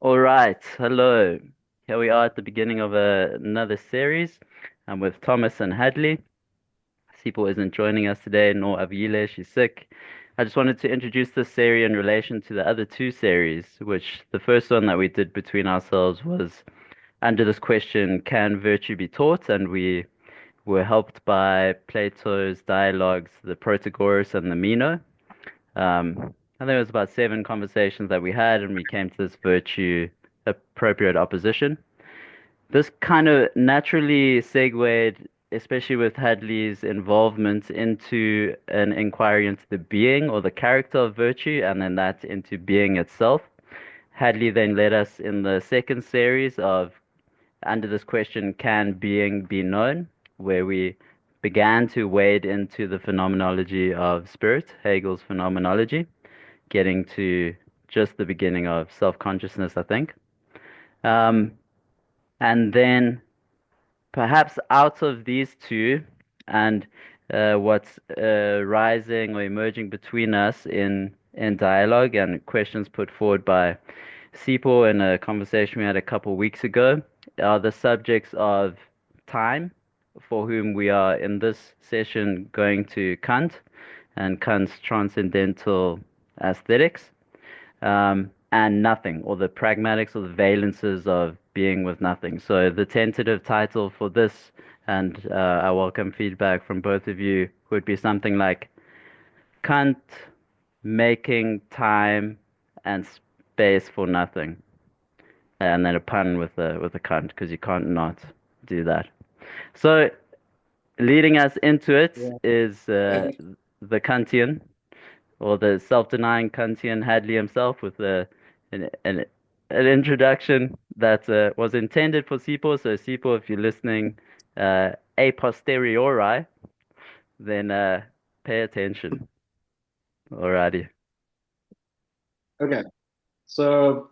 All right, hello. Here we are at the beginning of another series. I'm with Thomas and Hadley. Sipo isn't joining us today, nor Avile, she's sick. I just wanted to introduce this series in relation to the other two series, which the first one that we did between ourselves was under this question, can virtue be taught? And we were helped by Plato's dialogues, the Protagoras and the Meno. I think it was about seven conversations that we had, and we came to this virtue appropriate opposition. This kind of naturally segued, especially with Hadley's involvement, into an inquiry into the being or the character of virtue, and then that into being itself. Hadley then led us in the second series of under this question, can being be known, where we began to wade into the phenomenology of spirit, Hegel's phenomenology, getting to just the beginning of self-consciousness, I think. Um, and then perhaps out of these two and what's rising or emerging between us in dialogue and questions put forward by Sipo in a conversation we had a couple of weeks ago are the subjects of time, for whom we are in this session going to Kant and Kant's Transcendental Aesthetics, and nothing, or the pragmatics or the valences of being with nothing. So the tentative title for this, and I welcome feedback from both of you, would be something like Kant making time and space for nothing, and then a pun with a Kant, because you can't not do that. So leading us into it Yeah. is the Kantian, or the self-denying Kantian Hadley himself, with an, an, an introduction that was intended for Sipo. So Sipo, if you're listening a posteriori, then pay attention. Alrighty. Okay. So,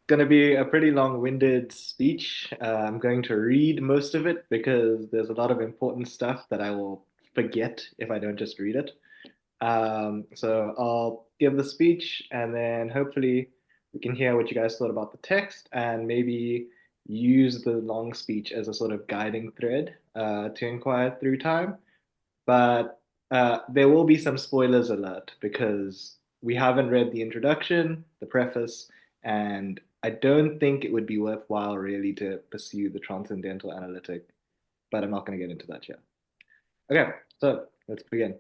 going to be a pretty long-winded speech. I'm going to read most of it because there's a lot of important stuff that I will forget if I don't just read it. So I'll give the speech and then hopefully we can hear what you guys thought about the text and maybe use the long speech as a sort of guiding thread to inquire through time. But there will be some spoilers alert because we haven't read the introduction, the preface, and I don't think it would be worthwhile really to pursue the transcendental analytic, but I'm not going to get into that yet. Okay, so let's begin.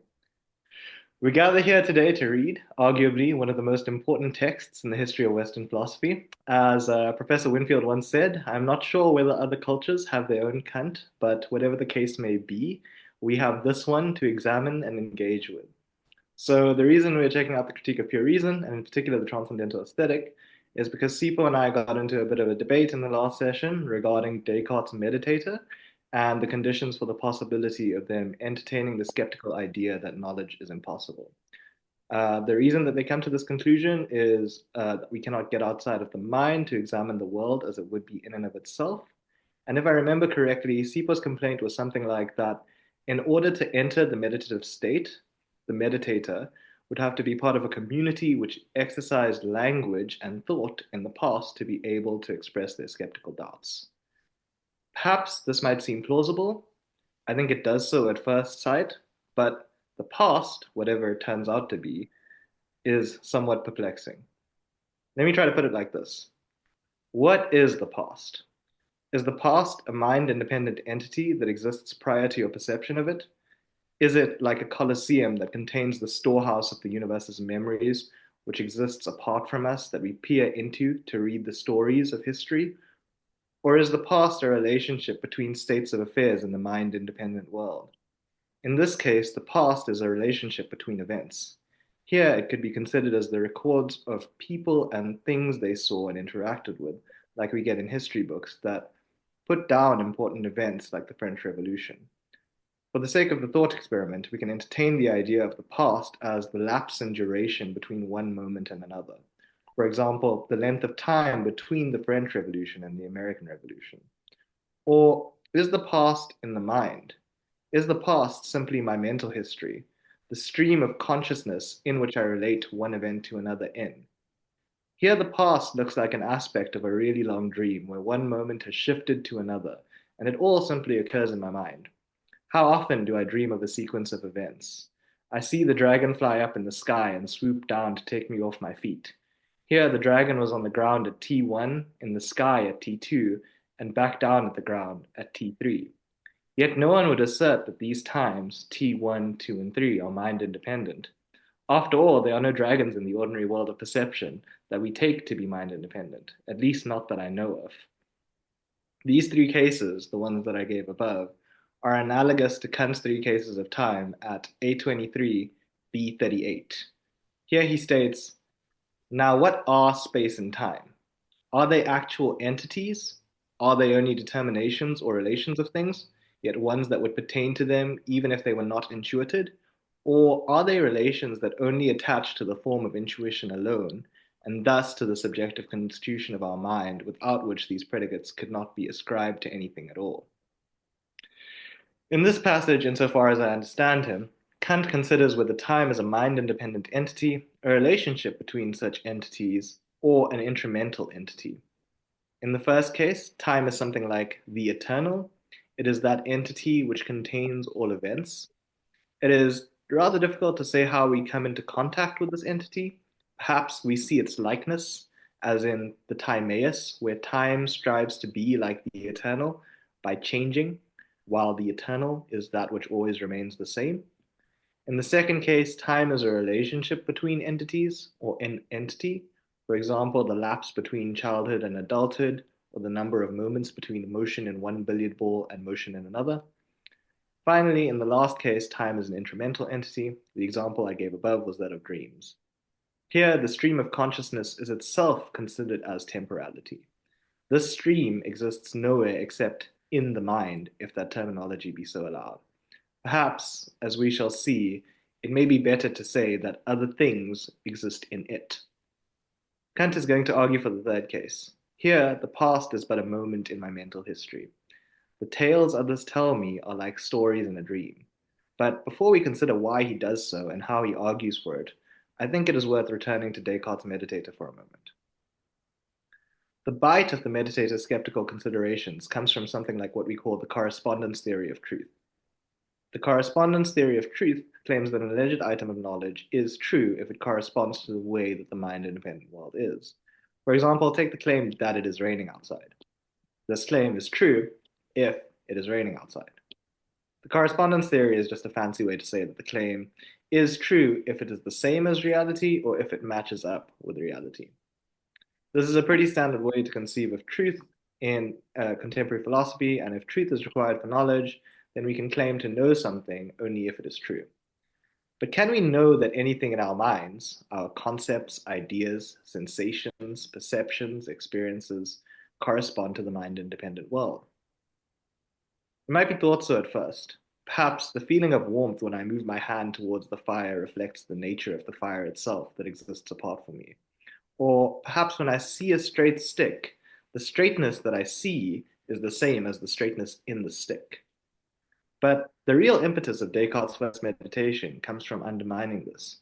We gather here today to read, arguably, one of the most important texts in the history of Western philosophy. As Professor Winfield once said, I'm not sure whether other cultures have their own Kant, but whatever the case may be, we have this one to examine and engage with. So, the reason we're checking out the critique of pure reason, and in particular the Transcendental Aesthetic, is because Sipo and I got into a bit of a debate in the last session regarding Descartes' meditator and the conditions for the possibility of them entertaining the skeptical idea that knowledge is impossible. The reason that they come to this conclusion is that we cannot get outside of the mind to examine the world as it would be in and of itself. And if I remember correctly, Sipo's complaint was something like that in order to enter the meditative state, the meditator would have to be part of a community which exercised language and thought in the past to be able to express their skeptical doubts. Perhaps this might seem plausible. I think it does so at first sight, but the past, whatever it turns out to be, is somewhat perplexing. Let me try to put it like this. What is the past? Is the past a mind independent entity that exists prior to your perception of it? Is it like a colosseum that contains the storehouse of the universe's memories, which exists apart from us, that we peer into to read the stories of history? Or is the past a relationship between states of affairs in the mind independent world? In this case, the past is a relationship between events. Here, it could be considered as the records of people and things they saw and interacted with, like we get in history books that put down important events like the French Revolution. For the sake of the thought experiment, we can entertain the idea of the past as the lapse in duration between one moment and another. For example, the length of time between the French Revolution and the American Revolution. Or is the past in the mind? Is the past simply my mental history, the stream of consciousness in which I relate one event to another in? Here, the past looks like an aspect of a really long dream where one moment has shifted to another, and it all simply occurs in my mind. How often do I dream of a sequence of events? I see the dragon fly up in the sky and swoop down to take me off my feet. Here, the dragon was on the ground at T1, in the sky at T2, and back down at the ground at T3. Yet no one would assert that these times, T1, 2, and 3, are mind independent. After all, there are no dragons in the ordinary world of perception that we take to be mind independent, at least not that I know of. These three cases, the ones that I gave above, are analogous to Kant's three cases of time at A23, B38. Here he states, now what are space and time? Are they actual entities? Are they only determinations or relations of things, yet ones that would pertain to them even if they were not intuited? Or are they relations that only attach to the form of intuition alone, and thus to the subjective constitution of our mind, without which these predicates could not be ascribed to anything at all? In this passage, insofar as I understand him, Kant considers whether time is a mind-independent entity, a relationship between such entities, or an instrumental entity. In the first case, time is something like the eternal. It is that entity which contains all events. It is rather difficult to say how we come into contact with this entity. Perhaps we see its likeness, as in the Timaeus, where time strives to be like the eternal by changing, while the eternal is that which always remains the same. In the second case, time is a relationship between entities or an entity. For example, the lapse between childhood and adulthood, or the number of moments between motion in one billiard ball and motion in another. Finally, in the last case, time is an instrumental entity. The example I gave above was that of dreams. Here, the stream of consciousness is itself considered as temporality. This stream exists nowhere except in the mind, if that terminology be so allowed. Perhaps, as we shall see, it may be better to say that other things exist in it. Kant is going to argue for the third case. Here, the past is but a moment in my mental history. The tales others tell me are like stories in a dream. But before we consider why he does so and how he argues for it, I think it is worth returning to Descartes' Meditator for a moment. The bite of the meditator's skeptical considerations comes from something like what we call the correspondence theory of truth. The correspondence theory of truth claims that an alleged item of knowledge is true if it corresponds to the way that the mind-independent world is. For example, take the claim that it is raining outside. This claim is true if it is raining outside. The correspondence theory is just a fancy way to say that the claim is true if it is the same as reality or if it matches up with reality. This is a pretty standard way to conceive of truth in contemporary philosophy, and if truth is required for knowledge, then we can claim to know something only if it is true. But can we know that anything in our minds, our concepts, ideas, sensations, perceptions, experiences, correspond to the mind-independent world? It might be thought so at first. Perhaps the feeling of warmth when I move my hand towards the fire reflects the nature of the fire itself that exists apart from me. Or perhaps when I see a straight stick, the straightness that I see is the same as the straightness in the stick. But the real impetus of Descartes' first meditation comes from undermining this.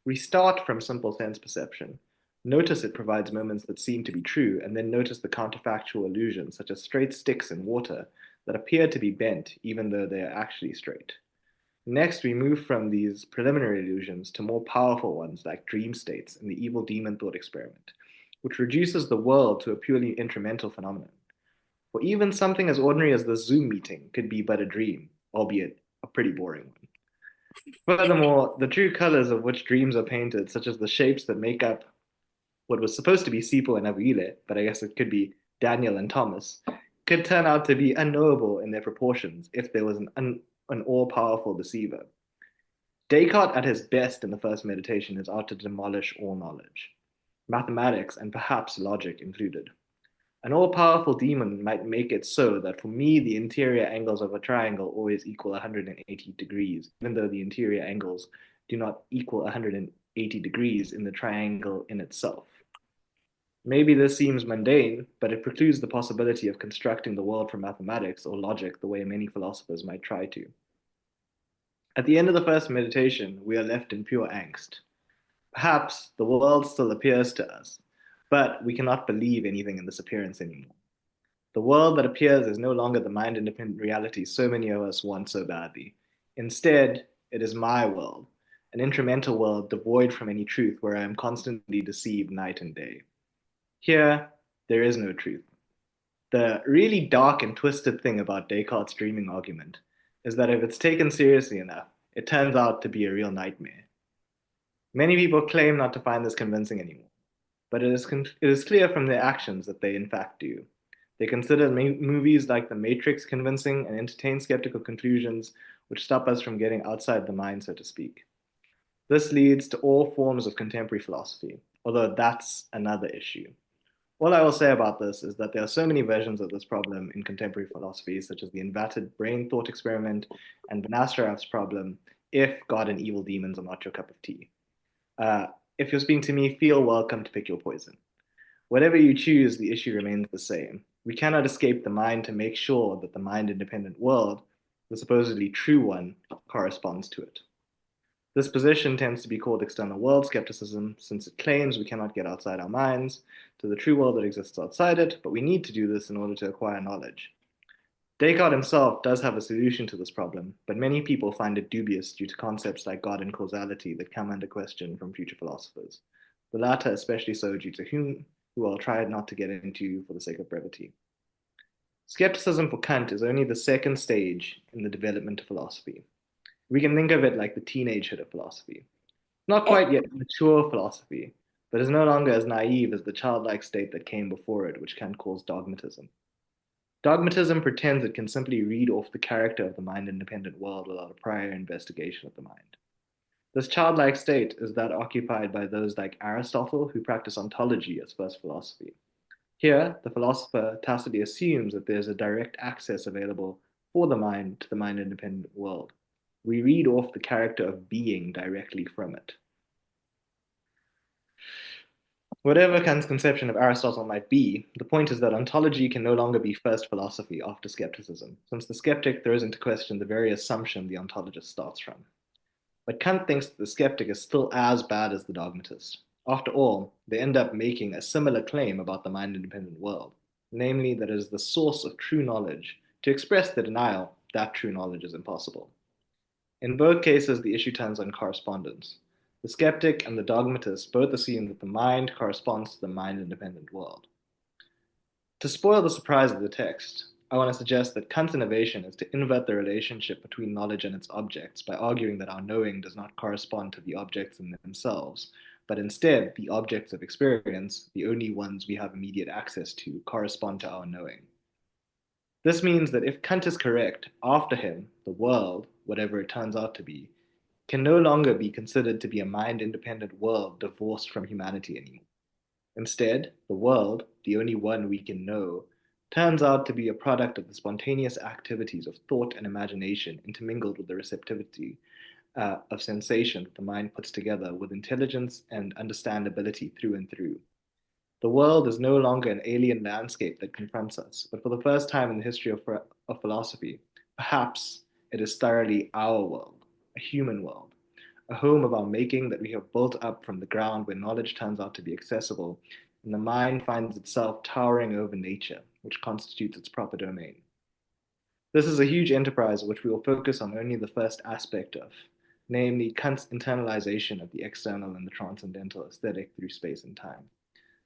We start from simple sense perception. Notice it provides moments that seem to be true, and then notice the counterfactual illusions, such as straight sticks in water, that appear to be bent even though they are actually straight. Next, we move from these preliminary illusions to more powerful ones like dream states and the evil demon thought experiment, which reduces the world to a purely instrumental phenomenon. For even something as ordinary as the Zoom meeting could be but a dream, albeit a pretty boring one. Furthermore, the true colors of which dreams are painted, such as the shapes that make up what was supposed to be Sipo and Abuile, but I guess it could be Daniel and Thomas, could turn out to be unknowable in their proportions if there was an all-powerful deceiver. Descartes, at his best in the first meditation, is out to demolish all knowledge, mathematics and perhaps logic included. An all-powerful demon might make it so that for me, the interior angles of a triangle always equal 180 degrees, even though the interior angles do not equal 180 degrees in the triangle in itself. Maybe this seems mundane, but it precludes the possibility of constructing the world from mathematics or logic the way many philosophers might try to. At the end of the first meditation, we are left in pure angst. Perhaps the world still appears to us, But we cannot believe anything in this appearance anymore. The world that appears is no longer the mind independent reality so many of us want so badly. Instead, it is my world, an instrumental world devoid from any truth where I am constantly deceived night and day. Here, there is no truth. The really dark and twisted thing about Descartes' dreaming argument is that if it's taken seriously enough, it turns out to be a real nightmare. Many people claim not to find this convincing anymore, but it is clear from their actions that they in fact do. They consider movies like The Matrix convincing and entertain skeptical conclusions which stop us from getting outside the mind, so to speak. This leads to all forms of contemporary philosophy, although that's another issue. All I will say about this is that there are so many versions of this problem in contemporary philosophy, such as the inverted brain thought experiment and Van problem, if God and evil demons are not your cup of tea. Uh, if you're speaking to me, feel welcome to pick your poison. Whatever you choose, the issue remains the same. We cannot escape the mind to make sure that the mind independent world, the supposedly true one, corresponds to it. This position tends to be called external world skepticism, since it claims we cannot get outside our minds to the true world that exists outside it, but we need to do this in order to acquire knowledge. Descartes himself does have a solution to this problem, but many people find it dubious due to concepts like God and causality that come under question from future philosophers. The latter especially so due to Hume, who I'll try not to get into for the sake of brevity. Skepticism for Kant is only the second stage in the development of philosophy. We can think of it like the teenagehood of philosophy. Not quite yet mature philosophy, but is no longer as naive as the childlike state that came before it, which Kant calls dogmatism. Dogmatism pretends it can simply read off the character of the mind-independent world without a prior investigation of the mind. This childlike state is that occupied by those like Aristotle who practice ontology as first philosophy. Here, the philosopher tacitly assumes that there's a direct access available for the mind to the mind-independent world. We read off the character of being directly from it. Whatever Kant's conception of Aristotle might be, the point is that ontology can no longer be first philosophy after skepticism, since the skeptic throws into question the very assumption the ontologist starts from. But Kant thinks that the skeptic is still as bad as the dogmatist. After all, they end up making a similar claim about the mind-independent world, namely that it is the source of true knowledge. To express the denial that true knowledge is impossible. In both cases, the issue turns on correspondence. The skeptic and the dogmatist both assume that the mind corresponds to the mind-independent world. To spoil the surprise of the text, I want to suggest that Kant's innovation is to invert the relationship between knowledge and its objects by arguing that our knowing does not correspond to the objects in themselves, but instead the objects of experience, the only ones we have immediate access to, correspond to our knowing. This means that if Kant is correct, after him, the world, whatever it turns out to be, can no longer be considered to be a mind-independent world divorced from humanity anymore. Instead, the world, the only one we can know, turns out to be a product of the spontaneous activities of thought and imagination intermingled with the receptivity of sensation that the mind puts together with intelligence and understandability through and through. The world is no longer an alien landscape that confronts us, but for the first time in the history of philosophy, perhaps it is thoroughly our world, a human world, a home of our making that we have built up from the ground where knowledge turns out to be accessible, and the mind finds itself towering over nature, which constitutes its proper domain. This is a huge enterprise which we will focus on only the first aspect of, namely Kant's internalization of the external and the transcendental aesthetic through space and time.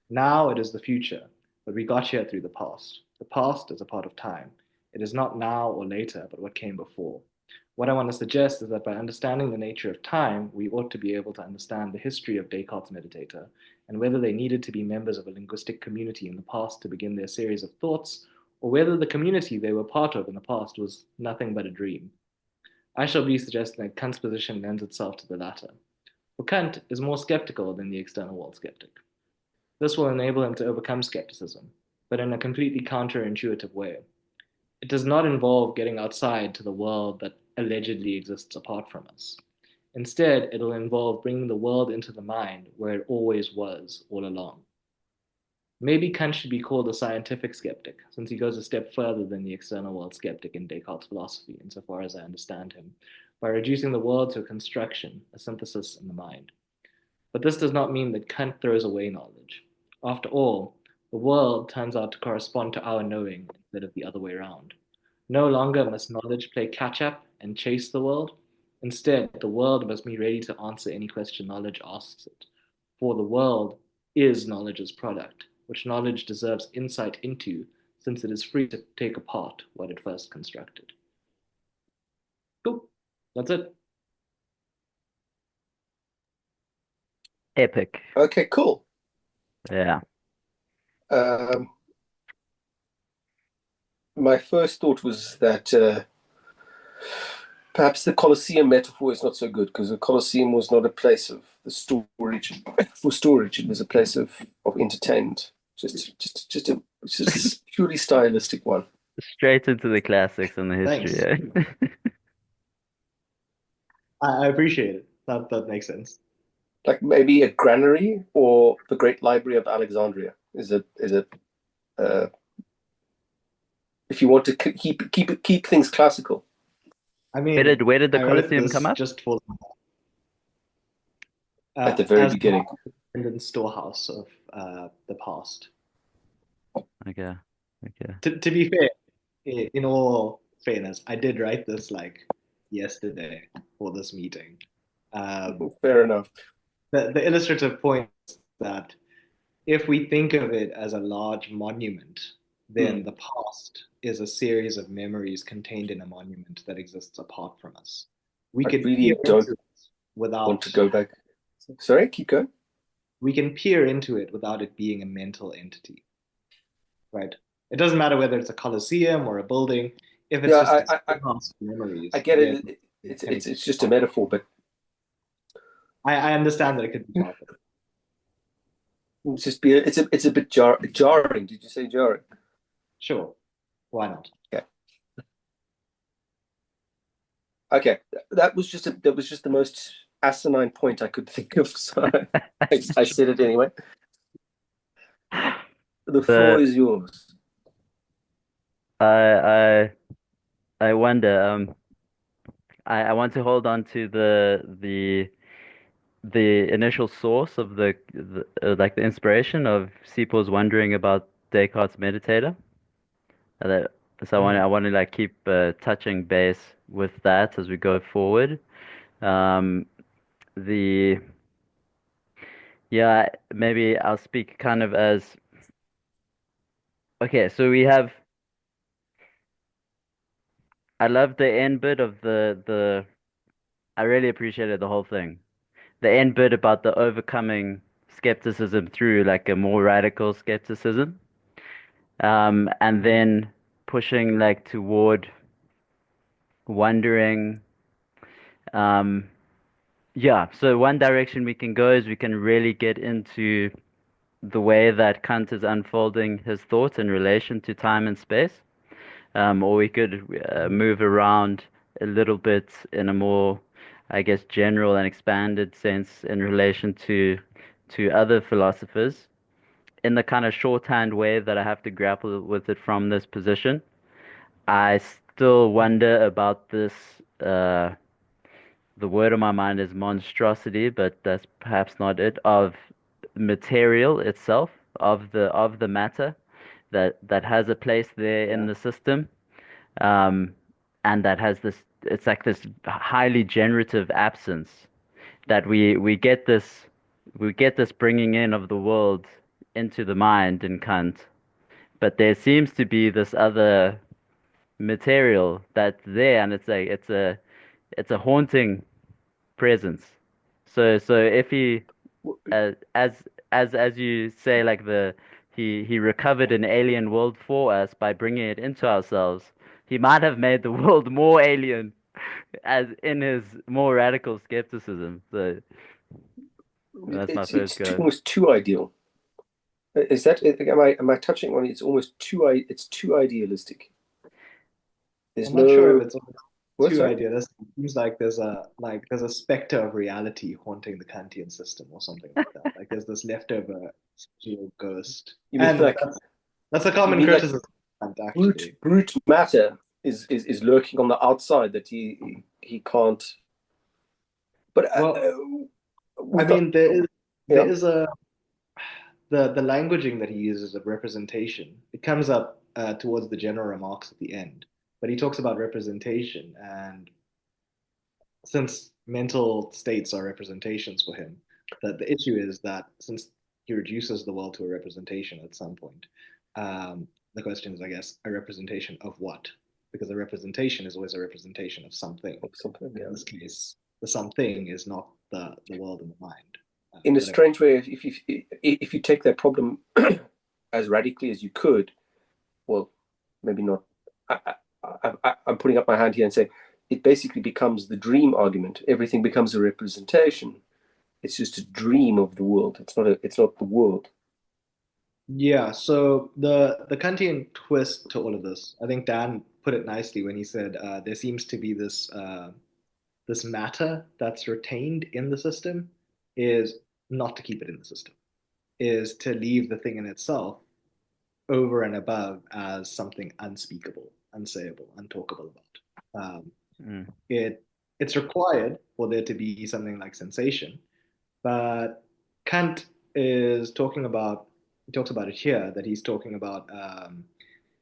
Now it is the future, but we got here through the past. The past is a part of time. It is not now or later, but what came before. What I want to suggest is that by understanding the nature of time, we ought to be able to understand the history of Descartes' meditator and whether they needed to be members of a linguistic community in the past to begin their series of thoughts, or whether the community they were part of in the past was nothing but a dream. I shall be suggesting that Kant's position lends itself to the latter. For Kant is more skeptical than the external world skeptic. This will enable him to overcome skepticism, but in a completely counterintuitive way. It does not involve getting outside to the world that allegedly exists apart from us. Instead, it'll involve bringing the world into the mind where it always was all along. Maybe Kant should be called a scientific skeptic, since he goes a step further than the external world skeptic in Descartes' philosophy, insofar as I understand him, by reducing the world to a construction, a synthesis in the mind. But this does not mean that Kant throws away knowledge. After all, the world turns out to correspond to our knowing instead of the other way around. No longer must knowledge play catch up and chase the world. Instead, the world must be ready to answer any question knowledge asks it. For the world is knowledge's product, which knowledge deserves insight into, since it is free to take apart what it first constructed. Cool. That's it. Epic. Okay, cool. Yeah. Um, my first thought was that perhaps the Colosseum metaphor is not so good because the Colosseum was not a place of the storage for storage; it was a place of entertainment. Just a purely stylistic one. Straight into the classics and the history. Thanks. Eh? I appreciate it. That makes sense. Like maybe a granary or the Great Library of Alexandria is it uh, if you want to keep things classical I Where mean, did where did the I wrote Colosseum come this up? just for at the very as beginning. the storehouse of the past. Okay. Okay. To be fair, in all fairness, I did write this like yesterday for this meeting. Fair enough. The illustrative point is that if we think of it as a large monument, then Hmm. the past is a series of memories contained in a monument that exists apart from us. We I could peer really don't into it want without to go back. Sorry, keep going. we can peer into it without it being a mental entity, right? It doesn't matter whether it's a coliseum or a building. If it's Yeah, just a I storehouse of I memories, get then it. it It's can it's it's exist just a apart. metaphor, but I understand that it could be part of it. it's a bit jarring. Did you say jarring? Sure, why not? Okay. Okay. That was just the most asinine point I could think of. So I said it anyway. The floor The is yours. I I wonder. I want to hold on to the initial source of the like the inspiration of Seapor's wondering about Descartes' meditator. Uh, that- So I Mhm. want to like keep touching base with that as we go forward. Um, the Yeah, maybe I'll speak kind of as okay. So we have. I love the end bit of the. I really appreciated the whole thing. The end bit about the overcoming skepticism through like a more radical skepticism, and then pushing like toward wondering. Um, yeah, so one direction we can go is we can really get into the way that Kant is unfolding his thoughts in relation to time and space. Or we could move around a little bit in a more, I guess, general and expanded sense in relation to other philosophers in the kind of shorthand way that I have to grapple with it from this position. I still wonder about this. The word on my mind is monstrosity, but that's perhaps not it. Of material itself, of the matter that has a place there in Yeah. the system, um, and that has this. It's like this highly generative absence that we get this bringing in of the world into the mind in Kant, but there seems to be this other material that's there, and it's a haunting presence. So if he as you say, like he recovered an alien world for us by bringing it into ourselves. He might have made the world more alien as in his more radical skepticism. So that's my first It's go. almost too ideal. Is that am I touching on it? It's almost it's too idealistic. There's I'm not sure if no it's what? too Sorry. idealistic. It seems like there's a specter of reality haunting the Kantian system or something like that. Like there's this leftover spiritual ghost, You mean and like that's a you common mean like criticism of Kant, brute actually. brute matter is lurking on the outside that he can't. But Well, I with the mean there yeah is a the languaging that he uses of representation, it comes up towards the general remarks at the end, but he talks about representation, and since mental states are representations for him, the issue is that since he reduces the world to a representation at some point, the question is, I guess, a representation of what? Because a representation is always a representation of something. Something, yeah. In this case, the something is not the world in the mind. In a strange way, if you take that problem as radically as you could, well, maybe not. I'm putting up my hand here and saying it basically becomes the dream argument. Everything becomes a representation. It's just a dream of the world. It's not the world. Yeah, so the Kantian twist to all of this, I think Dan put it nicely when he said there seems to be this matter that's retained in the system is not to keep it in the system, is to leave the thing in itself over and above as something unspeakable, unsayable, untalkable about. It's required for there to be something like sensation, but Kant is talking about he talks about it here that he's talking about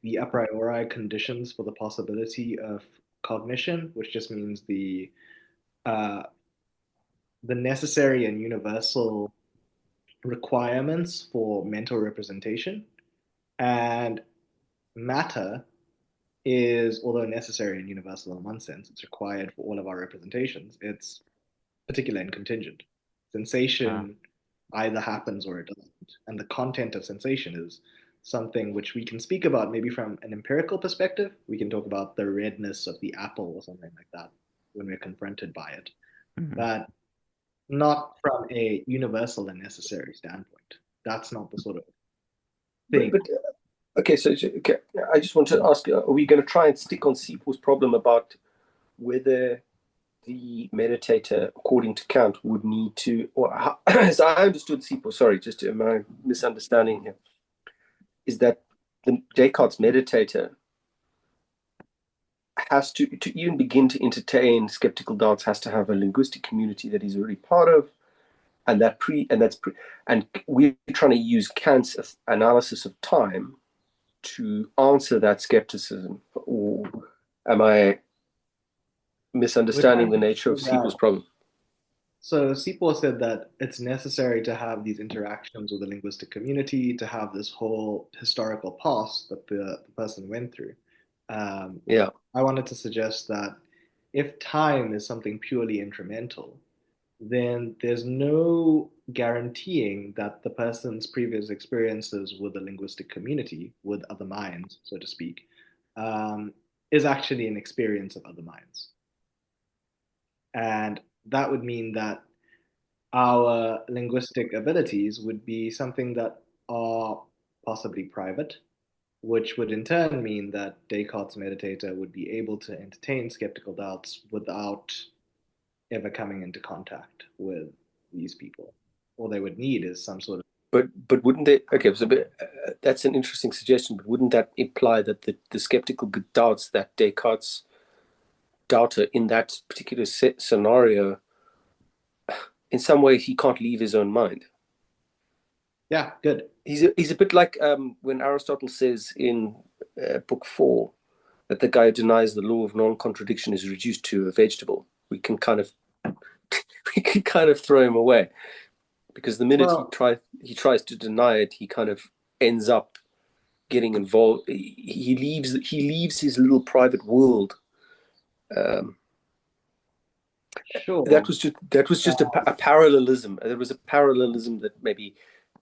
the a priori conditions for the possibility of cognition, which just means uh, the necessary and universal requirements for mental representation. And matter is, although necessary and universal in one sense, it's required for all of our representations. It's particular and contingent. Ah. Sensation either happens or it doesn't. And the content of sensation is something which we can speak about maybe from an empirical perspective. We can talk about the redness of the apple or something like that when we're confronted by it, Mhm. but not from a universal and necessary standpoint. That's not the sort of thing. But okay, so okay, I just want to ask: are we going to try and stick on Seepo's problem about whether the meditator, according to Kant, would need to, or how, as I understood Seepo, sorry, just my misunderstanding here, is that the Descartes meditator has to even begin to entertain skeptical doubts, has to have a linguistic community that he's already part of, and we're trying to use Kant's analysis of time to answer that skepticism. Or am I misunderstanding the nature of Seepo's problem? So Seepo said that it's necessary to have these interactions with the linguistic community, to have this whole historical past that the person went through. Yeah. I wanted to suggest that if time is something purely incremental, then there's no guaranteeing that the person's previous experiences with the linguistic community, with other minds, so to speak, um, is actually an experience of other minds. And that would mean that our linguistic abilities would be something that are possibly private, which would in turn mean that Descartes' meditator would be able to entertain skeptical doubts without ever coming into contact with these people. All they would need is some sort of. But wouldn't they? Okay, so that's an interesting suggestion. But wouldn't that imply that the skeptical doubts that Descartes' doubter in that particular scenario, in some way, he can't leave his own mind? Yeah, good. He's a bit like when Aristotle says in Book 4 that the guy who denies the law of non-contradiction is reduced to a vegetable. We can kind of throw him away, because the minute he tries to deny it, he kind of ends up getting involved. He leaves his little private world. Sure. That was just a parallelism. There was a parallelism that maybe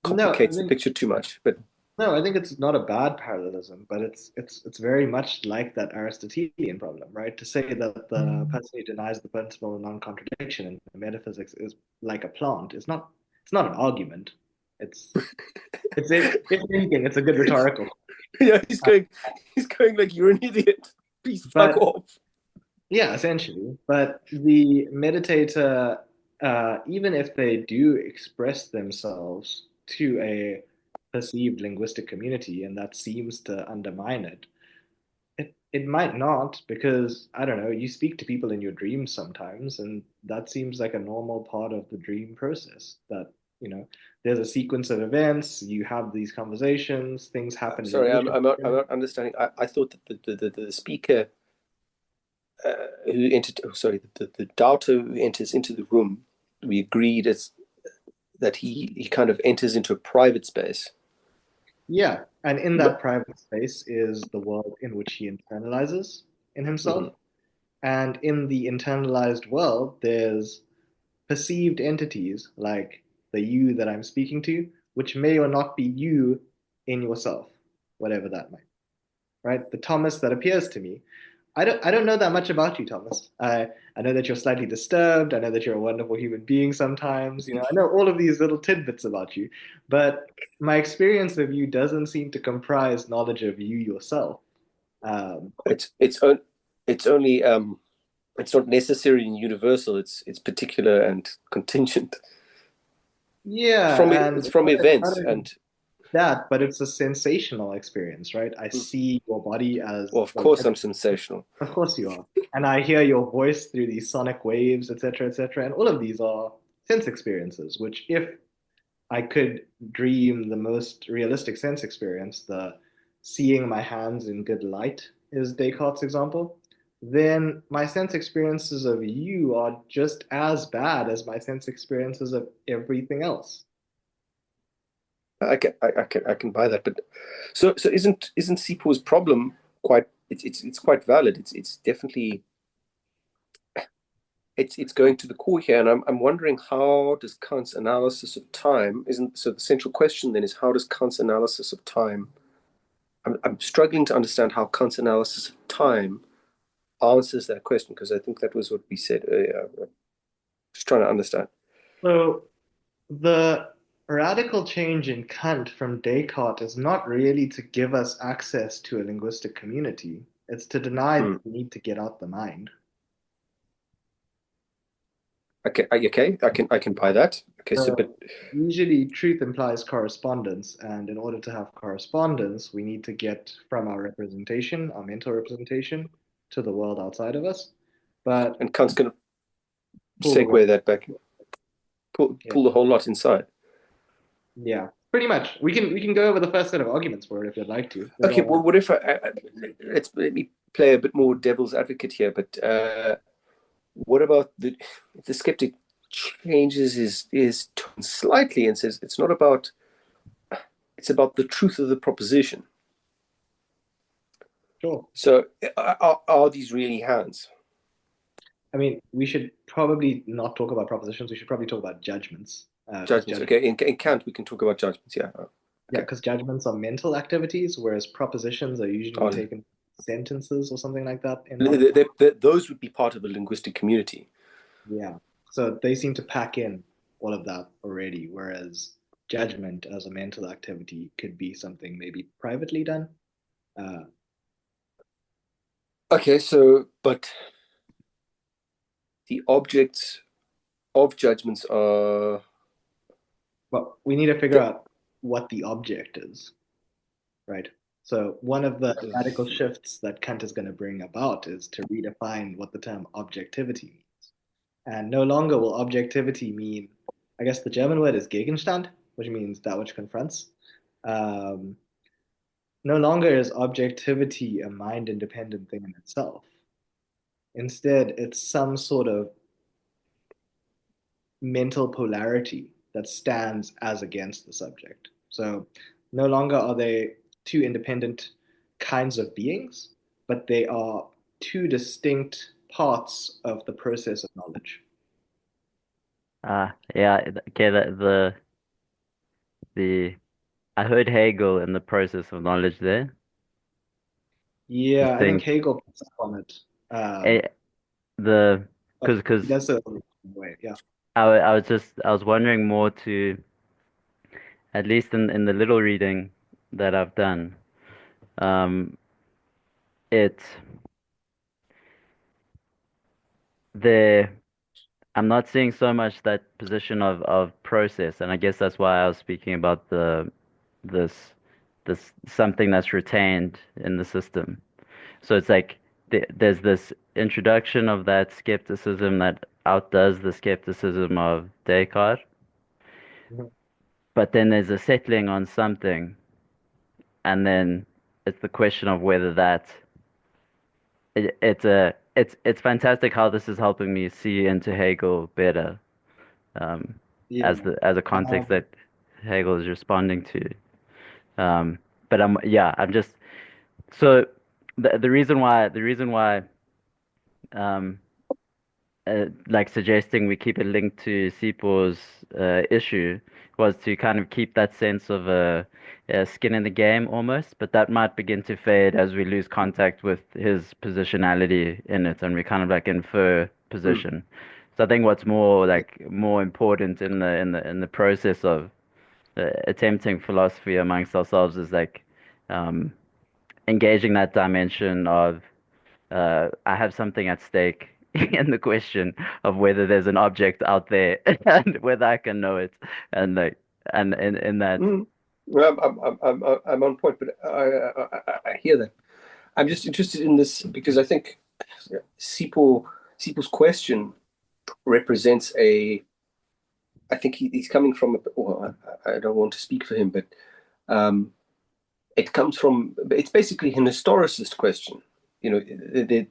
complicates the picture too much. But no, I think it's not a bad parallelism, but it's very much like that Aristotelian problem, right? To say that the person who denies the principle of non-contradiction in metaphysics is like a plant is not. It's not an argument. If anything, it's a good rhetorical. Yeah, he's going like, you're an idiot. Please fuck off. Yeah, essentially. But the meditator, even if they do express themselves to a perceived linguistic community, and that seems to undermine it, it might not, because I don't know, you speak to people in your dreams sometimes, and that seems like a normal part of the dream process. That You know, there's a sequence of events, you have these conversations, things happen in Sorry, I'm relationship. not understanding. I thought that the speaker who entered, oh, sorry, the doubter who enters into the room, we agreed as that he kind of enters into a private space. Yeah, and in But that private space is the world in which he internalizes in himself. mhm. And in the internalized world, there's perceived entities like the you that I'm speaking to, which may or not be you in yourself, whatever that might, right? The Thomas that appears to me. I don't know that much about you, Thomas. I know that you're slightly disturbed. I know that you're a wonderful human being sometimes. I know all of these little tidbits about you, but my experience of you doesn't seem to comprise knowledge of you yourself. Um, It's only it's not necessarily universal. It's particular and contingent from yeah, it's and from not events only and that, but it's a sensational experience, right? I mm, see your body as well, of like, course I'm sensational. of course you are. And I hear your voice through these sonic waves, etc., etc. And all of these are sense experiences, which if I could dream the most realistic sense experience, the seeing my hands in good light is Descartes' example, then my sense experiences of you are just as bad as my sense experiences of everything else. I can buy that, but so isn't Sipo's problem quite it's quite valid. It's definitely it's going to the core here, and I'm wondering how does Kant's analysis of time isn't so the central question then is how does Kant's analysis of time I'm struggling to understand how Kant's analysis of time answers that question because I think that was what we said earlier. Just trying to understand. So the radical change in Kant from Descartes is not really to give us access to a linguistic community. It's to deny Hmm. the need to get out the mind. Okay, I can buy that. Okay, so but Usually, truth implies correspondence, and in order to have correspondence, we need to get from our representation, our mental representation, to the world outside of us. But and Kant's going to pull away. segue that back, Yeah, pull the whole lot inside. yeah, pretty much. We can go over the first set of arguments for it if you'd like to. There's Okay, a well, what if let me play a bit more devil's advocate here, but what about the if the skeptic changes his tone slightly and says it's about the truth of the proposition. sure. So are these really hands? I mean, we should probably not talk about propositions. We should probably talk about judgments, because Judgments. Okay, in Kant we can talk about judgments. Yeah. yeah, Okay. because judgments are mental activities, whereas propositions are usually On taken sentences or something like that in modern. those would be part of a linguistic community. Yeah. So they seem to pack in all of that already, whereas judgment as a mental activity could be something maybe privately done. Uh, Okay, so but the objects of judgments are but we need to figure out what the object is, right? So one of the radical shifts that Kant is going to bring about is to redefine what the term objectivity means. And no longer will objectivity mean, I guess the German word is Gegenstand, which means that which confronts. Um, no longer is objectivity a mind independent thing in itself. Instead, it's some sort of mental polarity that stands as against the subject. So no longer are they two independent kinds of beings, but they are two distinct parts of the process of knowledge. Yeah, okay, the I heard Hegel in the process of knowledge there. Yeah, I think Distinct. Hegel picks up on it. Eh, the But he because does so in a way. Yeah. I was wondering more to at least in the little reading that I've done. Um, it there I'm not seeing so much that position of process, and I guess that's why I was speaking about this this something that's retained in the system. So it's like there's this introduction of that skepticism that outdoes the skepticism of Descartes, Mhm. but then there's a settling on something, and then it's the question of whether it's fantastic how this is helping me see into Hegel better, um, Yeah. as a context Um, that Hegel is responding to. Um, but I'm just so the reason why um, like suggesting we keep it linked to Sipo's issue was to kind of keep that sense of skin in the game almost, but that might begin to fade as we lose contact with his positionality in it, and we kind of like infer Mm. position. So I think what's more important in the process of attempting philosophy amongst ourselves is like um, engaging that dimension of I have something at stake in the question of whether there's an object out there and whether I can know it, and like, and in that, Mm. Well, I'm on point, but I hear that. I'm just interested in this because I think Sipo's question represents a. I think he's coming from. Well, I don't want to speak for him, but um, it comes from. It's basically an historicist question. You know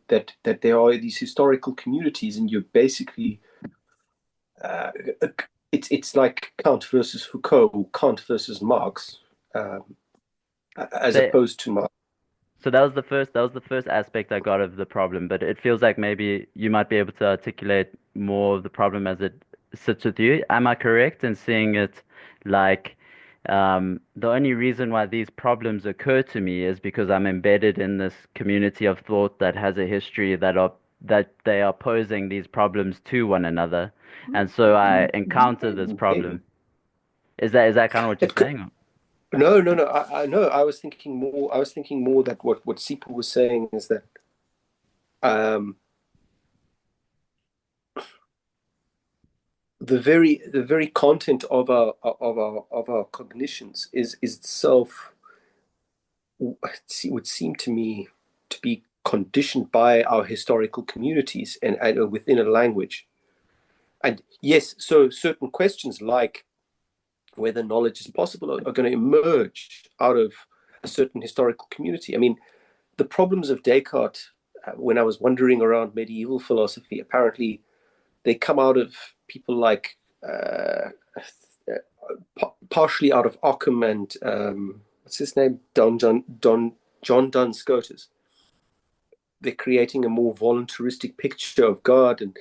that there are these historical communities, and you're basically uh, it's like Kant versus Foucault, or Kant versus Marx, um, as so opposed to Marx. so that was the first aspect I got of the problem, but it feels like maybe you might be able to articulate more of the problem as it sits with you. Am I correct in seeing it like the only reason why these problems occur to me is because I'm embedded in this community of thought that has a history that they are posing these problems to one another, and so I encounter this Maybe problem. Is that kind of what you're it could. saying? No, no, no. I know. I was thinking more. I was thinking more that what Sipo was saying is that um, the very content of our cognitions is itself would seem to me to be conditioned by our historical communities and within a language. And yes, so certain questions like whether knowledge is possible are going to emerge out of a certain historical community. I mean, the problems of Descartes, when I was wandering around medieval philosophy, apparently they come out of people like partially out of Ockham and what's his name, John Duns Scotus. They're creating a more voluntaristic picture of God, and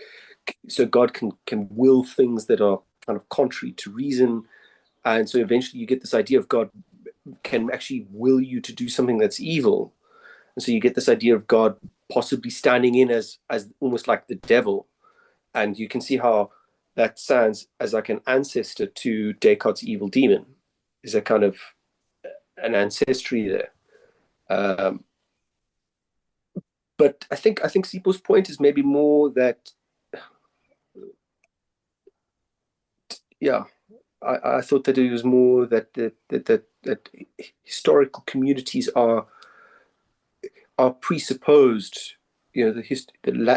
so God can will things that are kind of contrary to reason, and so eventually you get this idea of God can actually will you to do something that's evil, and so you get this idea of God possibly standing in as almost like the devil, and you can see how that sounds as like an ancestor to Descartes' evil demon. Is a kind of an ancestry there. Um, but I think Sipo's point is maybe more that yeah, I thought that it was more that historical communities are presupposed. You know,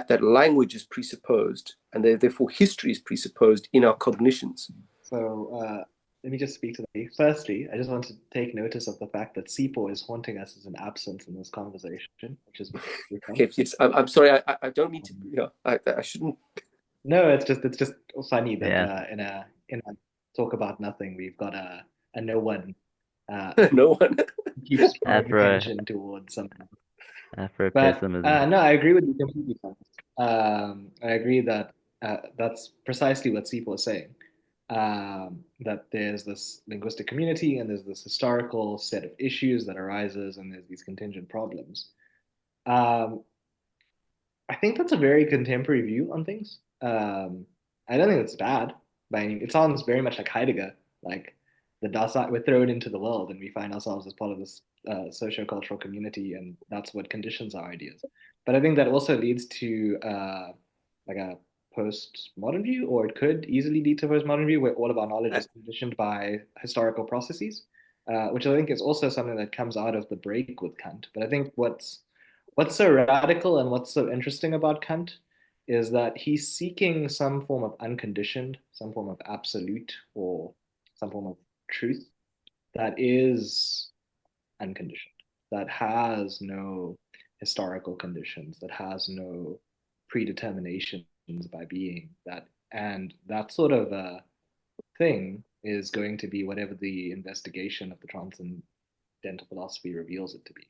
that language is presupposed, and therefore history is presupposed in our cognitions. so let me just speak to that. Firstly, I just want to take notice of the fact that Sipo is haunting us as an absence in this conversation, which is Okay, it's, I'm sorry, I don't mean to. You know, I shouldn't. no, it's just funny that Yeah, in a talk about nothing, we've got a no one who No one. keeps drawing Afro attention towards something. Afro But pessimism. no, I agree with you completely, Thomas. I agree that that's precisely what Sipo is saying. That there's this linguistic community and there's this historical set of issues that arises and there's these contingent problems. Um, I think that's a very contemporary view on things. I don't think it's bad. By any, it sounds very much like Heidegger, like the Dasein, we're thrown into the world and we find ourselves as part of this socio-cultural community, and that's what conditions our ideas. But I think that also leads to like a postmodern view, or it could easily lead to a postmodern view where all of our knowledge is conditioned by historical processes, which I think is also something that comes out of the break with Kant. But I think what's so radical and what's so interesting about Kant is that he's seeking some form of unconditioned, some form of absolute or some form of truth that is unconditioned, that has no historical conditions, that has no predeterminations by being that, and that sort of thing is going to be whatever the investigation of the transcendental philosophy reveals it to be.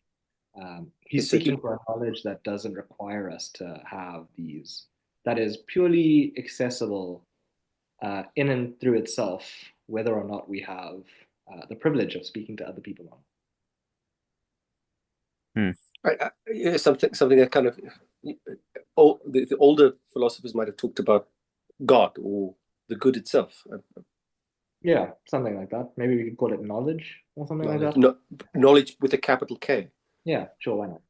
He's So seeking for a knowledge that doesn't require us to have these, that is purely accessible in and through itself, whether or not we have the privilege of speaking to other people on. yeah, something that kind of the older philosophers might have talked about God or the good itself. Yeah, something like that. Maybe we could call it knowledge or something like Knowledge, that. knowledge with a capital K. Yeah, sure, why not?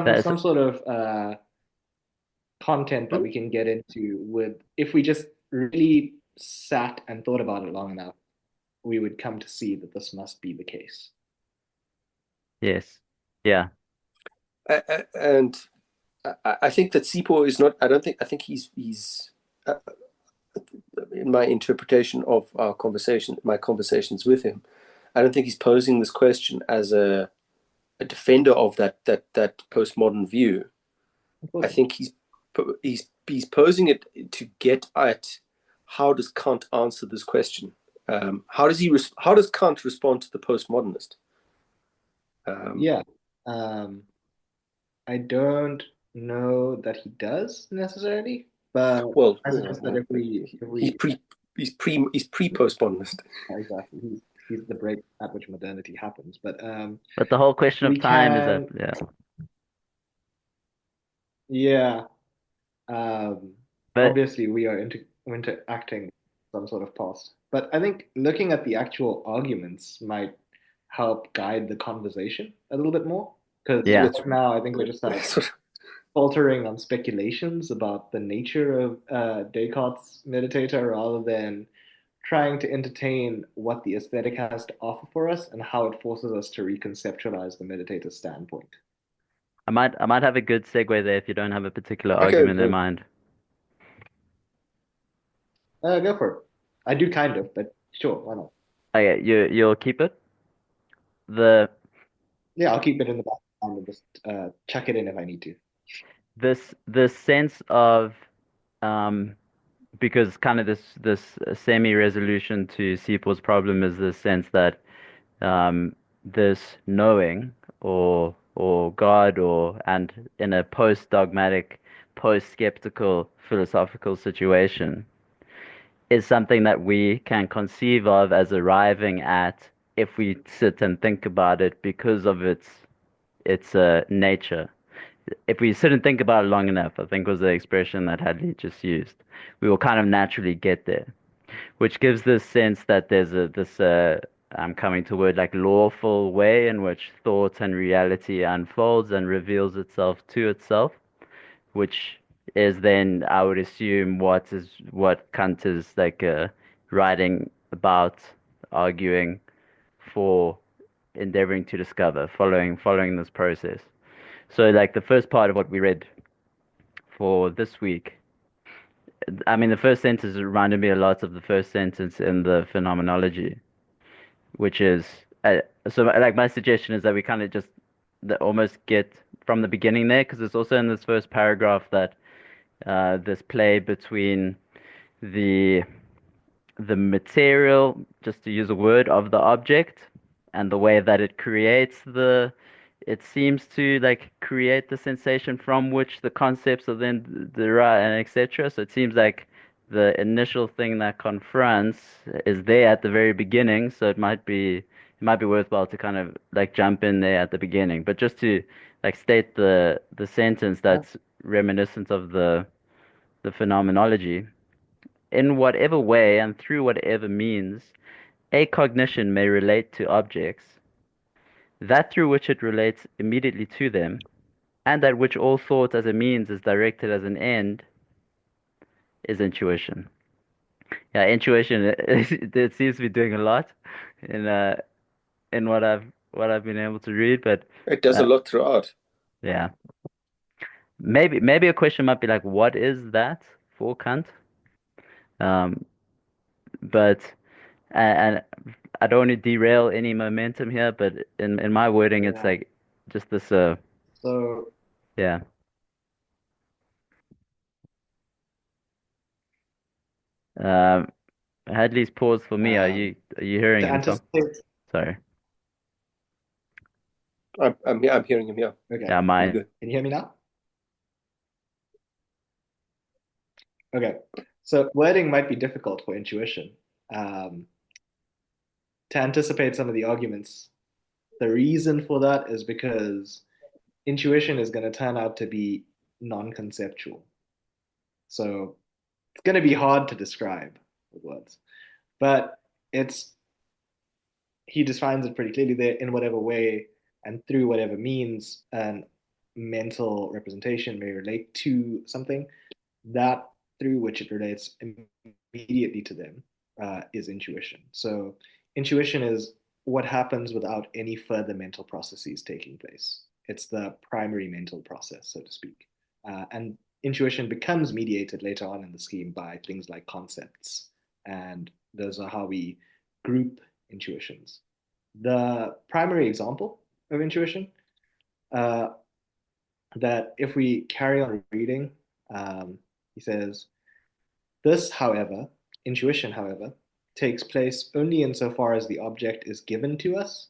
That's Some sort of content that we can get into with, if we just really sat and thought about it long enough, we would come to see that this must be the case. yes. Yeah. And I think that Sipo is not. I don't think. I think he's in my interpretation of our conversation, my conversations with him. I don't think he's posing this question as a defender of that postmodern view. I think he's posing it to get at how does Kant answer this question? How does Kant respond to the postmodernist? Yeah. I don't know that he does necessarily, but Well, I suppose that if we he's pre postmodernist. exactly, he's the break at which modernity happens. But But the whole question we of time is that, can, yeah. yeah. Um, But Obviously, we are interacting some sort of past, but I think looking at the actual arguments might help guide the conversation a little bit more. Because yeah, right now, I think we're just faltering on speculations about the nature of Descartes' meditator rather than trying to entertain what the aesthetic has to offer for us and how it forces us to reconceptualize the meditator's standpoint. I might have a good segue there if you don't have a particular Okay, argument in mind. Go for it. I do kind of, but sure, why not? Okay, you'll keep it. The Yeah, I'll keep it in the background and just chuck it in if I need to. this sense of um because kind of this semi-resolution to Seaport's problem is the sense that this knowing or God or and in a post-dogmatic, post-skeptical philosophical situation is something that we can conceive of as arriving at if we sit and think about it because of its nature. If we sit and think about it long enough, I think was the expression that Hadley just used, we will kind of naturally get there, which gives this sense that there's this I'm coming to word like lawful way in which thought and reality unfolds and reveals itself to itself, which is then I would assume what Kant is like writing about, arguing for, endeavoring to discover, following this process. So like the first part of what we read for this week, I mean the first sentence reminded me a lot of the first sentence in the phenomenology, which is so like my suggestion is that we kind of just almost get from the beginning there because it's also in this first paragraph that this play between the the material, just to use a word, of the object and the way that it creates it seems to like create the sensation from which the concepts are then derived and etc. So it seems like the initial thing that confronts is there at the very beginning, so it might be worthwhile to kind of like jump in there at the beginning. But just to like state the sentence that's reminiscent of the phenomenology in whatever way and through whatever means, a cognition may relate to objects, that through which it relates immediately to them, and that which all thought as a means is directed as an end, is intuition. Yeah, intuition, it seems to be doing a lot in in what I've been able to read, but it does a uh, lot throughout. yeah. Maybe a question might be like, what is that for Kant? Um, but and I don't want to derail any momentum here, but in my wording, it's Yeah. like just this So yeah. Um, Hadley's pause for me. um, Are you hearing to him, Tom? anticipate, Sorry. I'm hearing him. Yeah, okay, Yeah, all mine. good. can you hear me now? Okay, so wording might be difficult for intuition. Um, to anticipate some of the arguments, the reason for that is because intuition is going to turn out to be non-conceptual. So it's going to be hard to describe with words, but it's he defines it pretty clearly there in whatever way and through whatever means an mental representation may relate to something that through which it relates immediately to them is intuition. So intuition is what happens without any further mental processes taking place. It's the primary mental process, so to speak. And intuition becomes mediated later on in the scheme by things like concepts. And those are how we group intuitions. The primary example of intuition uh, that if we carry on reading, he says, this, however, intuition, however, takes place only insofar as the object is given to us,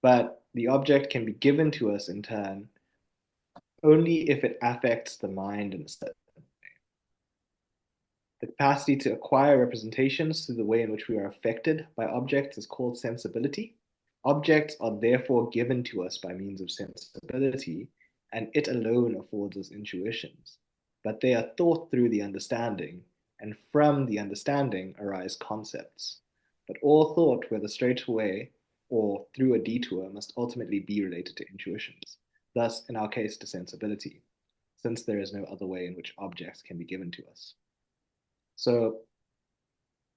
but the object can be given to us in turn only if it affects the mind in a certain. The capacity to acquire representations through the way in which we are affected by objects is called sensibility. Objects are therefore given to us by means of sensibility, and it alone affords us intuitions. But they are thought through the understanding, and from the understanding arise concepts. But all thought, whether straight away or through a detour, must ultimately be related to intuitions, thus, in our case, to sensibility, since there is no other way in which objects can be given to us. So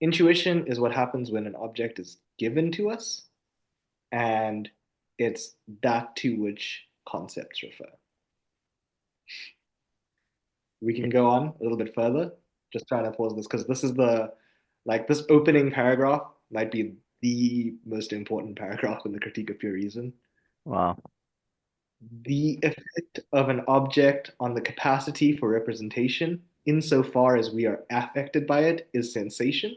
intuition is what happens when an object is given to us, and it's that to which concepts refer. We can go on a little bit further, just trying to pause this because this is this opening paragraph might be the most important paragraph in the critique of pure reason. Wow. The effect of an object on the capacity for representation, insofar as we are affected by it, is sensation.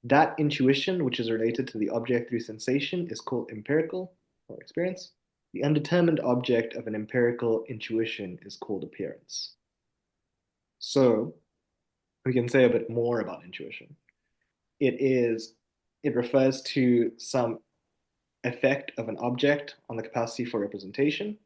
That intuition, which is related to the object through sensation, is called empirical or experience. The undetermined object of an empirical intuition is called appearance. So we can say a bit more about intuition. It refers to some effect of an object on the capacity for representation,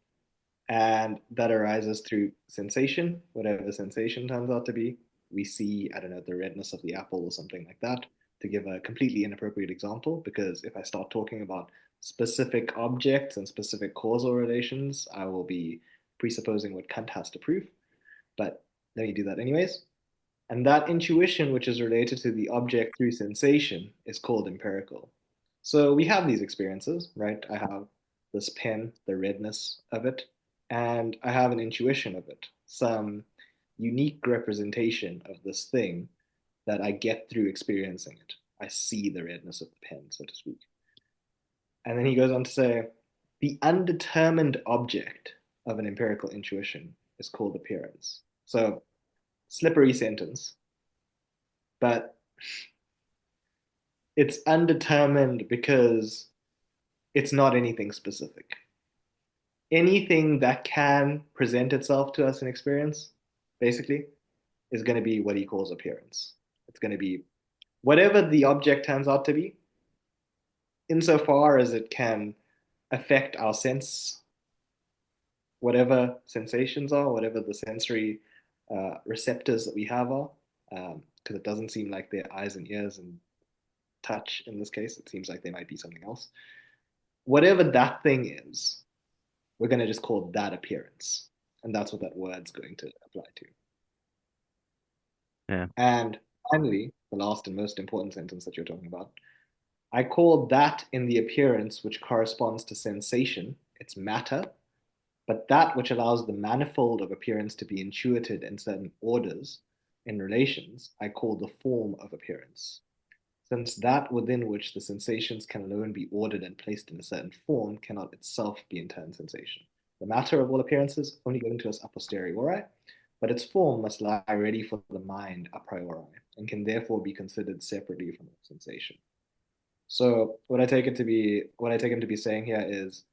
and that arises through sensation, whatever sensation turns out to be. We see, I don't know, the redness of the apple or something like that, to give a completely inappropriate example, because if I start talking about specific objects and specific causal relations, I will be presupposing what Kant has to prove. But let me do that anyways. And that intuition, which is related to the object through sensation, is called empirical. So we have these experiences, right? I have this pen, the redness of it, and I have an intuition of it, some unique representation of this thing that I get through experiencing it. I see the redness of the pen, so to speak. And then he goes on to say, the undetermined object of an empirical intuition is called appearance. So, slippery sentence, but it's undetermined because it's not anything specific. Anything that can present itself to us in experience, basically, is going to be what he calls appearance. It's going to be whatever the object turns out to be, insofar as it can affect our sense, whatever sensations are, whatever the sensory receptors that we have are, because it doesn't seem like they're eyes and ears and touch in this case. It seems like they might be something else. Whatever that thing is, we're going to just call that appearance. And that's what that word's going to apply to. Yeah. And finally, the last and most important sentence that you're talking about, I call that in the appearance which corresponds to sensation, it's matter, but that which allows the manifold of appearance to be intuited in certain orders in relations, I call the form of appearance. since that within which the sensations can alone be ordered and placed in a certain form cannot itself be in turn sensation. The matter of all appearances only given to us a posteriori, but its form must lie ready for the mind a priori, and can therefore be considered separately from sensation. So what I take him to be saying here is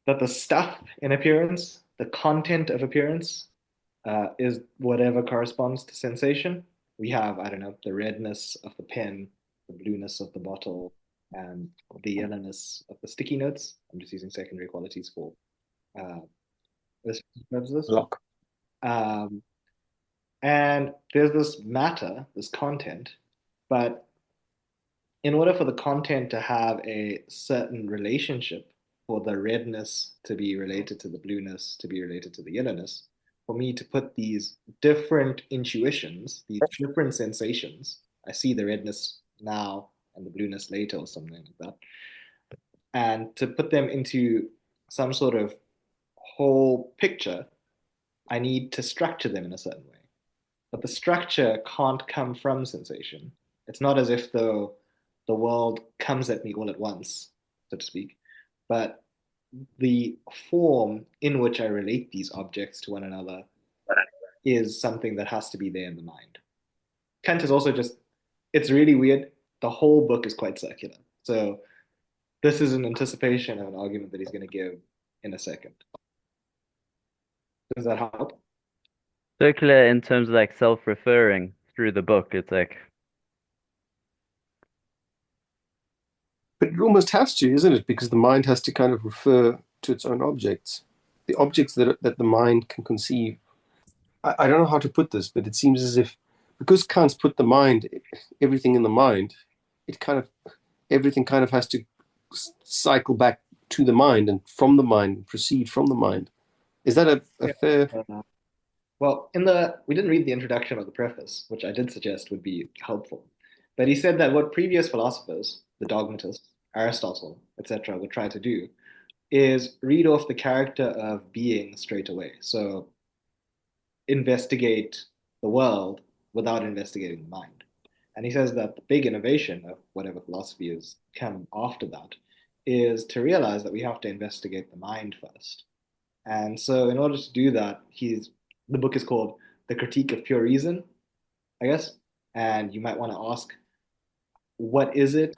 that the stuff in appearance, the content of appearance, is whatever corresponds to sensation. We have, I don't know, the redness of the pen, the blueness of the bottle, and the yellowness of the sticky notes. I'm just using secondary qualities for uh, this purposes. Lock. And there's this matter, this content, but in order for the content to have a certain relationship, for the redness to be related to the blueness, to be related to the yellowness, for me to put these different intuitions, these different sensations, I see the redness now and the blueness later or something like that, and to put them into some sort of whole picture, I need to structure them in a certain way. But the structure can't come from sensation. It's not as if though the world comes at me all at once, so to speak, but the form in which I relate these objects to one another is something that has to be there in the mind. Kant is also just, it's really weird. The whole book is quite circular. So this is an anticipation of an argument that he's going to give in a second. Does that help? Circular in terms of like self-referring through the book. It's like, But it almost has to, isn't it? Because the mind has to kind of refer to its own objects, the objects that the mind can conceive. I don't know how to put this, but it seems as if, because Kant's put the mind, everything in the mind, it kind of, everything kind of has to cycle back to the mind and from the mind, proceed from the mind. Is that a fair? Well, we didn't read the introduction or the preface, which I did suggest would be helpful. But he said that what previous philosophers, the dogmatists, Aristotle, etc., would try to do is read off the character of being straight away. So investigate the world without investigating the mind. And he says that the big innovation of whatever philosophy has come after that is to realize that we have to investigate the mind first. And so, in order to do that, the book is called The Critique of Pure Reason, I guess. And you might want to ask, what is it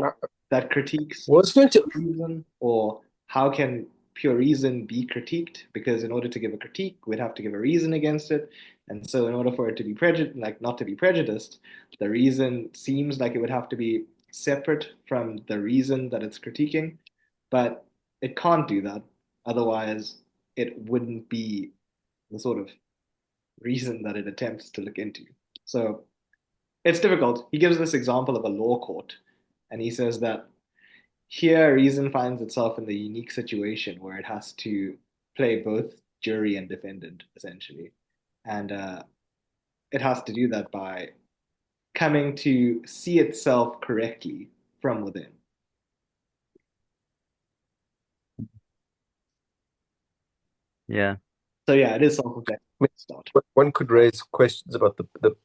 that critiques Well, it's going to. reason, or how can pure reason be critiqued? Because in order to give a critique, we'd have to give a reason against it. And so, in order for it to be not to be prejudiced, the reason seems like it would have to be separate from the reason that it's critiquing, but it can't do that. Otherwise, it wouldn't be the sort of reason that it attempts to look into. So it's difficult. He gives this example of a law court, and he says that here reason finds itself in the unique situation where it has to play both jury and defendant, essentially. And it has to do that by coming to see itself correctly from within. yeah. So yeah, it is self-reflective start. One could raise questions about the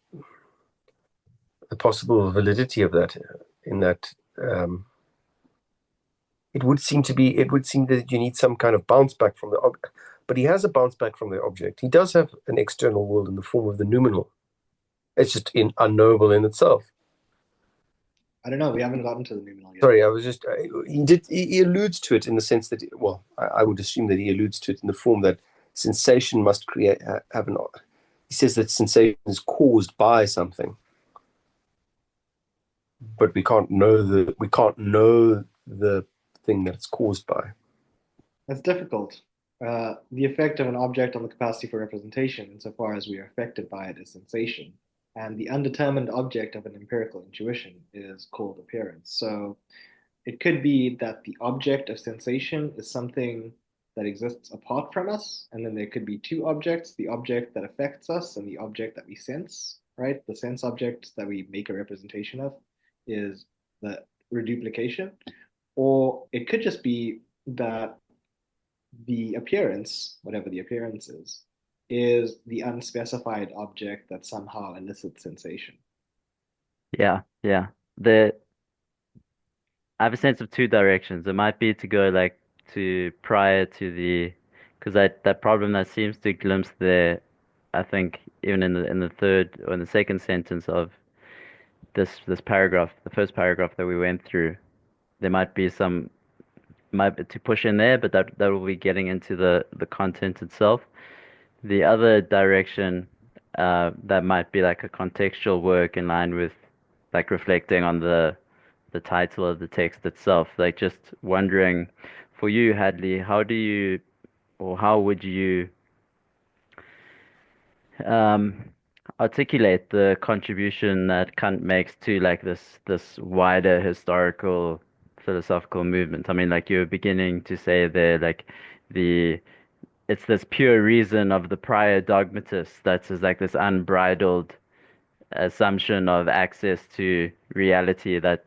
possible validity of that. In that, it would seem that you need some kind of bounce back from the object. But he has a bounce back from the object. He does have an external world in the form of the noumenal. It's just unknowable in itself. I don't know. We haven't gotten to the noumenal yet. Sorry, I was just he alludes to it in the sense that, well, I would assume that he alludes to it in the form that sensation must have an. He says that sensation is caused by something, but we can't know the thing that it's caused by. That's difficult. The effect of an object on the capacity for representation, insofar as we are affected by it, is sensation. And the undetermined object of an empirical intuition is called appearance. So it could be that the object of sensation is something that exists apart from us, and then there could be two objects, the object that affects us and the object that we sense, right? The sense object that we make a representation of is the reduplication. Or it could just be that the appearance, whatever the appearance is the unspecified object that somehow elicits sensation. Yeah. the I have a sense of two directions. It might be to go like to prior to the, because that problem that seems to glimpse there, I think even in the third or in the second sentence of this paragraph, the first paragraph that we went through, there might be some might be to push in there, but that will be getting into the content itself. The other direction, that might be like a contextual work in line with like reflecting on the title of the text itself. Like just wondering, for you, Hadley, how do you or how would you um, articulate the contribution that Kant makes to like this wider historical philosophical movement? I mean, like you're beginning to say there, like the it's this pure reason of the prior dogmatists that's is like this unbridled assumption of access to reality that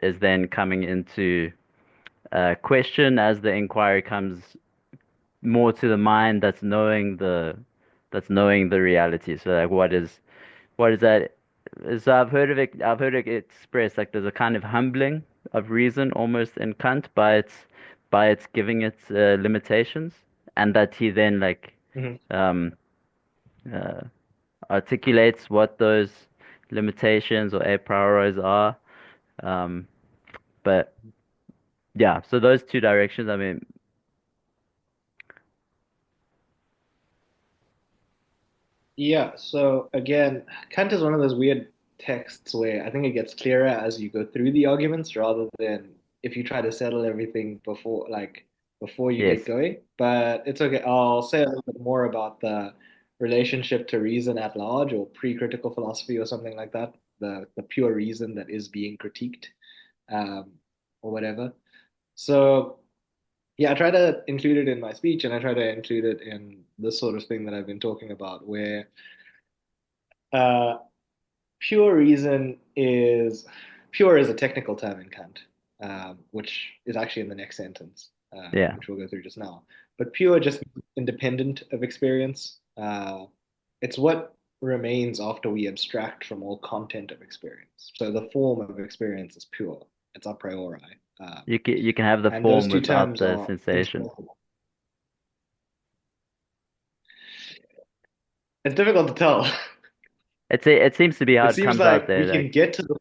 is then coming into question as the inquiry comes more to the mind that's knowing the reality. So like what is that? So I've heard it expressed like there's a kind of humbling of reason almost in Kant by its giving its limitations, and that he then like Mhm. um, uh, articulates what those limitations or a prioris are. Um, but yeah, so those two directions. I mean, Yeah, so again, Kant is one of those weird texts where I think it gets clearer as you go through the arguments rather than if you try to settle everything before you yes, get going. But it's okay. I'll say a little bit more about the relationship to reason at large or pre-critical philosophy or something like that, the pure reason that is being critiqued, um, or whatever. So yeah, I try to include it in my speech and I try to include it in this sort of thing that I've been talking about where uh, pure reason is pure is a technical term in Kant, which is actually in the next sentence, yeah. which we'll go through just now. But pure just independent of experience. It's what remains after we abstract from all content of experience. So the form of experience is pure. It's a priori. Um, You can have the and those form two without terms the are sensation. inseparable. It's difficult to tell. It seems to be how It it seems comes out like there. we can Like get to the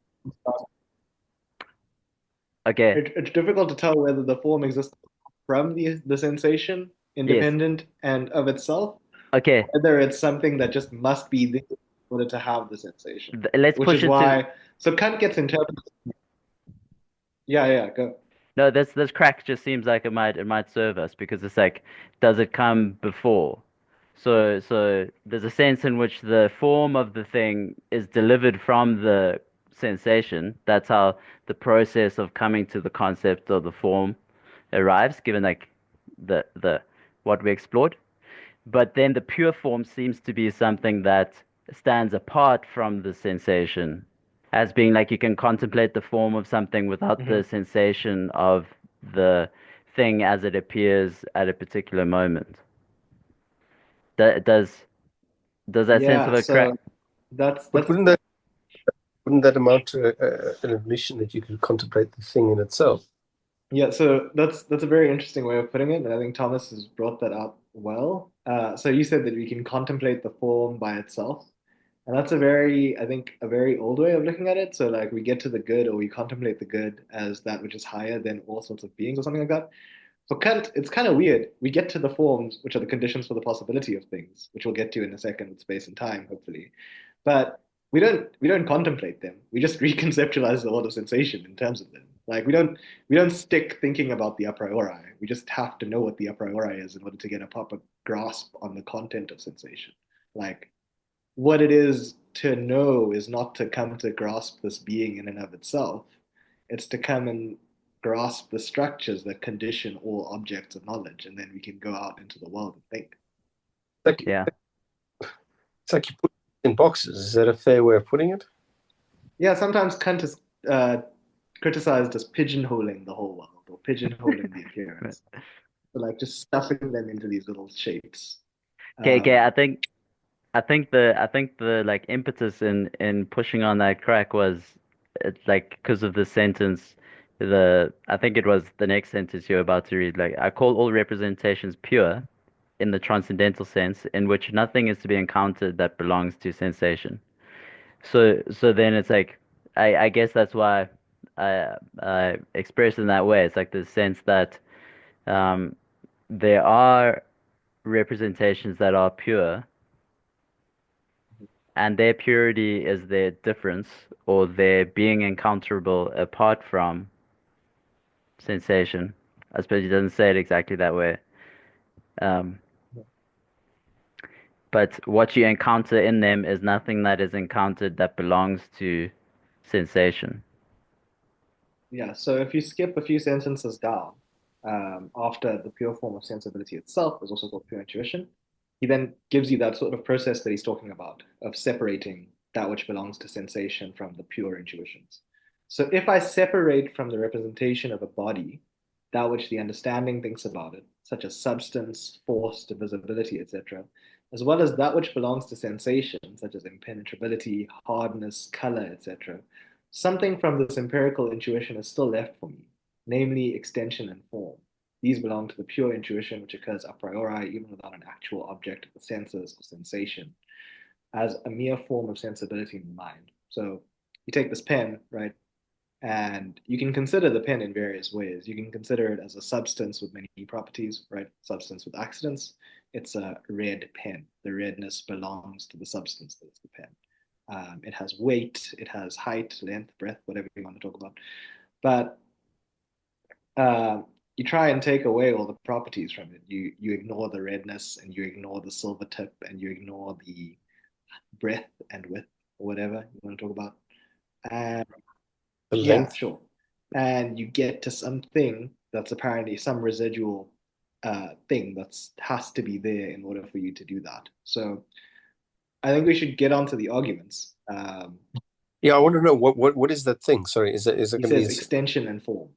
okay, it's difficult to tell whether the form exists from the sensation, yes, independent and of itself, or okay. whether it's something that just must be there in order to have the sensation. Let's Which push is it to why, so Kant gets interpreted. Yeah, yeah, go. no. This crack just seems like it might serve us because it's like, does it come before? So there's a sense in which the form of the thing is delivered from the sensation. That's how the process of coming to the concept of the form arrives, given like the what we explored. But then the pure form seems to be something that stands apart from the sensation, as being like you can contemplate the form of something without the Hmm. sensation of the thing as it appears at a particular moment. Does that sense of Yeah, a crack? so that's But wouldn't that amount to an admission that you could contemplate the thing in itself? yeah, so that's a very interesting way of putting it, and I think Thomas has brought that up well. So you said that we can contemplate the form by itself. And that's I think, a very old way of looking at it. So like we get to the good or we contemplate the good as that which is higher than all sorts of beings or something like that. For Kant, it's kind of weird. We get to the forms, which are the conditions for the possibility of things, which we'll get to in a second with space and time, hopefully. But we don't contemplate them. We just reconceptualize the world of sensation in terms of them. Like we don't stick thinking about the a priori. We just have to know what the a priori is in order to get a proper grasp on the content of sensation. Like what it is to know is not to come to grasp this being in and of itself. It's to come and grasp the structures that condition all objects of knowledge, and then we can go out into the world and think. Like Yeah. it's like you put it in boxes. Is that a fair way of putting it? Yeah, sometimes Kant is criticized as pigeonholing the whole world or pigeonholing the appearance. So like just stuffing them into these little shapes. Okay, okay. Um, I think the like impetus in pushing on that crack was it's like because of the sentence, I think it was the next sentence you're about to read. Like, I call all representations pure in the transcendental sense, in which nothing is to be encountered that belongs to sensation. So then it's like, I guess that's why I express it in that way. It's like the sense that um, there are representations that are pure, and their purity is their difference or their being encounterable apart from sensation. I suppose he doesn't say it exactly that way. Um, but what you encounter in them is nothing that is encountered that belongs to sensation. Yeah, so if you skip a few sentences down, after the pure form of sensibility itself is also called pure intuition, he then gives you that sort of process that he's talking about of separating that which belongs to sensation from the pure intuitions. So if I separate from the representation of a body that which the understanding thinks about it, such as substance, force, divisibility, etc., as well as that which belongs to sensation, such as impenetrability, hardness, color, etc., something from this empirical intuition is still left for me, namely extension and form. These belong to the pure intuition which occurs a priori, even without an actual object of the senses or sensation, as a mere form of sensibility in the mind. So you take this pen, right? And you can consider the pen in various ways. You can consider it as a substance with many properties, right? Substance with accidents. It's a red pen. The redness belongs to the substance that is the pen. It has weight, it has height, length, breadth, whatever you want to talk about. But you try and take away all the properties from it. You ignore the redness and you ignore the silver tip and you ignore the breadth and width or whatever you want to talk about. And The yeah, length. sure. And you get to something that's apparently some residual thing that's has to be there in order for you to do that. So I think we should get onto the arguments. Yeah, I want to know what is that thing? Sorry, is it He going to says be extension and form.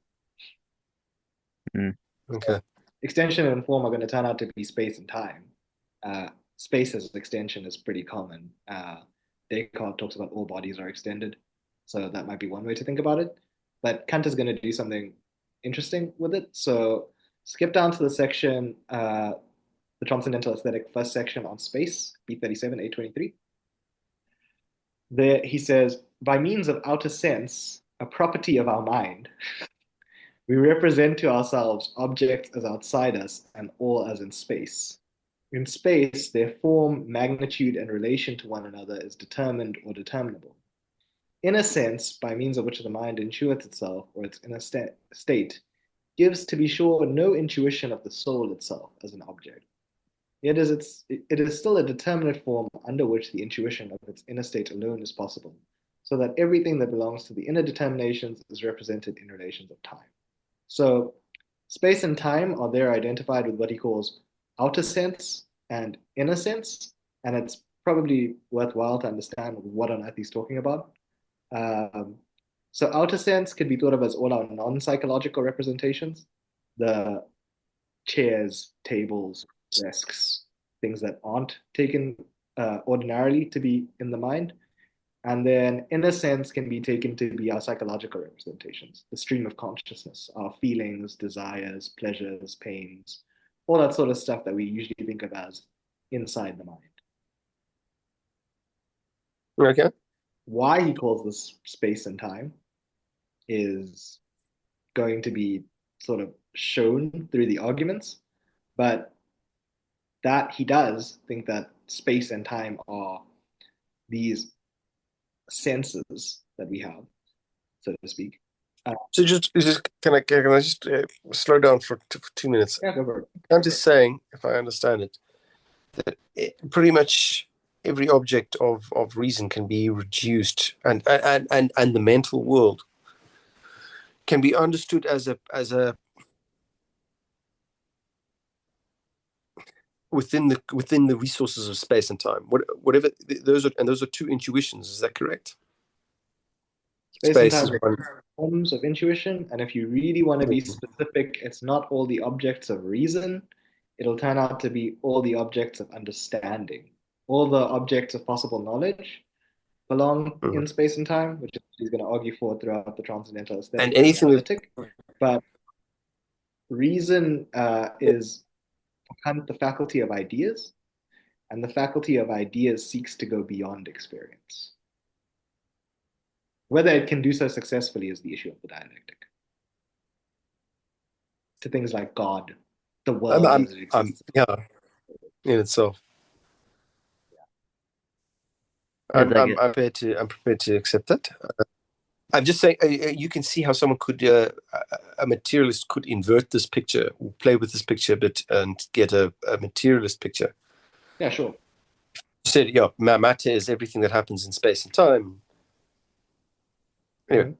Mm. okay? Extension and form are going to turn out to be space and time. Space as extension is pretty common. Descartes talks about all bodies are extended, so that might be one way to think about it. But Kant is going to do something interesting with it. So skip down to the section, the Transcendental Aesthetic first section on space, B37, A23. There he says, by means of outer sense, a property of our mind, we represent to ourselves objects as outside us and all as in space. In space, their form, magnitude, and relation to one another is determined or determinable. In a sense, by means of which the mind intuits itself or its inner state, gives, to be sure, no intuition of the soul itself as an object. Yet it is still a determinate form under which the intuition of its inner state alone is possible, so that everything that belongs to the inner determinations is represented in relations of time. So space and time are there identified with what he calls outer sense and inner sense, and it's probably worthwhile to understand what on earth he's talking about. Um, so outer sense could be thought of as all our non-psychological representations, the chairs, tables, desks, things that aren't taken ordinarily to be in the mind. And then inner sense can be taken to be our psychological representations, the stream of consciousness, our feelings, desires, pleasures, pains, all that sort of stuff that we usually think of as inside the mind. Okay. Why he calls this space and time is going to be sort of shown through the arguments, but that he does think that space and time are these senses that we have, so to speak. So just can I just slow down for 2 minutes? Yeah, go for it. I'm just saying, if I understand it, that pretty much every object of reason can be reduced, and the mental world can be understood as a within the resources of space and time. Whatever those are two intuitions. Is that correct? Space and Space is time one. are forms of intuition, and if you really want to be specific, it's not all the objects of reason. It'll turn out to be all the objects of understanding, all the objects of possible knowledge, belong Mhm. in space and time, which is what he's going to argue for throughout the Transcendental And Aesthetic and the anything with Analytic. But reason is for Kant the faculty of ideas, and the faculty of ideas seeks to go beyond experience. Whether it can do so successfully is the issue of the dialectic. To things like God, the world as it exists. yeah, in itself. It's like I'm prepared to accept that. I'm just saying, you can see how someone could, a materialist could invert this picture, play with this picture a bit, and get a materialist picture. Yeah, sure. Said, yeah, matter is everything that happens in space and time. Anyway,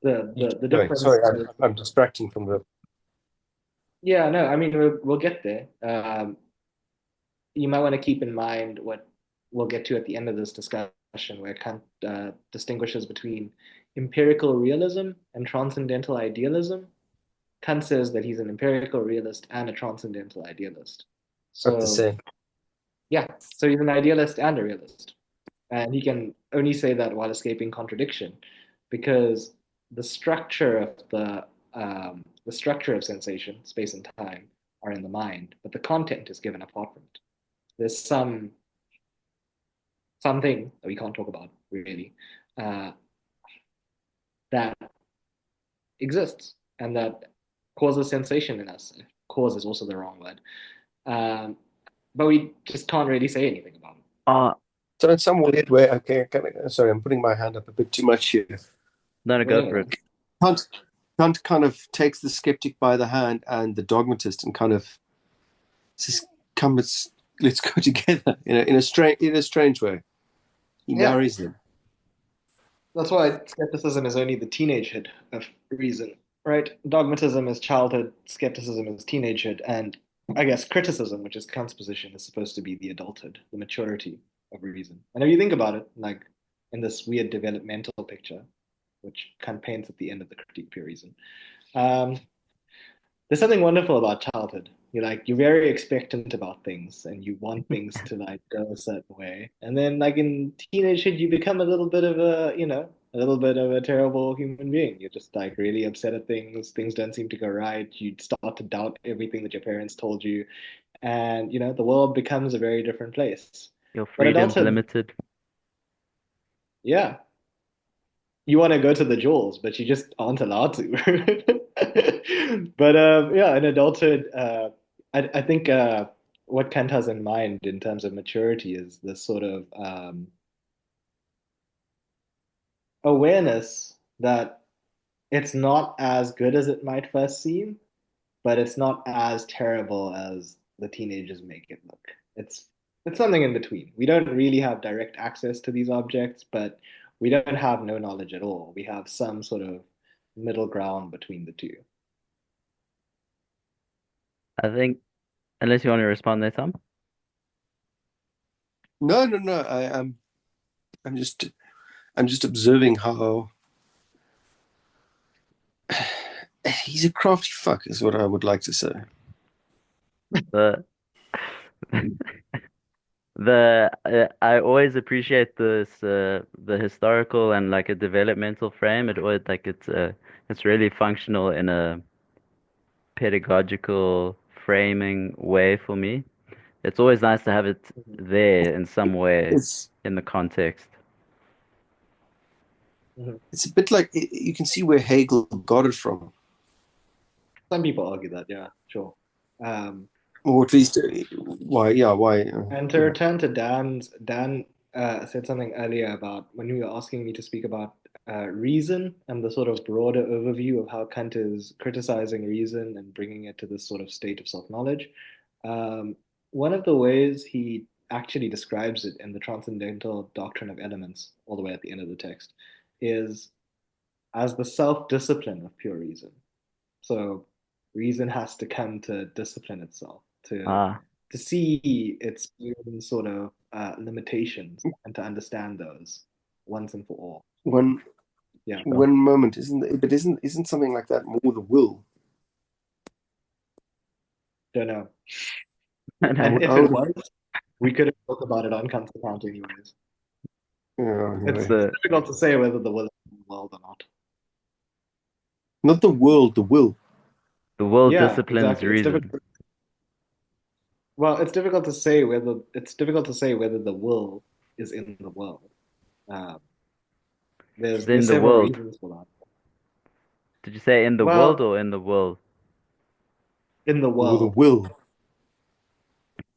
The anyway, difference. sorry, I'm distracting from the. Yeah, no, I mean we'll get there. You might want to keep in mind what we'll get to at the end of this discussion, where Kant distinguishes between empirical realism and transcendental idealism. Kant says that he's an empirical realist and a transcendental idealist. Not the So same. yeah, so he's an idealist and a realist, and he can only say that while escaping contradiction, because the structure of the structure of sensation, space and time, are in the mind, but the content is given apart from it. There's something that we can't talk about really uh, that exists and that causes sensation in us. Cause is also the wrong word, um, but we just can't really say anything about it. So in some weird way, okay, sorry, I'm putting my hand up a bit too much here. no, go for it. Kant kind of takes the skeptic by the hand and the dogmatist and kind of says, "Come, let's go together." In a strange way, he Yeah, marries them. that's why skepticism is only the teenagehood of reason, right? Dogmatism is childhood, skepticism is teenagehood, and I guess criticism, which is Kant's position, is supposed to be the adulthood, the maturity of reason. And if you think about it, like in this weird developmental picture, which Kant paints at the end of the Critique of Pure Reason, um, there's something wonderful about childhood. You're very expectant about things and you want things to like go a certain way. And then like in teenagehood you become a little bit of a little bit of a terrible human being. You're just like really upset at things. Things don't seem to go right. You start to doubt everything that your parents told you. And the world becomes a very different place. Your But freedom's adulthood, limited. yeah, you want to go to the jewels, but you just aren't allowed to. But yeah, in adulthood, I think what Kant has in mind in terms of maturity is this sort of awareness that it's not as good as it might first seem, but it's not as terrible as the teenagers make it look. It's something in between. We don't really have direct access to these objects, but we don't have no knowledge at all. We have some sort of middle ground between the two. I think, unless you want to respond there, Tom. No, no, no. I'm just observing how he's a crafty fuck, is what I would like to say. The I always appreciate this the historical and like a developmental frame. It always like it's really functional in a pedagogical framing way for me. It's always nice to have it there in some way It's in the context. Mhm. it's a bit like you can see where Hegel got it from, Some people argue that, yeah, sure. Um, or at least why? Yeah, why? And to return to Dan said something earlier about when you were asking me to speak about reason and the sort of broader overview of how Kant is criticizing reason and bringing it to this sort of state of self-knowledge. Um, One of the ways he actually describes it in the Transcendental Doctrine of Elements, all the way at the end of the text, is as the self-discipline of pure reason. So reason has to come to discipline itself, Ah, to see its own sort of limitations and to understand those once and for all. One Yeah, one moment isn't something like that more the will? don't know. I I know. And would, if I it would was, we could have talked about it on Kant's account anyways. Yeah, It's anyway. The difficult to say whether the will is in the world or not. Not the world, the will. the world Yeah, disciplines exactly. It's reason. difficult. Well, it's difficult to say whether the will is in the world. Um, It's there's in the several world. reasons for that. Did you say in the world Well, or in the world? in the With a world. will.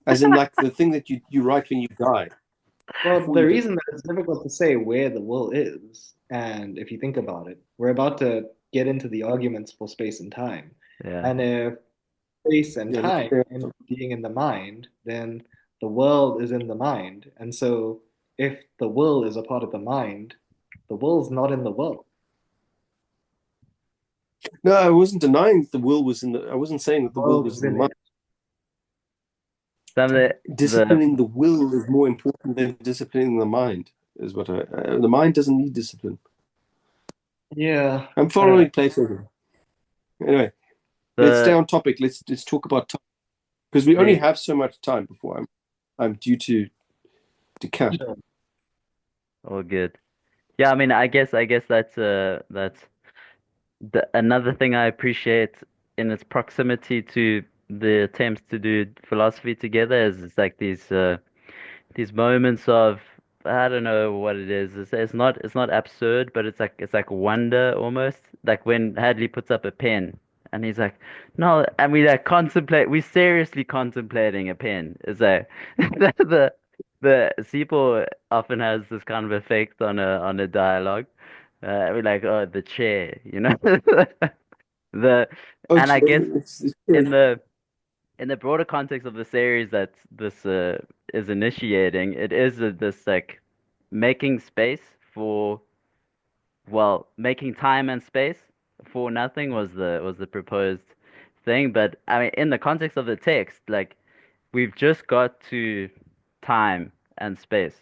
As in like the thing that you write when you die. Well, Before the you die. reason that it's difficult to say where the will is, and if you think about it, we're about to get into the arguments for space and time. Yeah. And if space and Yeah, let's time say end up being in the mind, then the world is in the mind. And so if the will is a part of the mind, the will's not in the world. no, I wasn't denying that the will was in the I wasn't saying that the The will world was is in the in mind. it. Some of the Disciplining the will is more important than disciplining the mind, is what the mind doesn't need discipline. Yeah, I'm I don't know. following Plato. Anyway, let's stay the on topic. Let's talk about time because we only the have so much time before I'm due to camp. Sure. all good. Yeah, I mean, I guess that's another thing I appreciate in its proximity to the attempts to do philosophy together is it's like these moments of I don't know what it is. It's not absurd, but it's like wonder almost. Like when Hadley puts up a pen and he's like, no, and we seriously contemplating a pen. Is that the Seapo often has this kind of effect on a dialogue. We're like, oh, the chair, the Oh, and I guess it's in the broader context of the series that this is initiating, it is this like making space for, well, making time and space for nothing was the proposed thing. But I mean, in the context of the text, like we've just got to time and space,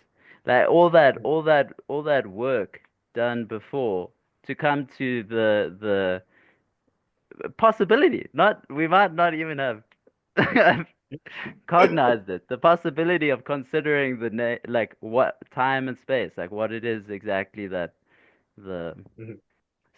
like all that work done before to come to the possibility. Not we might not even have cognized it. The possibility of considering like what time and space, like what it is exactly that the. Mhm.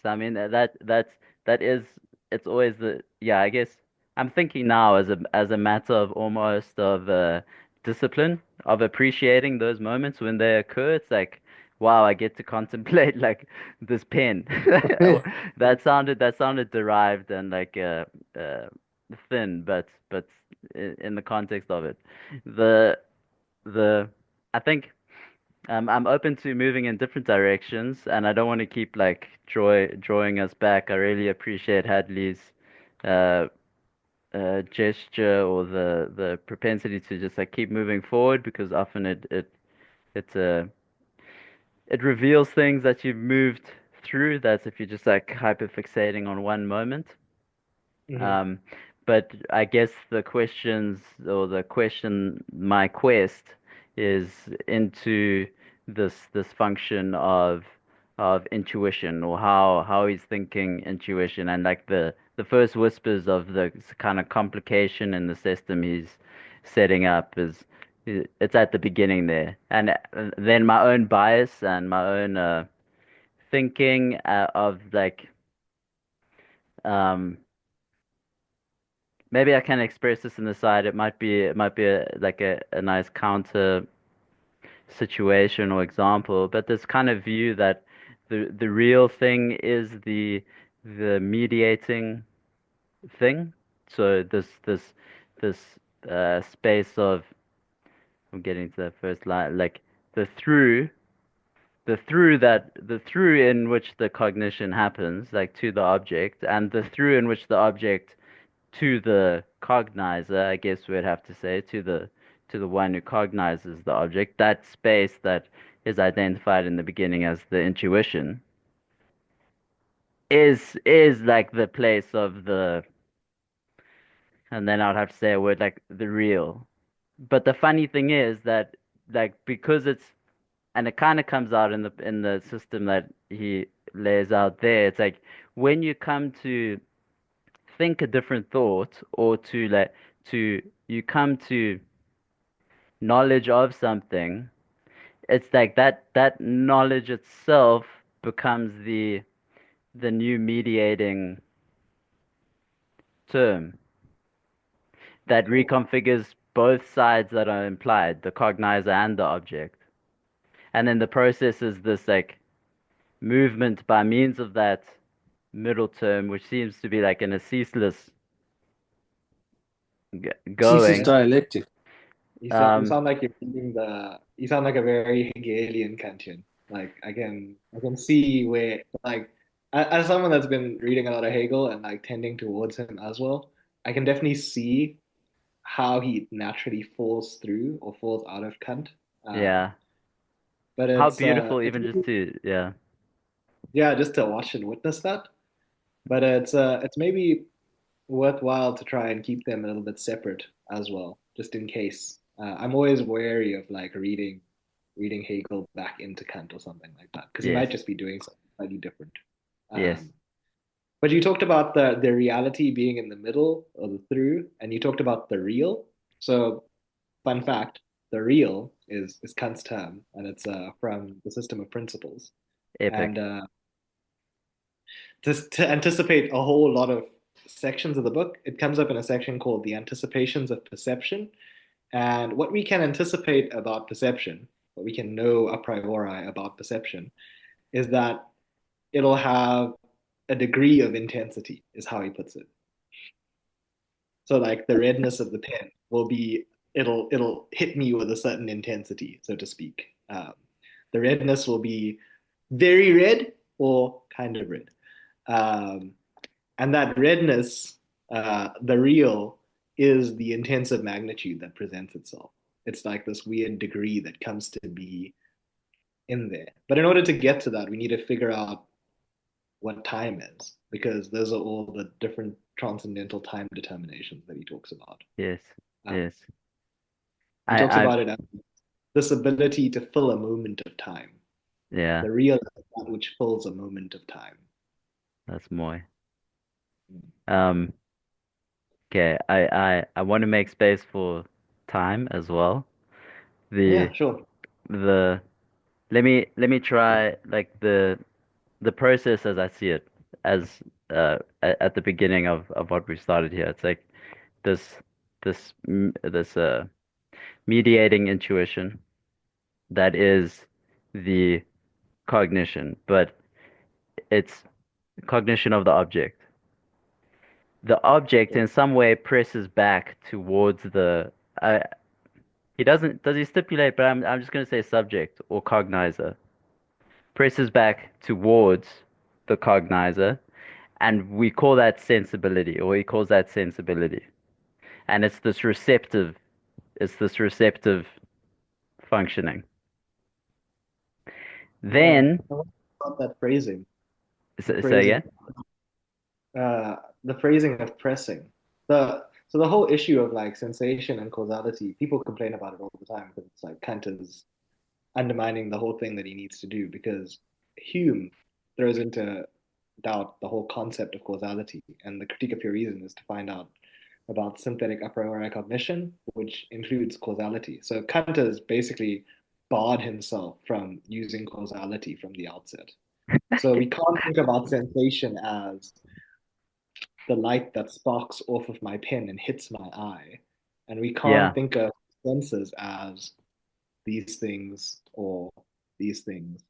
So I mean that is it's always the yeah. I guess I'm thinking now as a matter of almost of discipline of appreciating those moments when they occur. It's like wow, I get to contemplate like this pen. okay. That sounded derived and like uh thin, but in the context of it, the the I think. I'm open to moving in different directions, and I don't want to keep like drawing us back. I really appreciate Hadley's uh, gesture or the propensity to just like keep moving forward because often it reveals things that you've moved through. That's if you're just like hyper fixating on one moment. Mhm. Um, but I guess the questions or the question, my quest is into this function of intuition or how he's thinking intuition and like the first whispers of the kind of complication in the system he's setting up is it's at the beginning there. And then my own bias and my own thinking of like um maybe I can express this in the side. It might be like a nice counter situation or example, but this kind of view that the real thing is the mediating thing. So this space of I'm getting to that first line, like the through the through in which the cognition happens, like to the object, and the through in which the object to the cognizer, I guess we'd have to say, to the one who cognizes the object, that space that is identified in the beginning as the intuition is like the place of the, and then I'd have to say a word like the real. But the funny thing is that like because it's and it kind of comes out in the system that he lays out there, it's like when you come to think a different thought or to like to you come to knowledge of something, it's like that knowledge itself becomes the new mediating term that reconfigures both sides that are implied, the cognizer and the object. And then the process is this like movement by means of that middle term, which seems to be like in a ceaseless Ceaseless going. dialectic. You Um, sound like you're reading you sound like a very Hegelian Kantian. Like I can see where like as someone that's been reading a lot of Hegel and like tending towards him as well, I can definitely see how he naturally falls through or falls out of Kant. Um, yeah. but How it's beautiful it's even just to, yeah. yeah, just to watch and witness that. But it's maybe worthwhile to try and keep them a little bit separate as well, just in case. I'm always wary of like reading Hegel back into Kant or something like that, because he Yes. might just be doing something slightly different. Yes. Um, but you talked about the reality being in the middle or the through, and you talked about the real. So, fun fact, the real is Kant's term, and it's from the system of principles. And Epic. just to anticipate a whole lot of sections of the book, it comes up in a section called the anticipations of perception. And what we can anticipate about perception, what we can know a priori about perception, is that it'll have a degree of intensity, is how he puts it. So like the redness of the pen will be, it'll hit me with a certain intensity, so to speak. The redness will be very red or kind of red. Um, and that redness, the real, is the intensive magnitude that presents itself. It's like this weird degree that comes to be in there. But in order to get to that, we need to figure out what time is, because those are all the different transcendental time determinations that he talks about. Yes. Um, Yes. he talks I about it as this ability to fill a moment of time. yeah, The real is that which fills a moment of time. that's more. Um, okay, I want to make space for time as well. The Yeah, sure. the let me try like the process as I see it as at the beginning of what we've started here. It's like this this mediating intuition that is the cognition, but it's cognition of the object. The object Yeah. in some way presses back towards the he does he stipulate, but I'm just going to say subject or cognizer presses back towards the cognizer, and we call that sensibility, or he calls that sensibility, and it's this receptive functioning. Yeah. Then I wonder about that phrasing. The say phrasing again. uh, the phrasing of pressing. So the whole issue of like sensation and causality, people complain about it all the time because it's like Kant is undermining the whole thing that he needs to do, because Hume throws into doubt the whole concept of causality, and the critique of pure reason is to find out about synthetic a priori cognition, which includes causality. So Kant has basically barred himself from using causality from the outset. So we can't think about sensation as the light that sparks off of my pen and hits my eye. And we Yeah. can't think of senses as these things or these things.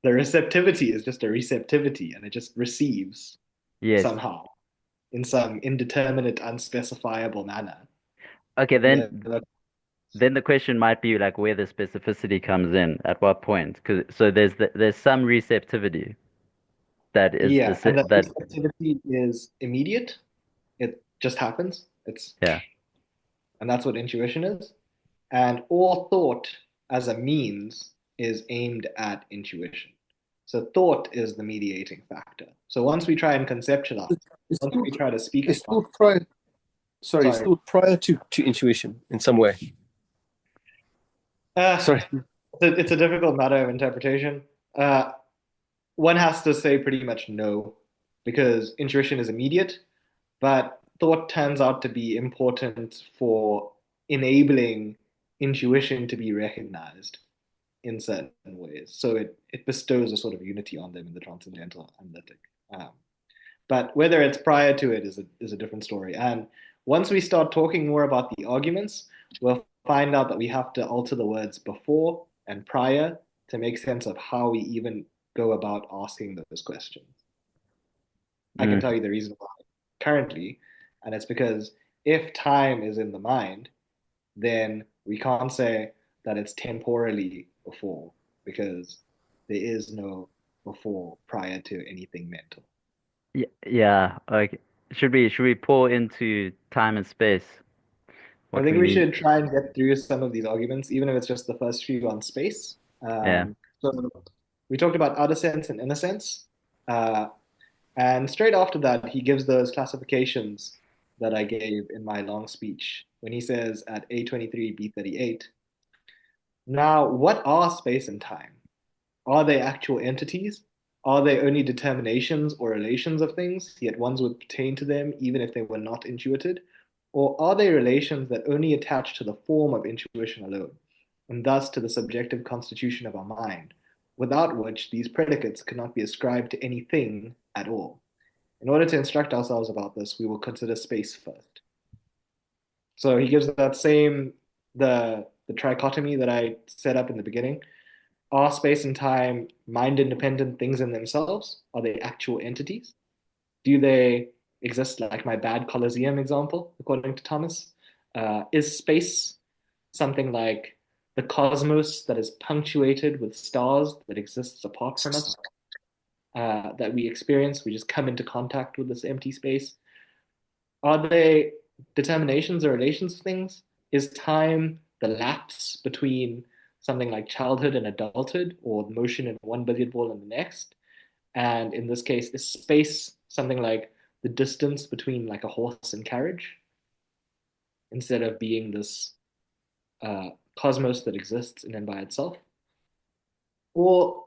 The receptivity is just a receptivity, and it just receives Yes. somehow in some indeterminate, unspecifiable manner. Okay, Yeah, then the question might be like where the specificity comes in, at what point? Because so there's some receptivity that is yeah, and that that receptivity is immediate. It just happens. yeah. And that's what intuition is. And all thought as a means is aimed at intuition. So thought is the mediating factor. So once we try and conceptualize, It's once still, we try to speak it's about, still prior. Sorry, it's sorry, still prior to intuition in some way. uh, Sorry. it's a difficult matter of interpretation. Uh, one has to say pretty much no, because intuition is immediate, but thought turns out to be important for enabling intuition to be recognized. in certain ways. So it bestows a sort of unity on them in the Transcendental Analytic. Um, but whether it's prior to it is a different story. And once we start talking more about the arguments, we'll find out that we have to alter the words before and prior to make sense of how we even go about asking those questions. I can Mm. tell you the reason why currently, and it's because if time is in the mind, then we can't say that it's temporally before because there is no before prior to anything mental. Yeah. Okay. Should we pour into time and space? I What think we we need? should try and get through some of these arguments, even if it's just the first few on space. Yeah. So we talked about outer sense and inner sense. Uh, and straight after that, he gives those classifications that I gave in my long speech when he says at A23, B38, now what are space and time? Are they actual entities? Are they only determinations or relations of things, yet ones would pertain to them even if they were not intuited? Or are they relations that only attach to the form of intuition alone, and thus to the subjective constitution of our mind, without which these predicates cannot be ascribed to anything at all? In order to instruct ourselves about this, we will consider space first. So he gives that same the trichotomy that I set up in the beginning. Are space and time mind independent things in themselves? Are they actual entities? Do they exist like my bad Colosseum example, according to Thomas? Is space something like the cosmos that is punctuated with stars that exists apart from us, that we experience? We just come into contact with this empty space. Are they determinations or relations of things? Is time the lapse between something like childhood and adulthood, or motion in one billiard ball and the next? And in this case, is space something like the distance between like a horse and carriage, instead of being this cosmos that exists in and by itself? Or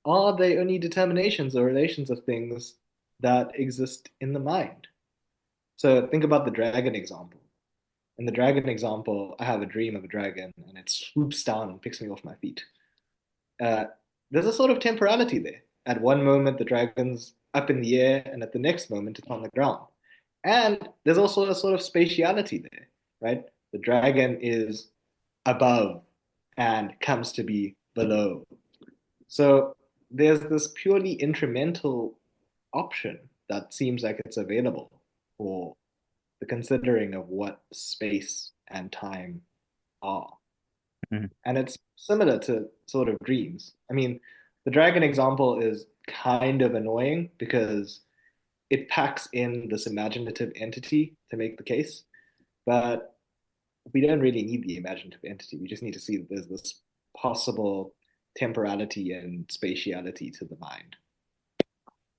are they only determinations or relations of things that exist in the mind? So think about the dragon example. In the dragon example, I have a dream of a dragon and it swoops down and picks me off my feet. Uh, there's a sort of temporality there. At one moment, the dragon's up in the air, and at the next moment, it's on the ground. And there's also a sort of spatiality there, right? The dragon is above and comes to be below. So there's this purely incremental option that seems like it's available for the considering of what space and time are. Mhm. And it's similar to sort of dreams. I mean, the dragon example is kind of annoying because it packs in this imaginative entity to make the case, but we don't really need the imaginative entity. We just need to see that there's this possible temporality and spatiality to the mind.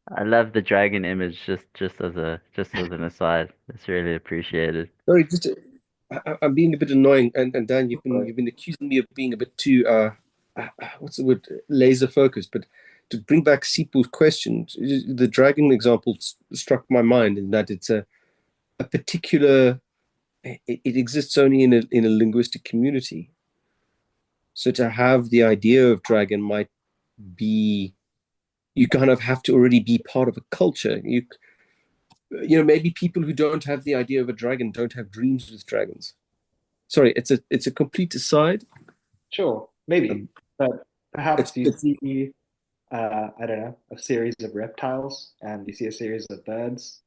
I love the dragon image just as an aside. It's really appreciated. Sorry, I'm being a bit annoying, and Dan, you've been accusing me of being a bit too what's the word, laser focused. But to bring back Sipu's question, the dragon example struck my mind in that it's a particular. It exists only in a linguistic community. So to have the idea of dragon might be, you kind of have to already be part of a culture. Maybe people who don't have the idea of a dragon don't have dreams with dragons. Sorry, it's a complete aside. Sure, maybe, Um, but it's perhaps you it's see, I don't know, a series of reptiles and you see a series of birds.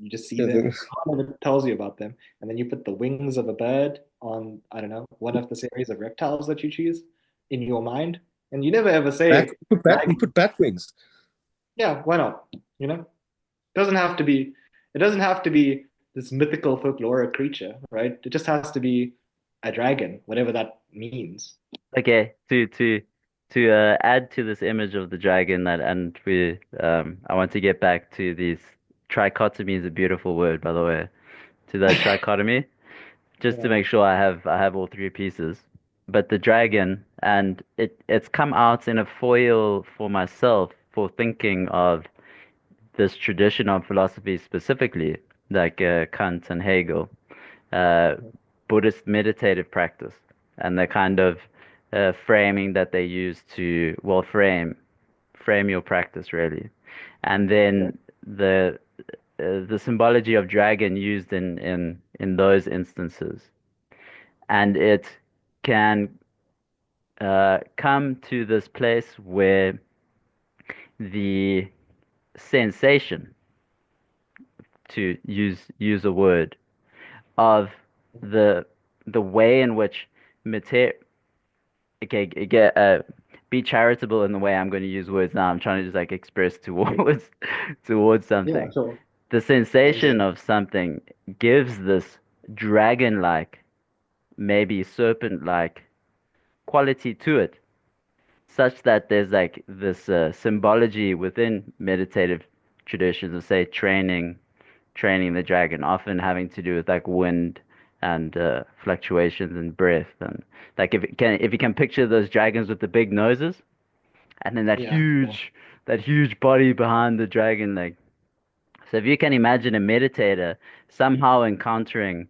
You just see yeah, them, none of it tells you about them, and then you put the wings of a bird on, I don't know, one of the series of reptiles that you choose in your mind, and you never ever bat. say, We dragon. put bat wings. Yeah, why not? You know, doesn't have to be. It doesn't have to be this mythical folkloric creature, right? It just has to be a dragon, whatever that means. Okay, to add to this image of the dragon that and we I want to get back to these trichotomy is a beautiful word, by the way. To that trichotomy, just to Yeah. make sure I have all three pieces. But the dragon and it's come out in a foil for myself for thinking of this tradition of philosophy specifically, like Kant and Hegel, uh, Buddhist meditative practice, and the kind of framing that they use to, well, frame your practice really. And Okay. then the symbology of dragon used in those instances, and it can come to this place where the sensation, to use a word, of the the way in which mater okay, get be charitable in the way I'm going to use words now. I'm trying to just like express towards towards Yeah, something. sure. The What is sensation it? of something gives this dragon-like, maybe serpent-like quality to it, such that there's like this symbology within meditative traditions of, say, training the dragon, often having to do with like wind and fluctuations in breath, and like if you can picture those dragons with the big noses, and then Yeah, yeah, that huge body behind the dragon, like, so if you can imagine a meditator somehow encountering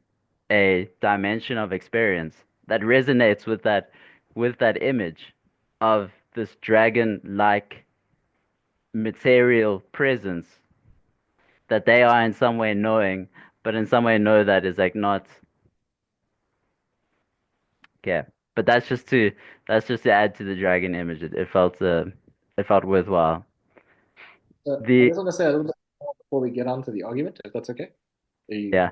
a dimension of experience that resonates with that image of this dragon-like material presence that they are in some way knowing, but in some way know that is like not, okay. But that's just to add to the dragon image. It felt worthwhile. so I The just want to say a little bit more before we get on to the argument, if that's okay. Are you, Yeah.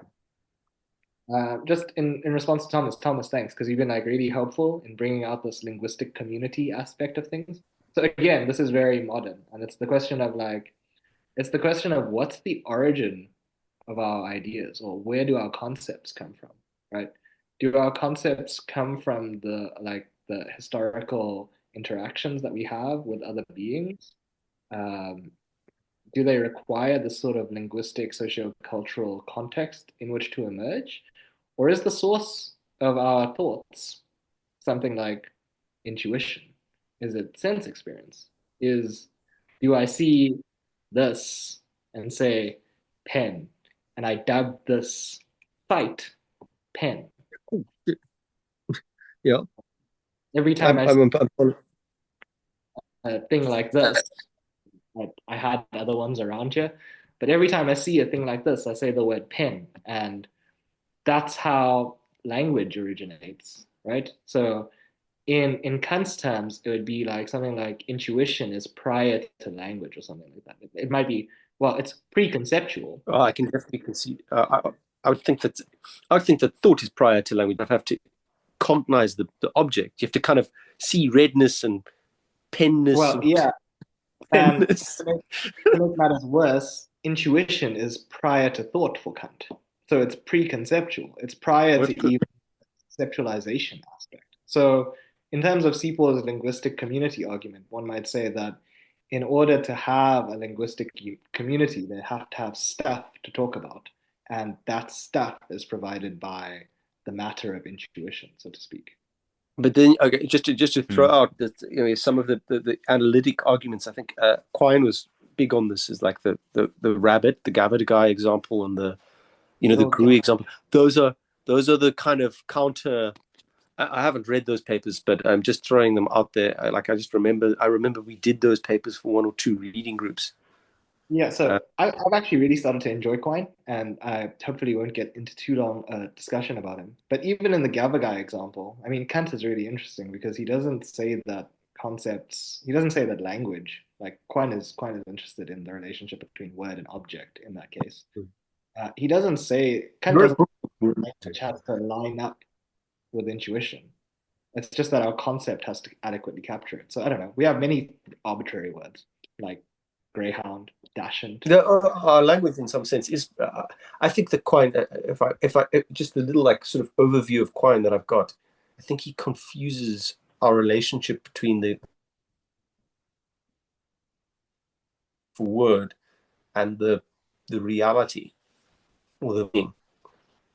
just in response to Thomas, thanks, because you've been like really helpful in bringing out this linguistic community aspect of things. So again, this is very modern, and it's the question of what's the origin of our ideas, or where do our concepts come from, right? Do our concepts come from the historical interactions that we have with other beings? Um, do they require this sort of linguistic, socio-cultural context in which to emerge? Or is the source of our thoughts something like intuition? Is it sense experience? Is Do I see this and say pen, and I dub this fight pen? Yeah, Every time I'm, I see I'm, I'm a thing like this, I had other ones around here, but every time I see a thing like this, I say the word pen, and that's how language originates, right? So in Kant's terms, it would be like something like intuition is prior to language or something like that. It might be, well, it's pre-conceptual. oh, I can definitely concede. I would think that thought is prior to language. I have to cognize the object. You have to kind of see redness and penness Well, and yeah, and penness. to make matters worse, intuition is prior to thought for Kant. So it's pre-conceptual. It's prior What? to even conceptualization aspect. So in terms of Seapor's linguistic community argument, one might say that in order to have a linguistic community, they have to have stuff to talk about. And that stuff is provided by the matter of intuition, so to speak. But then, okay, just to throw Mm. out that, some of the analytic arguments. I think Quine was big on this. Is like the rabbit, the Gavada guy example, and the Little Grui guy. example. Those are the kind of counter. I haven't read those papers, but I'm just throwing them out there. I remember we did those papers for one or two reading groups. Yeah, Uh, so I've actually really started to enjoy Quine, and I hopefully won't get into too long a discussion about him. But even in the Gava guy example, I mean, Kant is really interesting because he doesn't say that language, like Quine is interested in the relationship between word and object in that case. He doesn't say, Kant doesn't say language has to line up with intuition. It's just that our concept has to adequately capture it. So I don't know. We have many arbitrary words like greyhound, dachshund. our language, in some sense, is. I think the Quine. If I just the little like sort of overview of Quine that I've got, I think he confuses our relationship between the word and the reality or the being.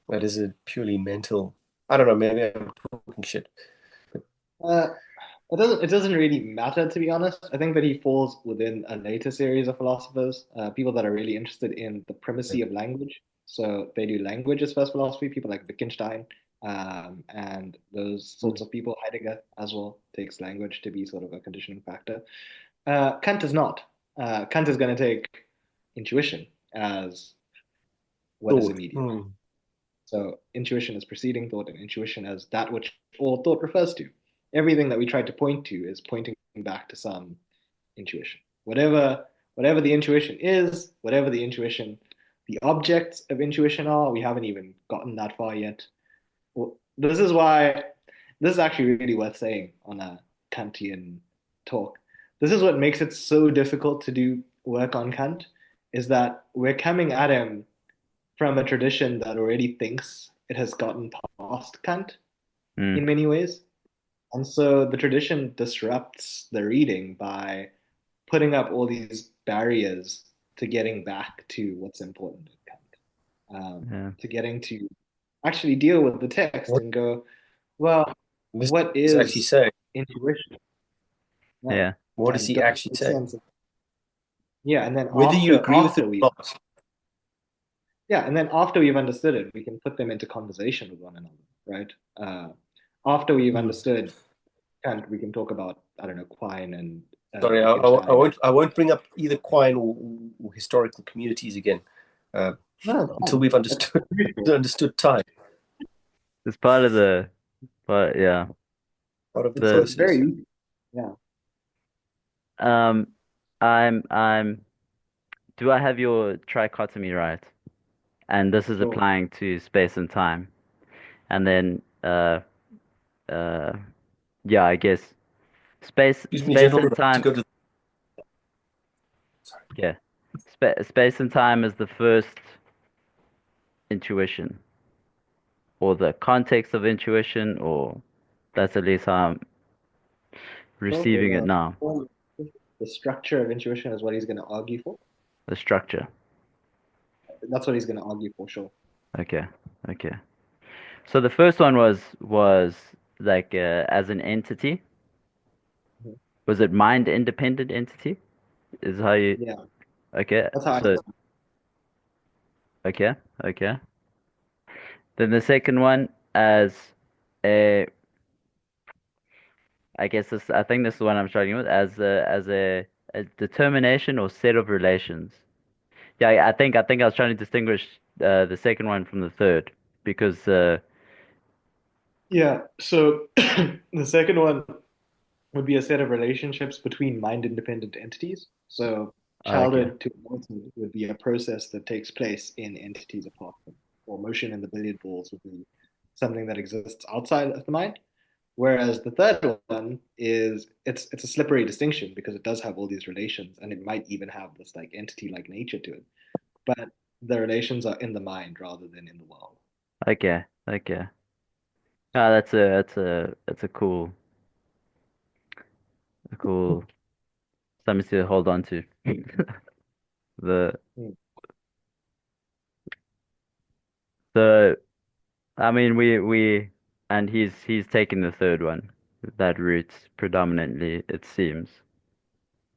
That is a purely mental. I don't know. Maybe I'm talking shit. Uh, it doesn't really matter to be honest. I think that he falls within a later series of philosophers, people that are really interested in the primacy of language. So they do language as first philosophy, people like Wittgenstein. And those sorts of people, Heidegger as well, takes language to be sort of a conditioning factor. Kant is not. Kant is going to take intuition as what is Thought. immediate. So intuition is preceding thought, and intuition as that which all thought refers to. Everything that we try to point to is pointing back to some intuition. Whatever the intuition is, whatever the objects of intuition are, we haven't even gotten that far yet. Well, this is actually really worth saying on a Kantian talk. This is what makes it so difficult to do work on Kant, is that we're coming at him from a tradition that already thinks it has gotten past Kant in Mm. many ways. And so the tradition disrupts the reading by putting up all these barriers to getting back to what's important in Kant, Yeah. to getting to actually deal with the text What and go, well, this what is actually is saying? intuition? Yeah. Yeah. What is And he does it actually make saying? sense? Yeah, and then Whether you agree with it or not. after we've understood it, we can put them into conversation with one another, right? After we've Hmm. understood Kant, we can talk about, I don't know, Quine and Sorry, Wittgenstein. I won't bring up either Quine or historical communities again No, until we've understood time, It's part of the, but yeah. part of the The it's very process. easy. Yeah. um, I'm. Do I have your trichotomy right? And this is Sure. applying to space and time. And then, uh, yeah, I guess Excuse me, space and gentlemen, I have to time. go to. Sorry. Yeah, space and time is the first intuition, or the context of intuition, or that's at least how I'm Sure. receiving it now. The structure of intuition is what he's going to argue for. The structure. That's what he's going to argue for, sure. Okay, okay. So the first one was like as an entity. Mhm. Was it mind independent entity? Is how you Yeah, okay. that's how I So said it. okay, okay. Then the second one as a I guess I think this is the one I'm struggling with as a determination or set of relations. Yeah, I think I was trying to distinguish the second one from the third because Yeah, so the second one would be a set of relationships between mind-independent entities. So okay, childhood to adulthood would be a process that takes place in entities apart from, or motion in the billiard balls would be something that exists outside of the mind. Whereas the third one is it's a slippery distinction because it does have all these relations and it might even have this like entity-like nature to it. But the relations are in the mind rather than in the world. okay, okay. Ah, that's a cool something to hold on to. The Hmm. the I mean we and he's taking the third one that route predominantly it seems.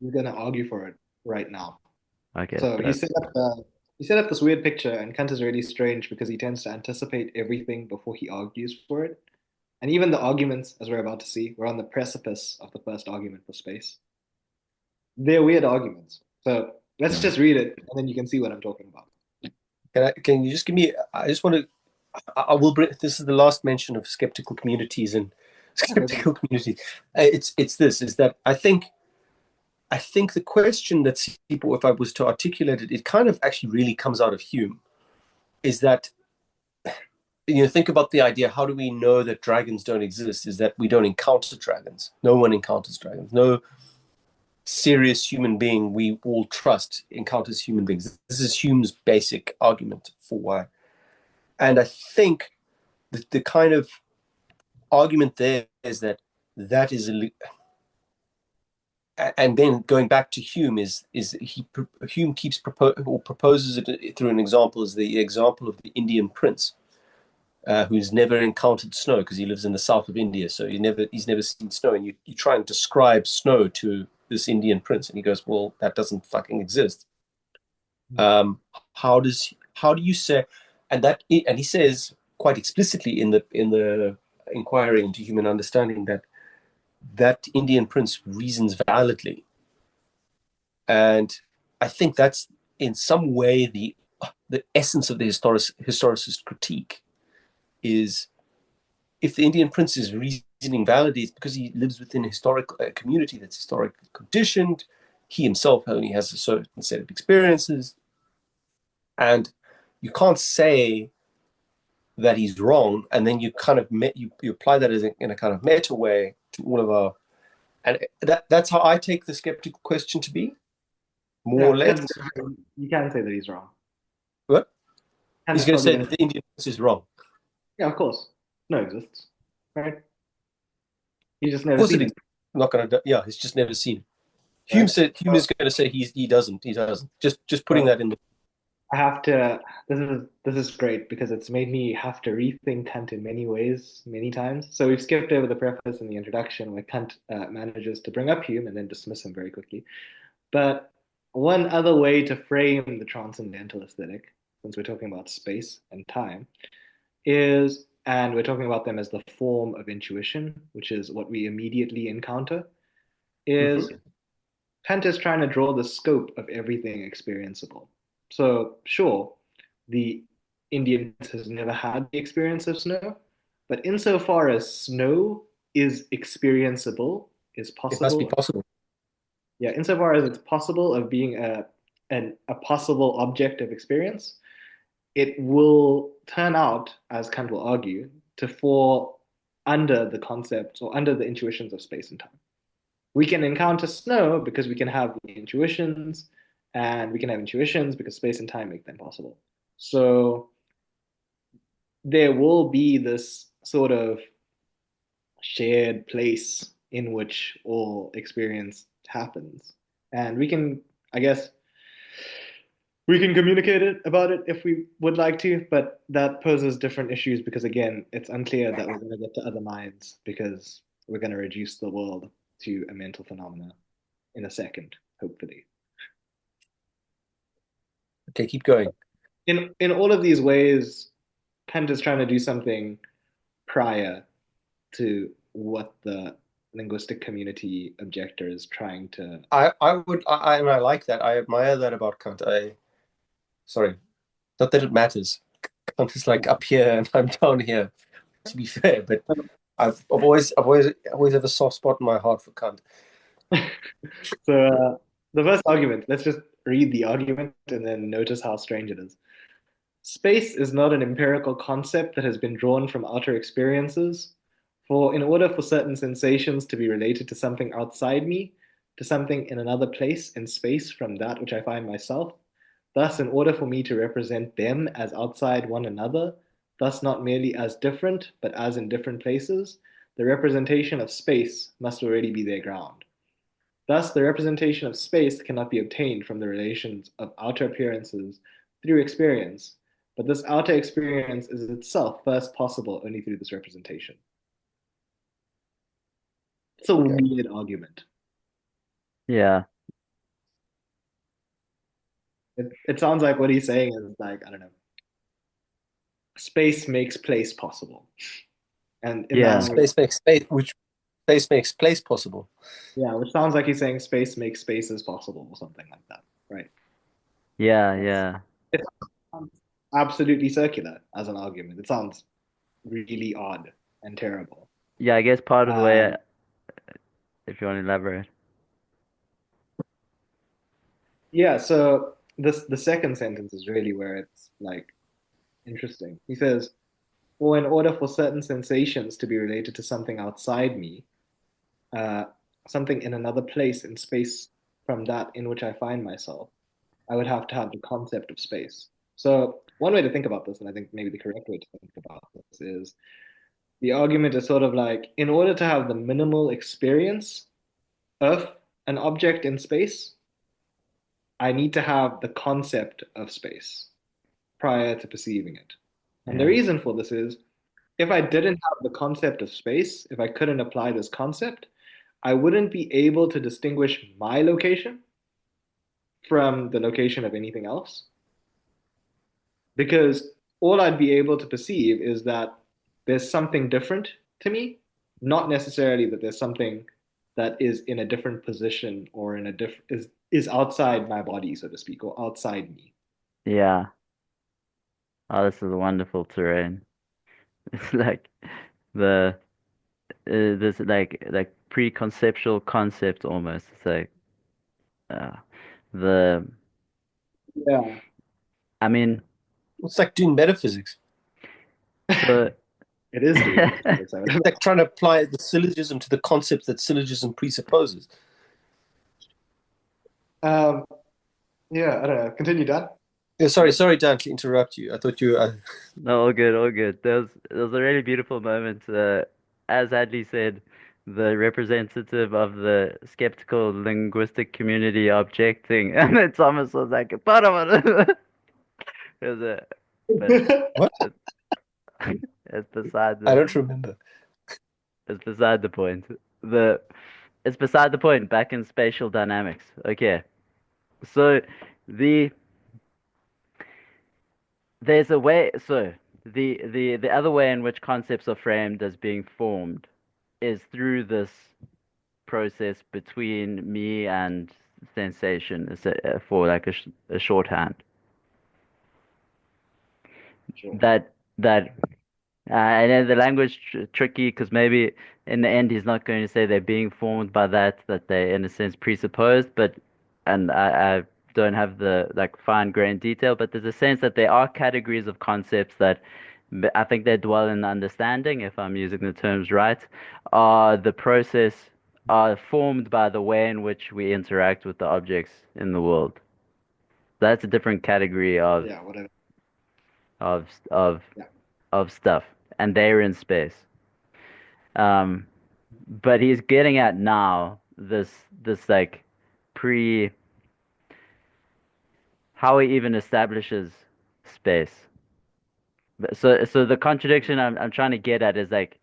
He's going to argue for it right now. Okay, So he set up this weird picture, and Kant is really strange because he tends to anticipate everything before he argues for it. And even the arguments, as we're about to see, we're on the precipice of the first argument for space. They're weird arguments. So let's mm. just read it, and then you can see what I'm talking about. Can you just give me? I just want to. I will bring. This is the last mention of skeptical communities and Yeah, no problem. skeptical community. It's this. Is that I think the question that people, if I was to articulate it, it kind of actually really comes out of Hume. Is that think about the idea? How do we know that dragons don't exist? Is that we don't encounter dragons? No one encounters dragons. No serious human being we all trust encounters human beings. This is Hume's basic argument for why. And I think the kind of argument there is that is and then going back to Hume Hume keeps proposes it through an example as the example of the Indian prince who's never encountered snow because he lives in the south of India, so he's never seen snow, and you try and describe snow to this Indian prince, and he goes, "Well, that doesn't fucking exist." Um, how do you say? And he says quite explicitly in the inquiry into human understanding that Indian prince reasons validly, and I think that's in some way the essence of the historicist critique is, if the Indian prince is reasoning validly, it's because he lives within a community that's historically conditioned. He himself only has a certain set of experiences, and you can't say that he's wrong, and then you kind of you apply that in a kind of meta way to all of our, and that's how I take the skeptical question to be, more Yeah, or less. you can say that he's wrong. What? Kant He's is going to probably say going that to. the Indian prince is wrong. Yeah, of course. No exists, right? You just Of never course it seen is. him, I'm not going to. Yeah, he's just never seen it. right? Hume is going to say he doesn't. He doesn't. Just putting So that in the. I have to. This is great because it's made me have to rethink Kant in many ways, many times. So we've skipped over the preface and the introduction where Kant manages to bring up Hume and then dismiss him very quickly. But one other way to frame the transcendental aesthetic, since we're talking about space and time, is, and we're talking about them as the form of intuition, which is what we immediately encounter, is Mhm. Kant is trying to draw the scope of everything experienceable. So, sure, the Indian has never had the experience of snow, but insofar as snow is experienceable, is It must be possible, possible. yeah, insofar as it's possible of being a possible object of experience, it will turn out, as Kant will argue, to fall under the concepts or under the intuitions of space and time. We can encounter snow because we can have intuitions, and we can have intuitions because space and time make them possible. So there will be this sort of shared place in which all experience happens. And we can, I guess, we can communicate it about it if we would like to, but that poses different issues because again, it's unclear that we're going to get to other minds because we're going to reduce the world to a mental phenomena in a second, hopefully. Okay, keep going. In all of these ways, Kant is trying to do something prior to what the linguistic community objector is trying to. I like that. I admire that about Kant. Sorry, not that it matters. Kant is like up here and I'm down here, to be fair, but I've always have a soft spot in my heart for Kant. So the first argument, let's just read the argument and then notice how strange it is. Space is not an empirical concept that has been drawn from outer experiences. For in order for certain sensations to be related to something outside me, to something in another place in space from that which I find myself, thus, in order for me to represent them as outside one another, thus not merely as different, but as in different places, the representation of space must already be their ground. Thus, the representation of space cannot be obtained from the relations of outer appearances through experience, but this outer experience is itself first possible only through this representation. It's a Okay. weird argument. Yeah. It sounds like what he's saying is like, I don't know, space makes place possible. And in that Yeah. way, Space makes place possible. yeah, which sounds like he's saying space makes spaces possible or something like that, right? Yeah. That's Yeah. it sounds absolutely circular as an argument. It sounds really odd and terrible. Yeah. I guess part of the way, And if you want to elaborate. yeah, so this the second sentence is really where it's like interesting. He says, "Well, in order for certain sensations to be related to something outside me, uh, something in another place in space from that in which I find myself, I would have to have the concept of space." So one way to think about this, and I think maybe the correct way to think about this, is the argument is sort of like, in order to have the minimal experience of an object in space, I need to have the concept of space prior to perceiving it. And the Yeah. reason for this is if I didn't have the concept of space, if I couldn't apply this concept, I wouldn't be able to distinguish my location from the location of anything else. Because all I'd be able to perceive is that there's something different to me, not necessarily that there's something that is in a different position or in a different is outside my body, so to speak, or outside me. Yeah. Oh, this is a wonderful terrain. It's like the this like pre-conceptual concept almost. It's like uh, the Yeah. I mean, It's like doing metaphysics. so It is doing metaphysics, I would It's like trying to apply the syllogism to the concepts that syllogism presupposes. um, yeah, I don't know. Continue, Dan. Yeah, sorry, Dan, to interrupt you. I thought you. no, all good, all good. There was a really beautiful moment. As Hadley said, the representative of the skeptical linguistic community objecting, and then Thomas was like, "But it was a, but What? it, it's beside I the don't remember. it's beside the point. The it's beside the point. Back in spatial dynamics. Okay, so the there's a way. So the other way in which concepts are framed as being formed is through this process between me and sensation, for like a shorthand. Sure. That I know the language tricky because maybe in the end he's not going to say they're being formed by that they in a sense presupposed, but and I don't have the like fine grained detail, but there's a sense that there are categories of concepts that I think they dwell in understanding, if I'm using the terms right, are the process are formed by the way in which we interact with the objects in the world. That's a different category Yeah, whatever. of of Yeah. of stuff, and they're in space. Um, but he's getting at now this like pre how he even establishes space. So the contradiction I'm trying to get at is like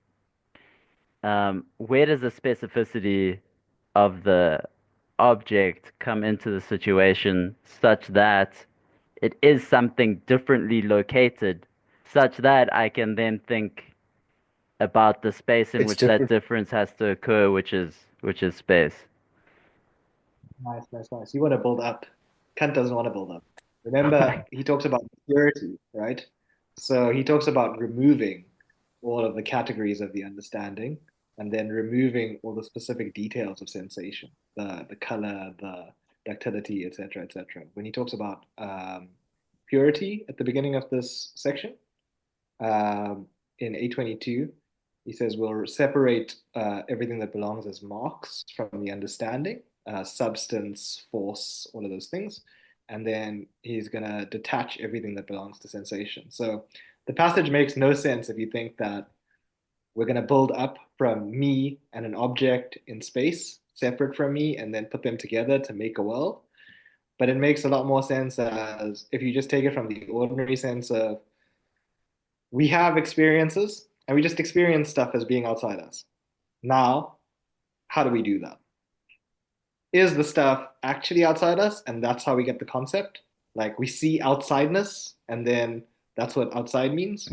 where does the specificity of the object come into the situation such that it is something differently located, such that I can then think about the space in It's which that different. difference has to occur, which is space. Nice, nice, nice. You want to build up. Kant doesn't want to build up. Remember, he talks about purity, right? So he talks about removing all of the categories of the understanding and then removing all the specific details of sensation, the color, the ductility, etc., etc. When he talks about purity at the beginning of this section, in 822, he says we'll separate everything that belongs as marks from the understanding, substance, force, all of those things. And then he's going to detach everything that belongs to sensation. So the passage makes no sense if you think that we're going to build up from me and an object in space, separate from me, and then put them together to make a world. But it makes a lot more sense as if you just take it from the ordinary sense of we have experiences and we just experience stuff as being outside us. Now, how do we do that? Is the stuff actually outside us and that's how we get the concept? Like we see outsideness and then that's what outside means?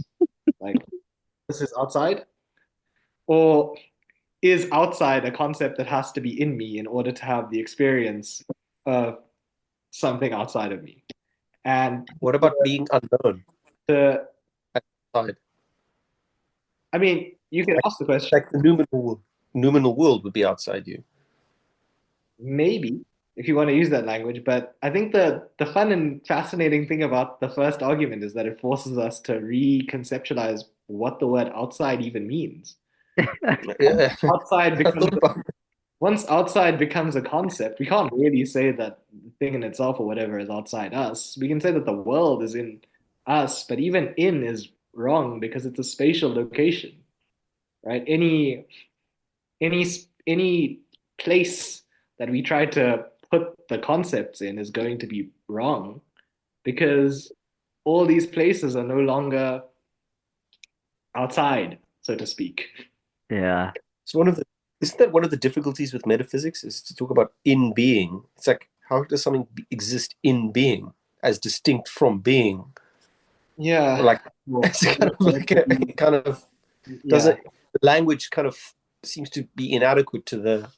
Like this is outside? Or is outside a concept that has to be in me in order to have the experience of something outside of me? And What about being unknown? the, Outside? I mean, you can ask the question. Like the noumenal world would be outside you. Maybe if you want to use that language, but I think the fun and fascinating thing about the first argument is that it forces us to reconceptualize what the word outside even means. Yeah, Outside I becomes thought about Once outside becomes a concept, we can't really say that the thing in itself or whatever is outside us. We can say that the world is in us, but even in is wrong because it's a spatial location, right? Any any place that we try to put the concepts in is going to be wrong because all these places are no longer outside, so to speak. Yeah. So isn't that one of the difficulties with metaphysics is to talk about in being? It's like how does something exist in being as distinct from being? Yeah. Like Well, it's kind of like a kind of yeah. doesn't the language kind of seems to be inadequate to the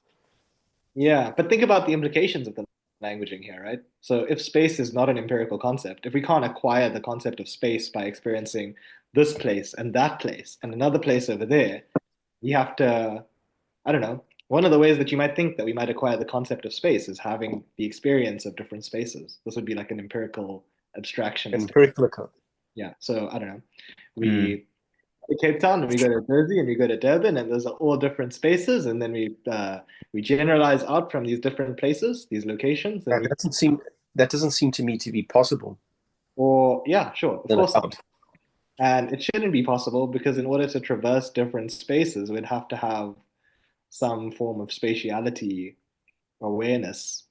Yeah. But think about the implications of the languaging here, right? So if space is not an empirical concept, if we can't acquire the concept of space by experiencing this place and another place over there, we have to, I don't know. One of the ways that you might think that we might acquire the concept of space is having the experience of different spaces. This would be like an empirical abstractionist. empirical account. Yeah. So I don't know. Mm. We go to Cape Town and we go to Jersey and we go to Durban and those are all different spaces and then we generalize out from these different places, these locations, and That we doesn't seem to me to be possible or yeah, sure, of in course. account. And it shouldn't be possible because in order to traverse different spaces, we'd have to have some form of spatiality awareness.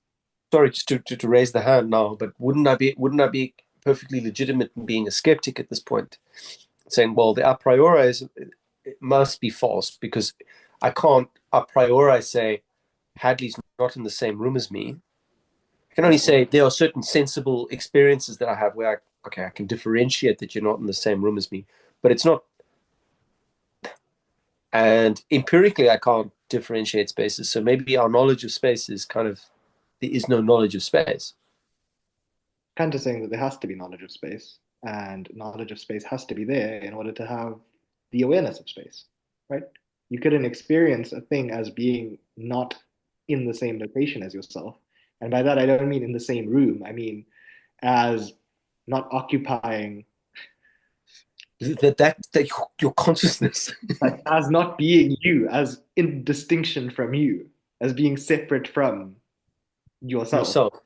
Sorry, just to raise the hand now, but wouldn't I be perfectly legitimate in being a skeptic at this point, saying, well, the a priori it must be false because I can't a priori say Hadley's not in the same room as me. I can only say there are certain sensible experiences that I have where I can differentiate that you're not in the same room as me, but it's not. And empirically, I can't differentiate spaces. So maybe our knowledge of space is kind of there is no knowledge of space. Kant is saying that there has to be knowledge of space, and knowledge of space has to be there in order to have the awareness of space, right? You couldn't experience a thing as being not in the same location as yourself. And by that, I don't mean in the same room. I mean as not occupying, That your consciousness like as not being you, as in distinction from you, as being separate from yourself. yourself.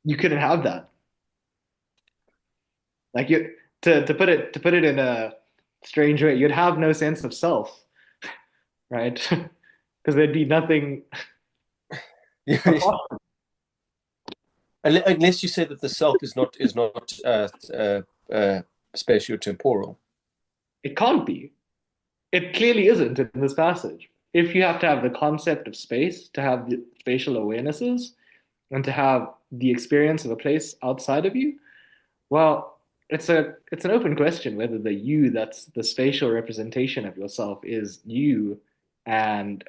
You couldn't have that. Like you to put it in a strange way, you'd have no sense of self, right? Because there'd be nothing apart. Unless you say that the self is not spatio-temporal. It can't be. It clearly isn't in this passage. If you have to have the concept of space to have the spatial awarenesses and to have the experience of a place outside of you, well, it's an open question whether the you that's the spatial representation of yourself is you, and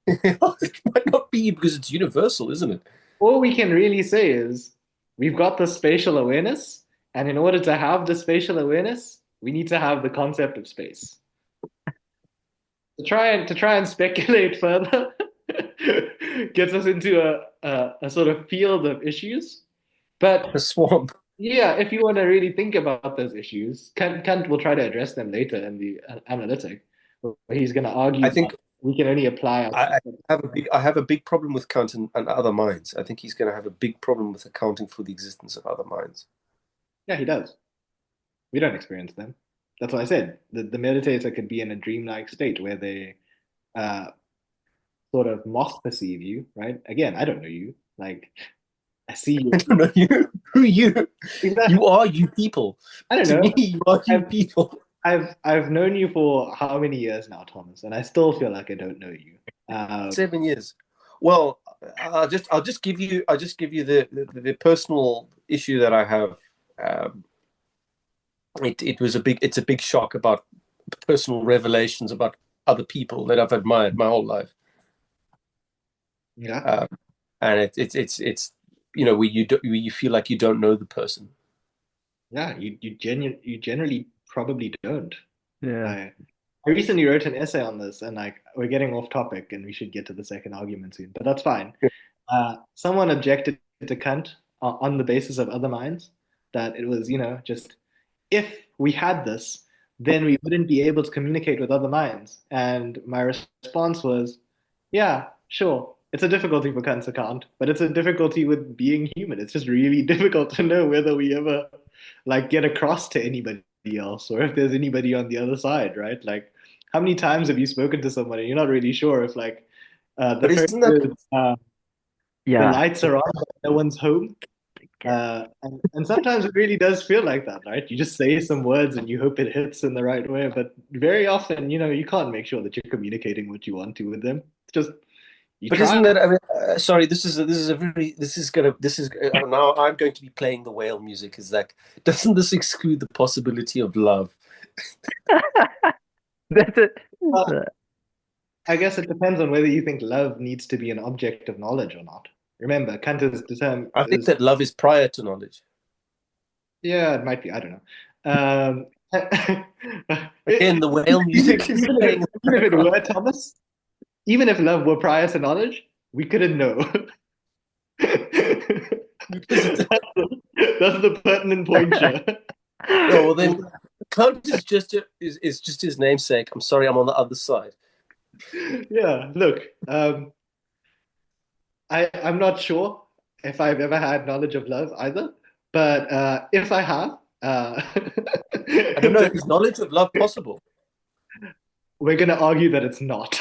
It might not be because it's universal, isn't it? all we can really say is we've got the spatial awareness, and in order to have the spatial awareness, we need to have the concept of space. To try and speculate further gets us into a sort of field of issues. But A swamp. yeah, if you want to really think about those issues, Kant will try to address them later in the analytic, where he's going to argue I that think we can only apply I have a big problem with Kant and other minds. I think he's going to have a big problem with accounting for the existence of other minds. Yeah, he does. We don't experience them. That's what I said. The meditator could be in a dreamlike state where they uh, sort of mock perceive you, right? Again, I don't know you. Like, I see I you. don't know you. Who are you? Exactly. You are you people. I don't To know. me, you are you I've, people. I've known you for how many years now, Thomas, and I still feel like I don't know you. 7 years. Well, I'll just give you the personal issue that I have. Um, it's a big shock about personal revelations about other people that I've admired my whole life. Yeah, Um, and it's where you feel like you don't know the person. yeah. You generally probably don't. Yeah. I recently wrote an essay on this, and like we're getting off topic, and we should get to the second argument soon, but that's fine. Someone objected to Kant on the basis of other minds, that it was, just if we had this, then we wouldn't be able to communicate with other minds. And my response was, yeah, sure. It's a difficulty for Kant's account, but it's a difficulty with being human. It's just really difficult to know whether we ever like get across to anybody else or if there's anybody on the other side, right? Like, how many times have you spoken to someone and you're not really sure if like the But phone isn't that is, the Yeah. lights are on, but no one's home? And sometimes it really does feel like that, right? You just say some words and you hope it hits in the right way, but very often, you can't make sure that you're communicating what you want to with them. It's just You But try. isn't that? I mean, sorry. Now I'm going to be playing the whale music. Is like, doesn't this exclude the possibility of love? That's it. I guess it depends on whether you think love needs to be an object of knowledge or not. Remember, Kant is the term I think is, that love is prior to knowledge. yeah, it might be. I don't know. Again, the whale music is playing in the Even if it background. were Thomas, even if love were prior to knowledge, we couldn't know. That's the pertinent point here. Oh, well, then Kant is just his namesake. I'm sorry, I'm on the other side. Yeah, look, I'm not sure if I've ever had knowledge of love either, but if I have, I don't know. Is knowledge of love possible? we're going to argue that it's not.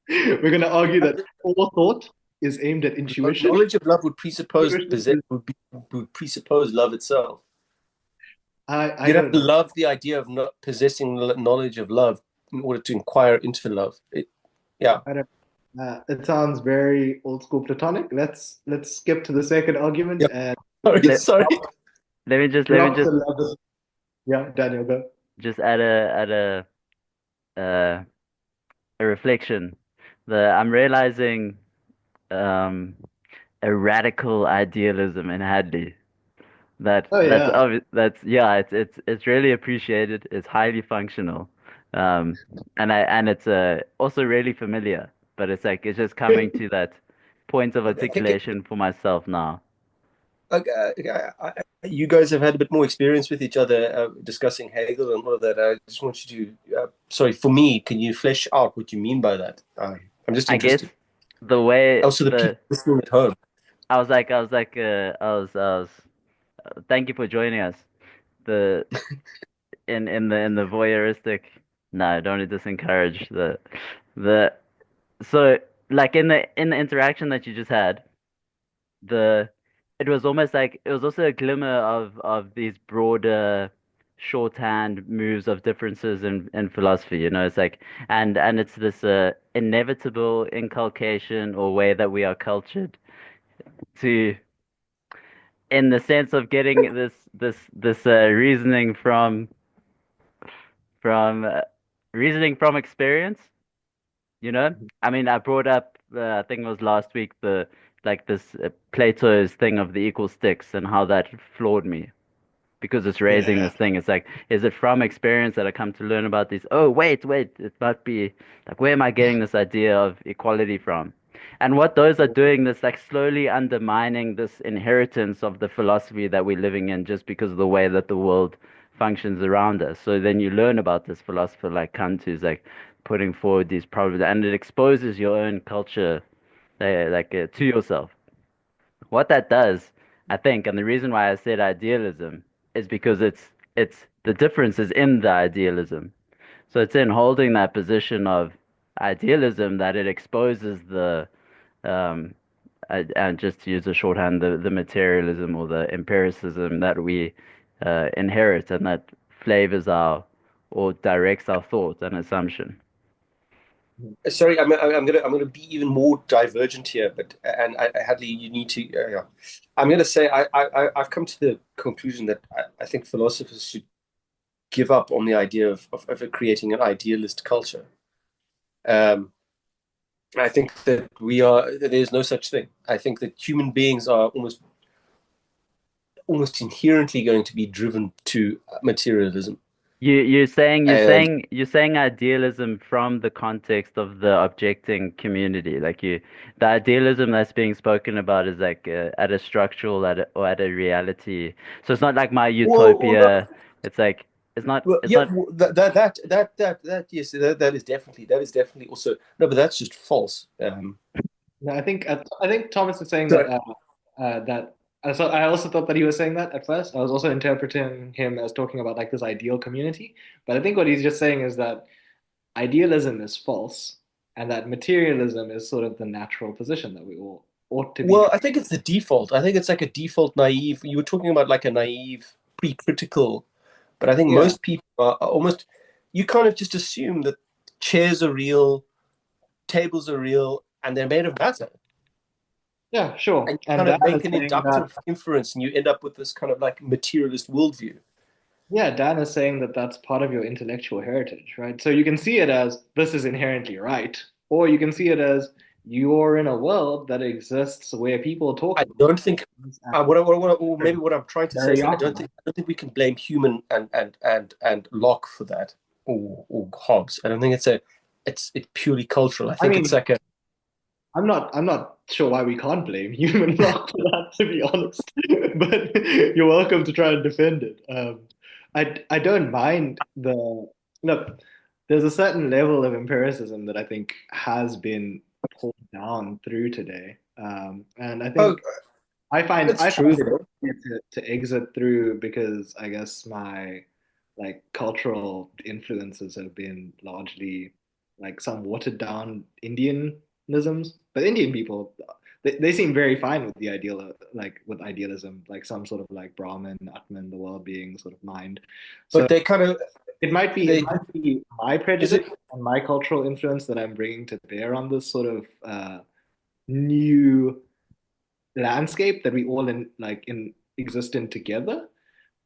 We're going to argue that all thought is aimed at intuition. Knowledge of love would Intuition would presuppose love itself. I You'd have don't to know. love the idea of not possessing knowledge of love in order to inquire into love. Yeah. I don't. It sounds very old school Platonic. Let's skip to the second argument Yep. and Sorry, Let, sorry. let me drop the love. Yeah, Daniel, go. just add uh, a reflection. I'm realizing um, a radical idealism in Hadley. Oh yeah, That's yeah, it's really appreciated. It's highly functional, um, and it's also really familiar. But it's like it's just coming to that point of articulation for myself now. You guys have had a bit more experience with each other discussing Hegel and all of that. I just want you to, sorry, for me, can you flesh out what you mean by that? I'm just I guess interested. the way Also, the people listening at home. I was. Thank you for joining us. The in the voyeuristic. No, don't disencourage the so like in the interaction that you just had, the it was almost like it was also a glimmer of these broader shorthand moves of differences in philosophy, you know. It's like and it's this inevitable inculcation or way that we are cultured to in the sense of getting this reasoning from reasoning from experience. You know, I mean, I brought up, I think it was last week, the like this Plato's thing of the equal sticks and how that floored me because it's raising yeah. this thing. It's like, is it from experience that I come to learn about these? Oh, wait, it might be like, where am I getting this idea of equality from? And what those are doing, this like slowly undermining this inheritance of the philosophy that we're living in just because of the way that the world functions around us. So then you learn about this philosopher like Kant who's like putting forward these problems and it exposes your own culture to yourself. What that does, I think, and the reason why I said idealism is because it's the difference is in the idealism. So it's in holding that position of idealism that it exposes the um and just to use a shorthand, the materialism or the empiricism that we inherit and that flavors our or directs our thought and assumption. Sorry, I'm gonna be even more divergent here, but Hadley, you need to. Yeah. I'm gonna say I've come to the conclusion that I think philosophers should give up on the idea of creating an idealist culture. Um, I think that there's no such thing. I think that human beings are almost inherently going to be driven to materialism. And You're saying idealism from the context of the objecting community. The idealism that's being spoken about is like at a structural or at a reality. So it's not like my well, no, utopia. It's like well, it's yeah, not. yes, that is definitely also no, but that's just false. No, I think Thomas is saying that So that. So I also thought that he was saying that at first. I was also interpreting him as talking about like this ideal community. But I think what he's just saying is that idealism is false, and that materialism is sort of the natural position that we all ought to be. Well, I think it's the default. I think it's like a default naive. You were talking about like a naive, pre-critical, but I think Yeah, most people are almost. You kind of just assume that chairs are real, tables are real and they're made of matter. Yeah, sure. And you And kind Dan of make is an saying that, inductive inference and you end up with this kind of like materialist worldview. yeah, Dan is saying that that's part of your intellectual heritage, right? So you can see it as this is inherently right, or you can see it as you're in a world that exists where people talk I about don't think things and or maybe what I'm trying to say very is that often. I don't think we can blame Human and Locke for that, or Hobbes. I don't think it's purely cultural. I I think it's mean, like a I'm not sure why we can't blame human law for that, to be honest. But you're welcome to try and defend it. I don't mind the look. There's a certain level of empiricism that I think has been pulled down through today, and I oh, think it's I true find it though. easier to exit through because I guess my like cultural influences have been largely like some watered down Indianisms. But Indian people, they seem very fine with the ideal, like with idealism, like some sort of like Brahman, Atman, the world being sort of mind. So But they kind of it they might be my is prejudice it and my cultural influence that I'm bringing to bear on this sort of new landscape that we all in exist in together.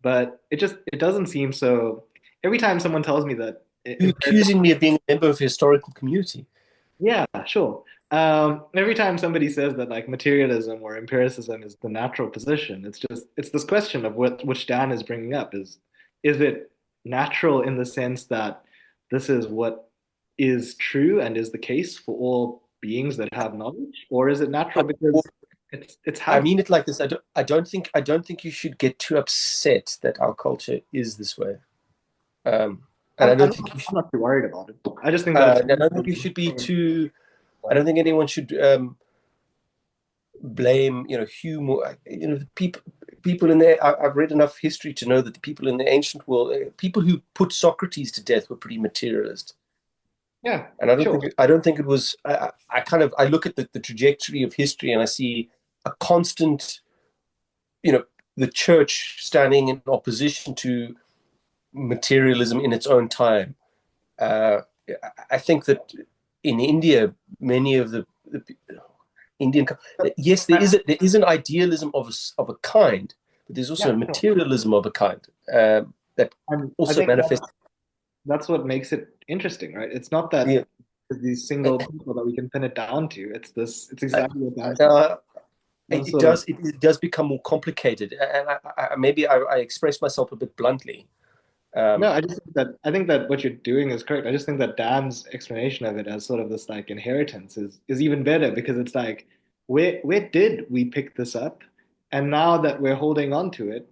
But it doesn't seem so. Every time someone tells me that, you accusing me of being a member of a historical community? yeah, sure. Every time somebody says that like materialism or empiricism is the natural position, it's this question of which Dan is bringing up is it natural in the sense that this is what is true and is the case for all beings that have knowledge, or is it natural Or, because it's I how mean it like this. I don't think you should get too upset that our culture is this way. And I don't think you I'm should. not too worried about it. I just think that I don't think you should be too. I don't think anyone should blame. Hume. The people in there. I've read enough history to know that the people in the ancient world, people who put Socrates to death, were pretty materialist. yeah, And sure. I don't think it was. I look at the trajectory of history and I see a constant. You know, the church standing in opposition to materialism in its own time. Uh, I think that in India, many of the Indian, yes, there is an idealism of a kind, but there's also Yeah, a sure. materialism of a kind that And I also think manifests. that's what makes it interesting, right? It's not that Yeah, these single people that we can pin it down to. It's uh, exactly what Dan said. uh, Some it sort of does it does become more complicated, and maybe I express myself a bit bluntly. no, Um, I think that what you're doing is correct. I just think that Dan's explanation of it as sort of this like inheritance is even better because it's like where did we pick this up? And now that we're holding on to it,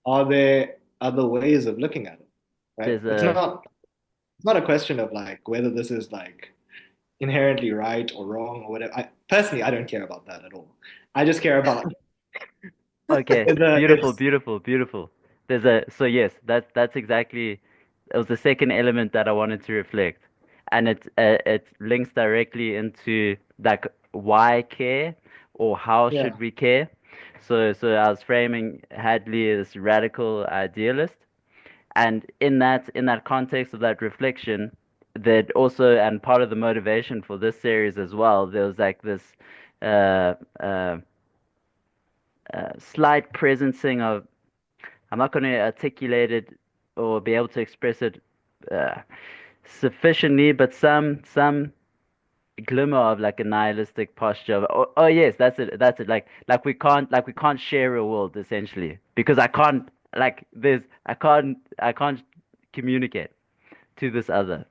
are there other ways of looking at it? Right? There's a It's not a question of like whether this is like inherently right or wrong or whatever. Personally, I don't care about that at all. I just care about Okay, beautiful, it's beautiful, beautiful. There's a so yes, that's exactly it was the second element that I wanted to reflect, and it links directly into like why care or how yeah should we care. So I was framing Hadley as radical idealist, and in that context of that reflection, that also and part of the motivation for this series as well, there was like this uh, uh, slight presencing of I'm not going to articulate it or be able to express it uh, sufficiently, but some glimmer of like a nihilistic posture. Oh yes, that's it. That's it. Like we can't share a world essentially because I can't like there's I can't communicate to this other.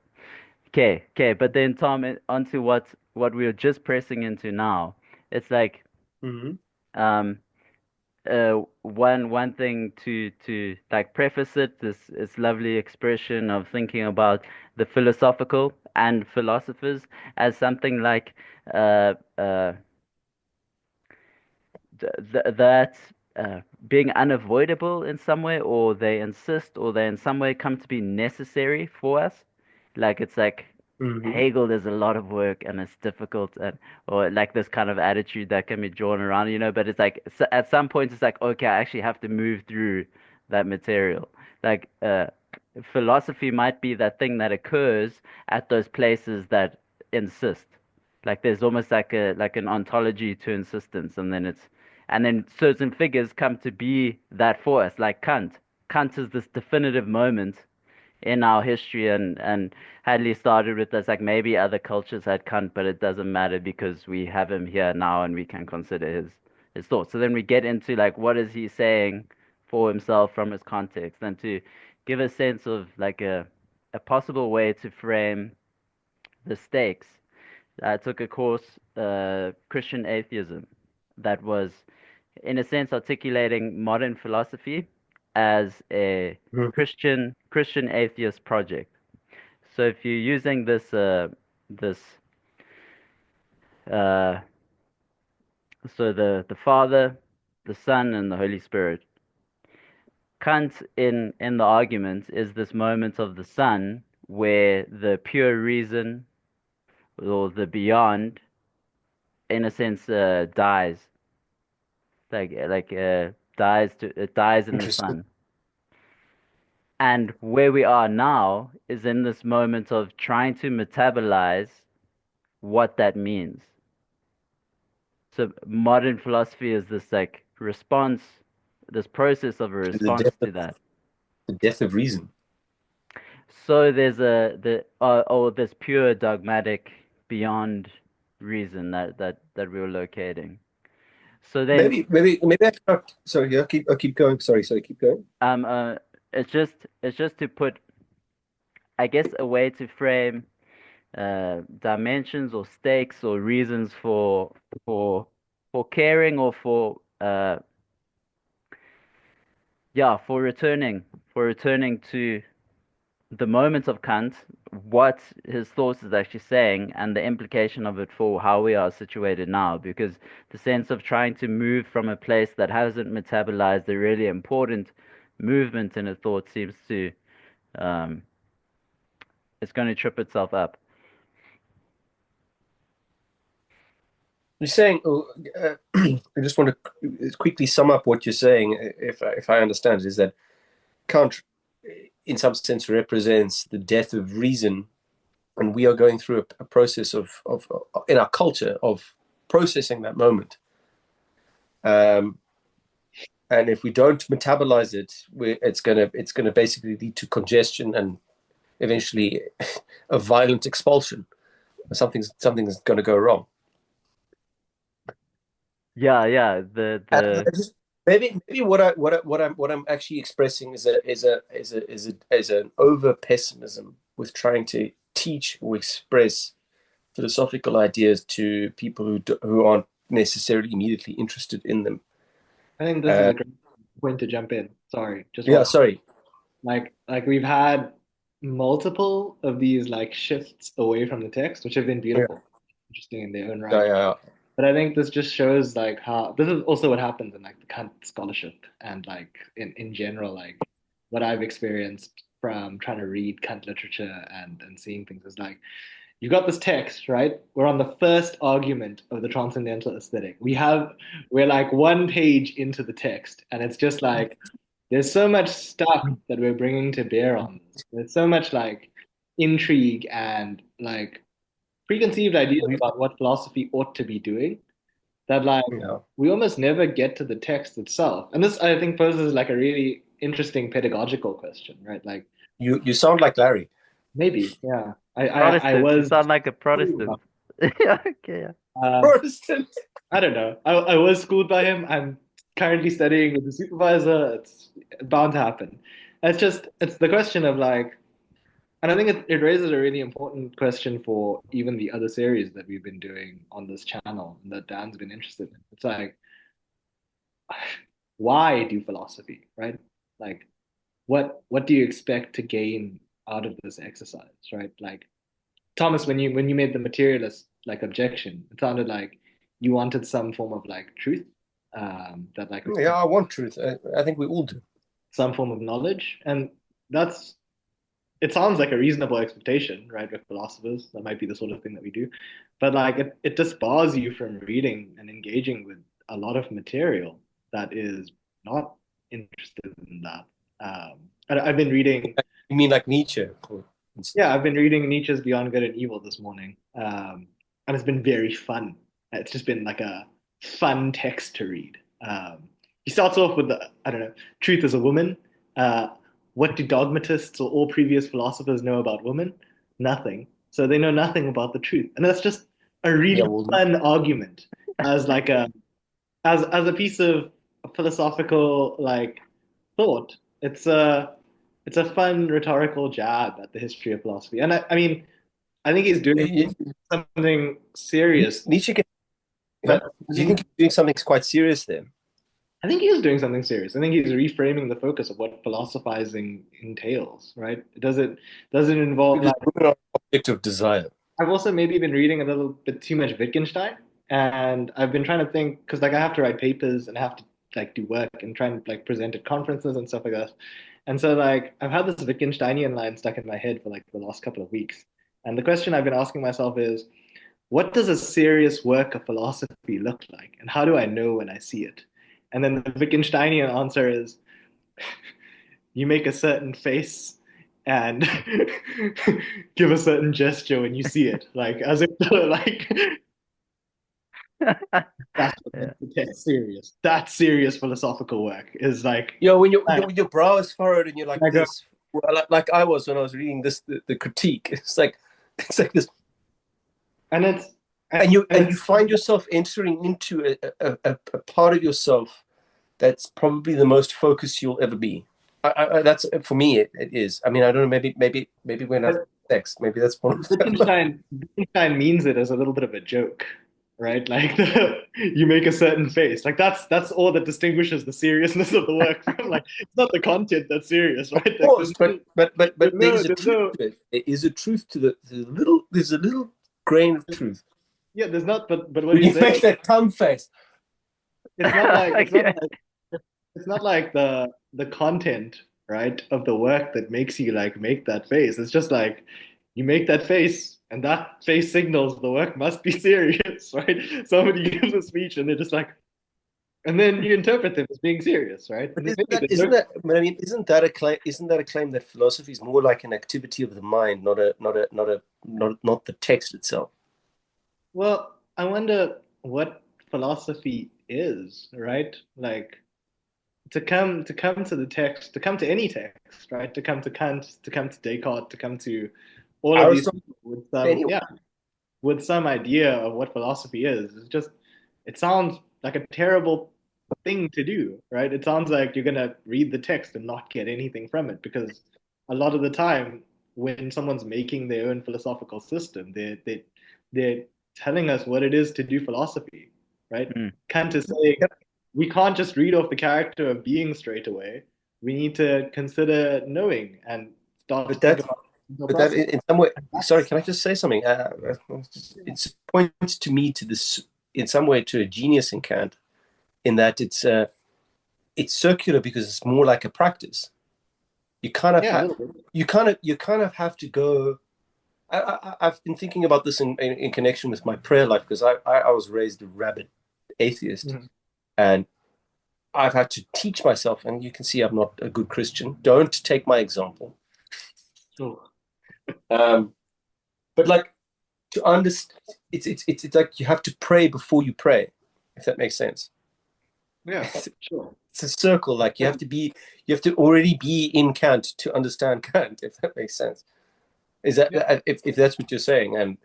Okay. But then Tom, onto what we are just pressing into now. It's like mhm. um one thing to like preface it, this lovely expression of thinking about the philosophical and philosophers as something like uh uh that being unavoidable in some way, or they insist, or they in some way come to be necessary for us. Like it's like Mhm. Hegel, there's a lot of work and it's difficult, and or like this kind of attitude that can be drawn around, but it's like at some point it's like, okay, I actually have to move through that material. Like philosophy might be that thing that occurs at those places that insist. Like there's almost like an ontology to insistence, and then certain figures come to be that for us, like Kant. Kant is this definitive moment in our history, and Hadley started with this, like maybe other cultures had Kant, but it doesn't matter because we have him here now and we can consider his thoughts. So then we get into like what is he saying for himself from his context, and to give a sense of like a possible way to frame the stakes. I took a course, Christian atheism, that was in a sense articulating modern philosophy as a Mhm. Christian atheist project. So if you're using this uh, so the Father, the Son, and the Holy Spirit. Kant in the argument is this moment of the Son where the pure reason or the beyond, in a sense, dies. It dies in the Interesting. Son. And where we are now is in this moment of trying to metabolize what that means. So modern philosophy is this like response, this process of a To the response to that. death of reason. So there's this pure dogmatic beyond reason that we're locating. So then Maybe I can't. Sorry, I'll keep going. Sorry, keep going. um uh it's just to put, I guess, a way to frame dimensions or stakes or reasons for for caring or for returning to the moment of Kant, what his thoughts is actually saying, and the implication of it for how we are situated now. Because the sense of trying to move from a place that hasn't metabolized a really important movement in a thought seems to um, it's going to trip itself up. You're saying, I just want to quickly sum up what you're saying, if I understand it, is that Kant, in some sense, represents the death of reason, and we are going through a process of in our culture of processing that moment. Um, and if we don't metabolize it, it's gonna basically lead to congestion and eventually a violent expulsion. Something's going to go wrong. Yeah. And The maybe what I'm actually expressing is an over pessimism with trying to teach or express philosophical ideas to people who aren't necessarily immediately interested in them. I think this is a great point to jump in. Sorry, just Yeah, one. sorry. Like we've had multiple of these like shifts away from the text, which have been Yeah, beautiful, interesting in their own yeah, right. yeah. But I think this just shows like how this is also what happens in like the Kant scholarship and like in general, like what I've experienced from trying to read Kant literature and seeing things is like you got this text, right? We're on the first argument of the Transcendental Aesthetic. We're like one page into the text, and it's just like there's so much stuff that we're bringing to bear on this. There's so much like intrigue and like preconceived ideas about what philosophy ought to be doing that like Yeah. we almost never get to the text itself. And this I think poses like a really interesting pedagogical question, right? Like You sound like Larry. maybe, yeah. I Protestant. You was sound like a Protestant. Yeah, okay, yeah. Protestant. I don't know. I was schooled by him. I'm currently studying with the supervisor. It's bound to happen. It's the question of like, and I think it raises a really important question for even the other series that we've been doing on this channel and that Dan's been interested in. It's like, why do philosophy, right? Like, what do you expect to gain out of this exercise, right? Like, Thomas, when you made the materialist like objection, it sounded like you wanted some form of like truth, that like Yeah, I want truth. I think we all do. some form of knowledge, and that's it sounds like a reasonable expectation, right? With philosophers, that might be the sort of thing that we do, but like it just bars you from reading and engaging with a lot of material that is not interested in that. I've been reading You mean like Nietzsche, for instance? Yeah, I've been reading Nietzsche's Beyond Good and Evil this morning. and it's been very fun. It's just been like a fun text to read. He starts off with the, I don't know, truth as a woman. Uh, what do dogmatists or all previous philosophers know about women? Nothing. So they know nothing about the truth. And that's just a Yeah, really well, fun argument as like a as a piece of philosophical like thought. It's a fun rhetorical jab at the history of philosophy. And I mean, I think he's doing something serious, Nietzsche can, yeah. but Do you think he's doing something quite serious there? I think he is doing something serious. I think he's reframing the focus of what philosophizing entails, right? Does it involve Because like women are an object of desire. I've also maybe been reading a little bit too much Wittgenstein, and I've been trying to think because like I have to write papers and I have to like do work and try and like present at conferences and stuff like that. And so like I've had this Wittgensteinian line stuck in my head for like the last couple of weeks. And the question I've been asking myself is, what does a serious work of philosophy look like? And how do I know when I see it? And then the Wittgensteinian answer is you make a certain face and give a certain gesture when you see it. Like as if like that's what Yeah. makes the text serious. That serious philosophical work is like You know, when like, your brow is furrowed and you're like I go, this, well, like I was when I was reading this, the critique. It's like this, and it's and you it's find yourself entering into a part of yourself that's probably the most focused you'll ever be. That's for me. It is. I mean, I don't know. Maybe when I text, maybe that's one of them. Wittgenstein means it as a little bit of a joke, right? Like you make a certain face. Like that's all that distinguishes the seriousness of the work from like it's not the content that's serious, Of right? Like course, but there is a there's truth no to it. There is a truth to the little. There's a little grain of truth yeah, there's not but what when he's you saying, make that tongue face. it's not like Yeah. it's not like the content, right, of the work that makes you like make that face. It's just like you make that face and that face signals the work must be serious, right? Somebody gives a speech and they're just like and then you interpret them as being serious, right? But And maybe there's isn't no that? I mean, isn't that a claim? Isn't that a claim that philosophy is more like an activity of the mind, not the text itself? well, I wonder what philosophy is, right? Like to come to the text, to come to any text, right? To come to Kant, to come to Descartes, to come to all of these Aristotle, people with some, anyone. yeah, with some idea of what philosophy is. It's just, it sounds like a terrible thing to do, right? It sounds like you're gonna read the text and not get anything from it because a lot of the time when someone's making their own philosophical system, they're telling us what it is to do philosophy, right? Mm. Kant is saying we can't just read off the character of being straight away. We need to consider knowing and start to But think that, about the but that process. in some way. And Sorry, that's can I just say something? It points to me to this in some way to a genius in Kant, in that it's circular because it's more like a practice. You kind of yeah, a have little bit. you kind of have to go. I've been thinking about this in connection with my prayer life because I was raised a rabid atheist, Mhm. and I've had to teach myself, and you can see I'm not a good Christian. Don't take my example. Sure. Um, but like to understand, it's like you have to pray before you pray, if that makes sense. Yeah, sure. It's a circle. Like you have to already be in Kant to understand Kant, if that makes sense. Is that Yeah. if that's what you're saying? And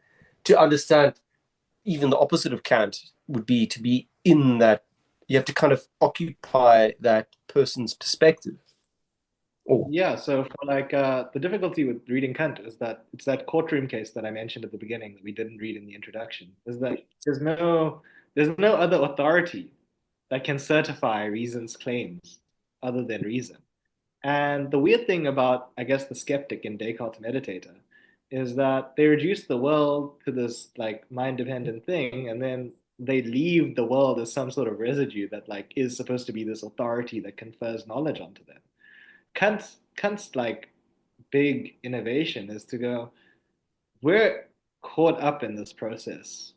to understand even the opposite of Kant would be to be in that. You have to kind of occupy that person's perspective. Or Yeah, so for like the difficulty with reading Kant is that it's that courtroom case that I mentioned at the beginning that we didn't read in the introduction, is that there's no other authority that can certify reason's claims other than reason. And the weird thing about, I guess, the skeptic in Descartes' Meditator is that they reduce the world to this like mind-dependent thing, and then they leave the world as some sort of residue that like is supposed to be this authority that confers knowledge onto them. Kant's like big innovation is to go, we're caught up in this process.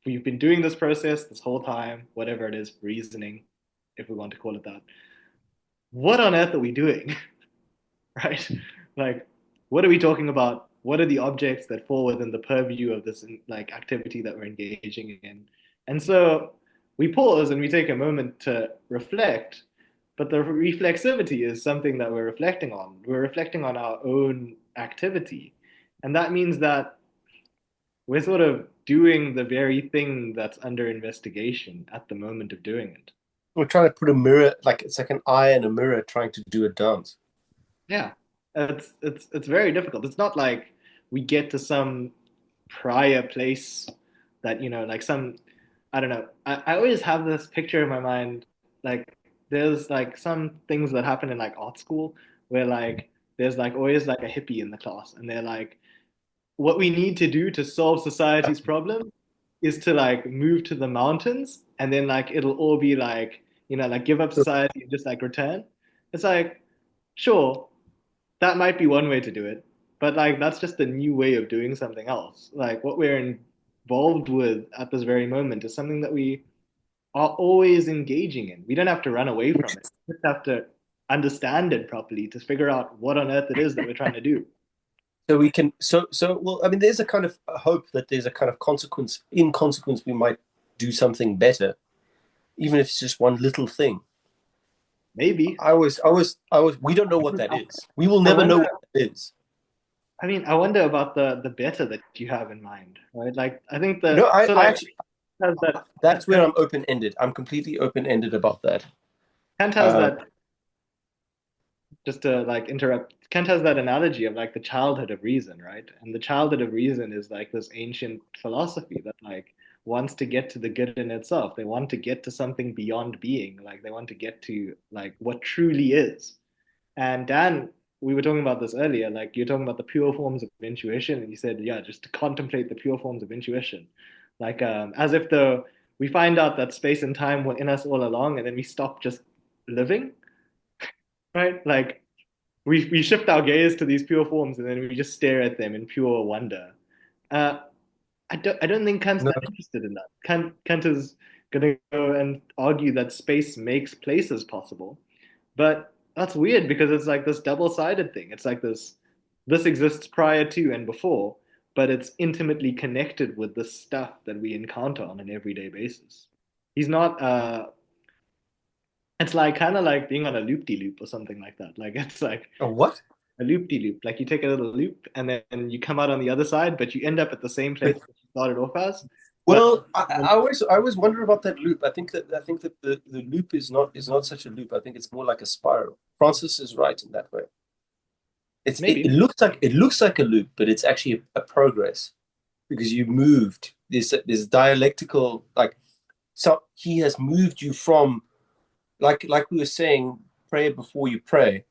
We've been doing this process this whole time, whatever it is, reasoning, if we want to call it that. What on earth are we doing? Right? Like, what are we talking about? what are the objects that fall within the purview of this like activity that we're engaging in? And so we pause and we take a moment to reflect, but the reflexivity is something that we're reflecting on. We're reflecting on our own activity. And that means that we're sort of doing the very thing that's under investigation at the moment of doing it. We're trying to put a mirror, like it's like an eye and a mirror trying to do a dance. Yeah, it's very difficult. It's not like we get to some prior place that, like some, I don't know. I always have this picture in my mind, like there's like some things that happen in like art school where like there's like always like a hippie in the class and they're like, what we need to do to solve society's problem is to like move to the mountains and then like it'll all be like, like give up society and just like return. It's like, sure, that might be one way to do it, but like that's just a new way of doing something else. Like what we're involved with at this very moment is something that we are always engaging in. We don't have to run away from it. We just have to understand it properly to figure out what on earth it is that we're trying to do. So we can, well, I mean, there's a kind of hope that there's a kind of consequence. In consequence, we might do something better, even if it's just one little thing. Maybe. We don't know what that is. We will I never know wonder, what that is. I mean, I wonder about the better that you have in mind, right? Like, I think No, the, so I like, actually, has that, that's where I'm open-ended. I'm completely open-ended about that. Kant has that, just to like interrupt, Kant has that analogy of like the childhood of reason, right? And the childhood of reason is like this ancient philosophy that like wants to get to the good in itself. They want to get to something beyond being. Like they want to get to like what truly is. And Dan, we were talking about this earlier. Like you're talking about the pure forms of intuition, and you said, yeah, just to contemplate the pure forms of intuition, like as if though we find out that space and time were in us all along, and then we stop just living, right? Like we shift our gaze to these pure forms, and then we just stare at them in pure wonder. Uh, I don't think Kant's No, that interested in that. Kant is going to go and argue that space makes places possible. But that's weird because it's like this double-sided thing. It's like this exists prior to and before, but it's intimately connected with the stuff that we encounter on an everyday basis. He's not it's like kind of like being on a loop-de-loop or something like that. Like it's like a what? a loop-de-loop. Like you take a little loop and then you come out on the other side, but you end up at the same place that you started off as. But Well, I always wonder about that loop. I think that the loop is not such a loop. I think it's more like a spiral. Francis is right in that way. It maybe. looks like a loop, but it's actually a progress because you moved. There's dialectical, like, so he has moved you from, like we were saying, pray before you pray.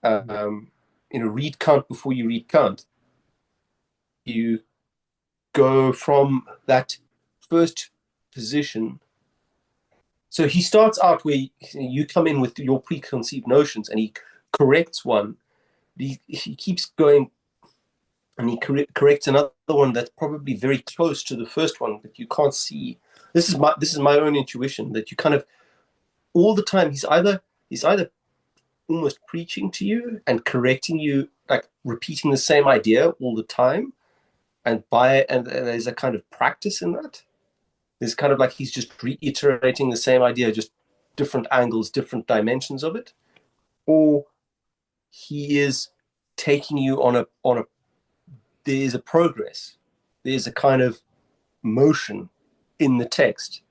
Um, read Kant before you read Kant. You go from that first position. So he starts out where you come in with your preconceived notions, and he corrects one. He keeps going, and he corrects another one that's probably very close to the first one, but you can't see. This is my own intuition that you kind of all the time. He's either almost preaching to you and correcting you, like repeating the same idea all the time, and there's a kind of practice in that. There's kind of like he's just reiterating the same idea, just different angles, different dimensions of it, or he is taking you on a there's a progress, there's a kind of motion in the text.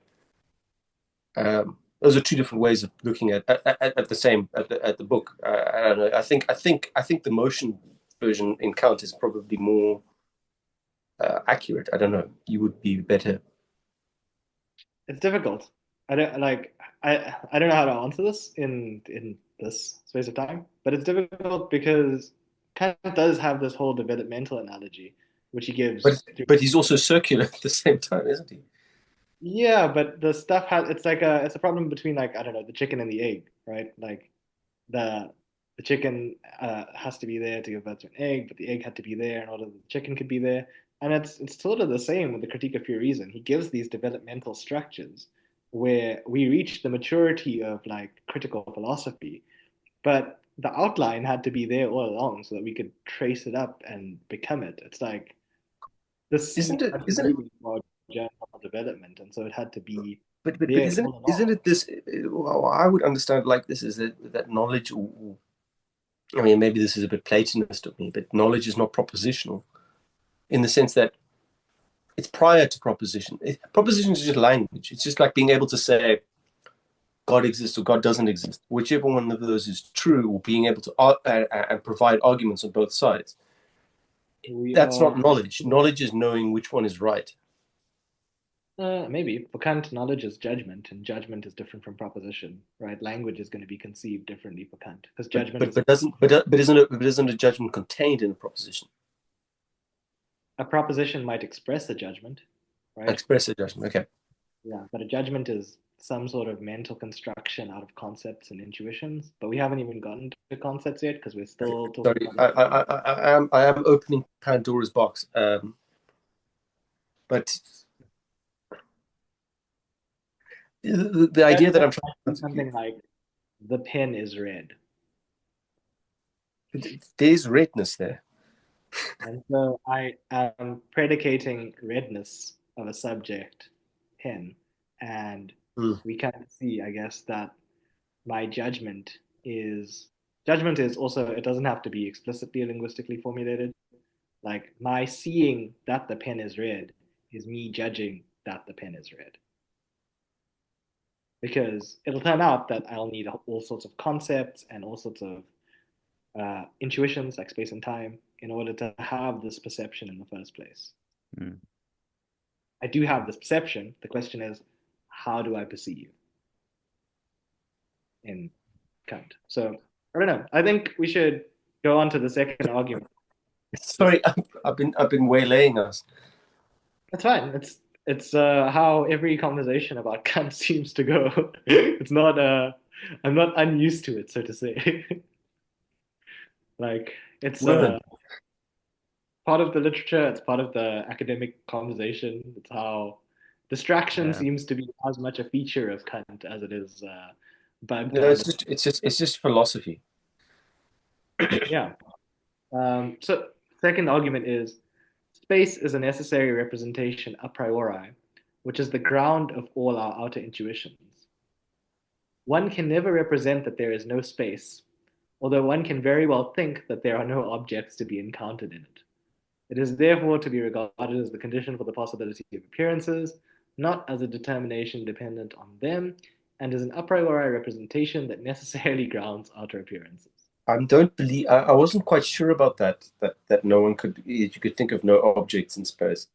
Those are two different ways of looking at the same at the book. I don't know. I think the motion version in Kant is probably more accurate. I don't know. You would be better. It's difficult. I don't like I don't know how to answer this in this space of time, but it's difficult because Kant does have this whole developmental analogy, which he But gives. but he's also circular at the same time, isn't he? Yeah, but the stuff has it's a problem between like I don't know the chicken and the egg, right? Like the the chicken has to be there to give birth to an egg, but the egg had to be there in order that the chicken could be there. And it's sort of the same with the critique of pure reason. He gives these developmental structures where we reach the maturity of like critical philosophy, but the outline had to be there all along so that we could trace it up and become it. It's like this Isn't it? had to Isn't it? be for general development, and so it had to be But there isn't all along. isn't it this? Well, I would understand like this is that knowledge. I mean, maybe this is a bit Platonist of me, but knowledge is not propositional in the sense that it's prior to proposition. Proposition is just language. It's just like being able to say God exists or God doesn't exist. Whichever one of those is true, or being able to and provide arguments on both sides. We That's are not knowledge. Knowledge is knowing which one is right. maybe for Kant, knowledge is judgment, and judgment is different from proposition, right? Language is going to be conceived differently for Kant because But judgment but is but doesn't but isn't a judgment contained in a proposition? a proposition might express a judgment, right? Express a judgment. Okay. Yeah, but a judgment is some sort of mental construction out of concepts and intuitions. But we haven't even gotten to concepts yet because we're still talking Sorry, about I am opening Pandora's box. But the idea that I'm trying something like the pen is red. to, there's redness there. And so I am predicating redness of a subject, pen, and Mm. we can see, I guess, that my judgment is also, it doesn't have to be explicitly linguistically formulated. Like my seeing that the pen is red is me judging that the pen is red. Because it'll turn out that I'll need all sorts of concepts and all sorts of intuitions like space and time in order to have this perception in the first place. Mm. I do have this perception. The question is, how do I perceive in Kant? So I don't know. I think we should go on to the second argument. Sorry, I've been waylaying us. That's fine. It's how every conversation about Kant seems to go. It's not I'm not unused to it, so to say. Like it's Learn. part of the literature, it's part of the academic conversation. It's how distraction Yeah. seems to be as much a feature of Kant as it is bugged No, on. it's just philosophy. Yeah. So second argument is space is a necessary representation a priori, which is the ground of all our outer intuitions. One can never represent that there is no space, although one can very well think that there are no objects to be encountered in it. It is therefore to be regarded as the condition for the possibility of appearances, not as a determination dependent on them, and is an a priori representation that necessarily grounds outer appearances. I don't believe. I wasn't quite sure about that. That no one could. You could think of no objects in space.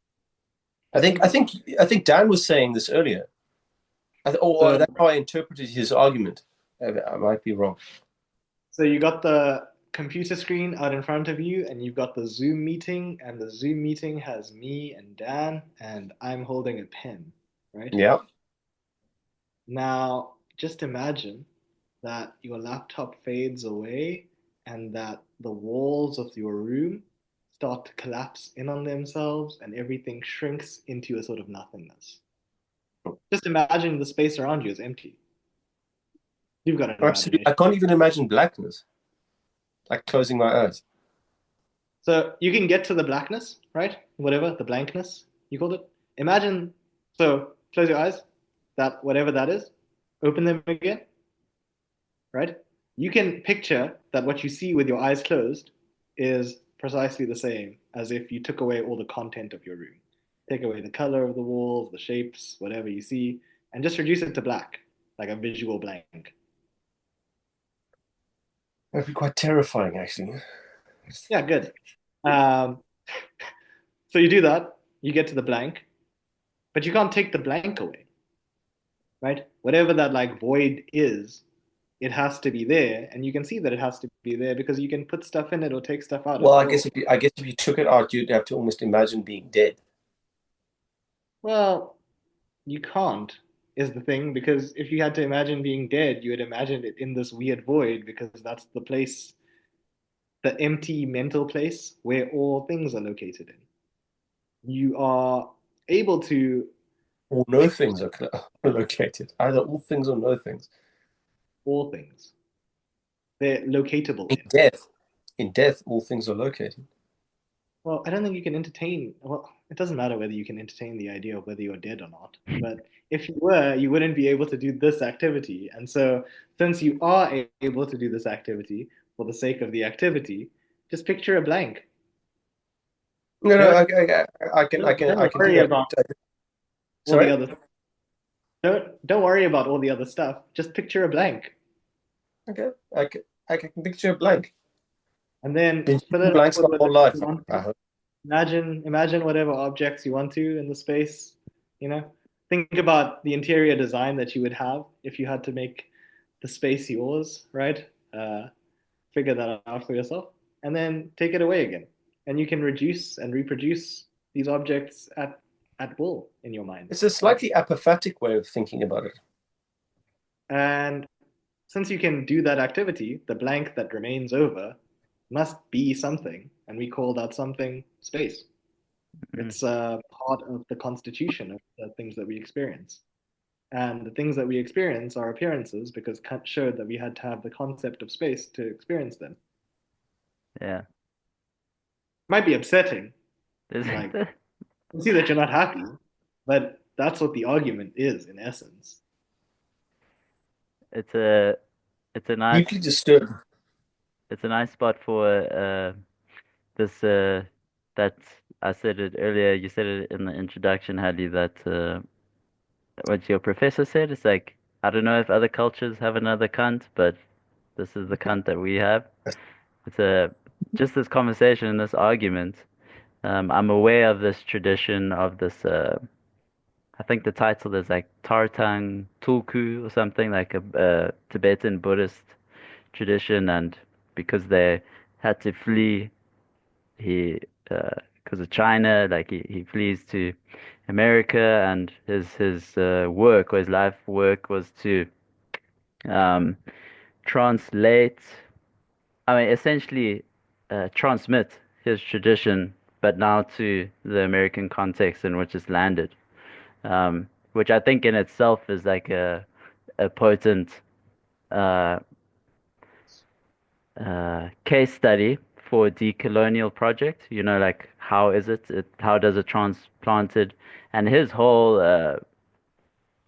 I think Dan was saying this earlier. So, That's how I interpreted his argument. I might be wrong. so you got the computer screen out in front of you, and you've got the Zoom meeting, and the Zoom meeting has me and Dan, and I'm holding a pen, right? Yeah. Now, just imagine that your laptop fades away and that the walls of your room start to collapse in on themselves and everything shrinks into a sort of nothingness. Just imagine the space around you is empty. You've got an Absolutely. I imagination. can't even imagine blackness. Like closing my eyes. So you can get to the blackness, right? Whatever, the blankness, you called it. Imagine, so close your eyes, that whatever that is, open them again, right? You can picture that what you see with your eyes closed is precisely the same as if you took away all the content of your room. Take away the color of the walls, the shapes, whatever you see, and just reduce it to black, like a visual blank. That'd be quite terrifying, actually. Yeah, good. Um, so you do that, you get to the blank, but you can't take the blank away, right? Whatever that like void is, it has to be there, and you can see that it has to be there because you can put stuff in it or take stuff out at Well, I will. guess if you took it out, you'd have to almost imagine being dead. Well, you can't, is the thing, because if you had to imagine being dead, you would imagine it in this weird void because that's the place, the empty mental place where all things are located in. You are able to Or no pick things are located. Either all things or no things. all things. they're locatable In in. death, all things are located. Well, I don't think you can entertain. Well, it doesn't matter whether you can entertain the idea of whether you're dead or not. But if you were, you wouldn't be able to do this activity. And so, since you are able to do this activity for the sake of the activity, just picture a blank. No, no, Don't I don't can do worry that. about all the Sorry? other. Don't worry about all the other stuff. Just picture a blank, Okay, I can picture a blank. and then Been fill shooting it up blanks with my whatever whole you life. want I to. hope. Imagine whatever objects you want to in the space, you know? Think about the interior design that you would have if you had to make the space yours, right? Figure that out for yourself, and then take it away again. And you can reduce and reproduce these objects at will in your mind, It's a right? slightly apophatic way of thinking about it. And since you can do that activity, the blank that remains over must be something, and we call that something space. Mm. It's part of the constitution of the things that we experience. And the things that we experience are appearances because Kant showed that we had to have the concept of space to experience them. Yeah. Might be upsetting, There's, like, you see that you're not happy, but that's what the argument is in essence. it's a it's a nice Deeply disturbed. it's a nice spot for this that I said it earlier. You said it in the introduction, Hadley, that what your professor said. It's like I don't know if other cultures have another Kant, but this is the Kant that we have. It's a just this conversation and this argument. I'm aware of this tradition of this. I think the title is like Tartang Tulku or something like a Tibetan Buddhist tradition, and because they had to flee, he because of China, like he flees to America, and his work or his life work was to um, translate. I mean, essentially transmit his tradition, but now to the American context in which it's landed, which I think in itself is like a potent uh, case study for a decolonial project. You know, like how is how does it transplanted? And his whole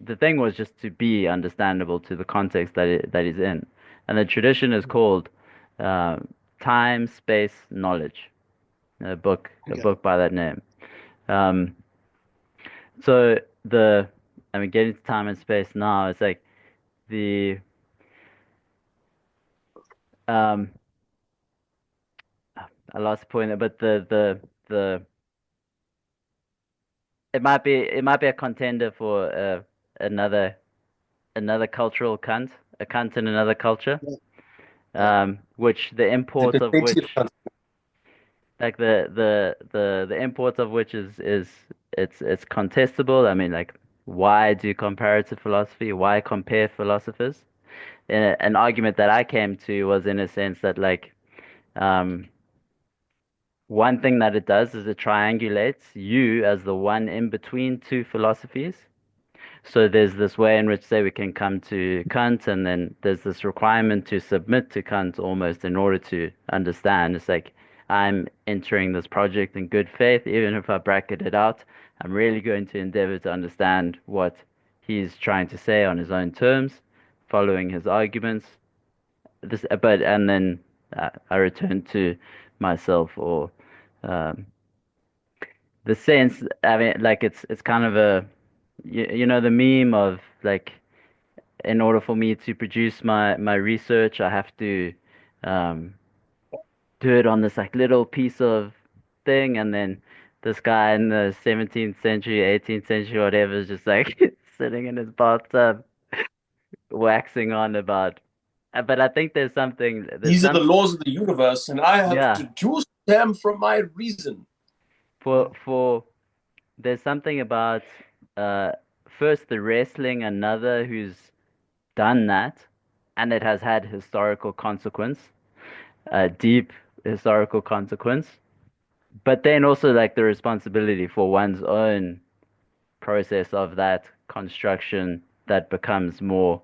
the thing was just to be understandable to the context that he's in. And the tradition is called uh, Time, Space, Knowledge. A Okay. book by that name. Um, so I mean, getting to time and space now, it's like the um, I lost the point, but the it might be a contender for another another cultural Kant, a Kant in another culture, Yeah. Yeah. which the There's import been of plenty of which like the import of which is it's contestable. I mean, like why do comparative philosophy? Why compare philosophers? And an argument that I came to was in a sense that like um, one thing that it does is it triangulates you as the one in between two philosophies. So there's this way in which, say, we can come to Kant, and then there's this requirement to submit to Kant almost in order to understand. It's like I'm entering this project in good faith, even if I bracket it out. I'm really going to endeavor to understand what he's trying to say on his own terms, following his arguments. And then I return to myself or um, the sense. I mean, like it's kind of a you know the meme of like in order for me to produce my research, I have to um, do it on this like little piece of thing, and then this guy in the 17th century, 18th century, whatever, is just like sitting in his bathtub, waxing on about. But I think there's these are the some, laws of the universe, and I have yeah, deduced them from my reason. Yeah. for there's something about uh, first the wrestling another who's done that, and it has had historical consequence, deep historical consequence. But then also like the responsibility for one's own process of that construction that becomes more.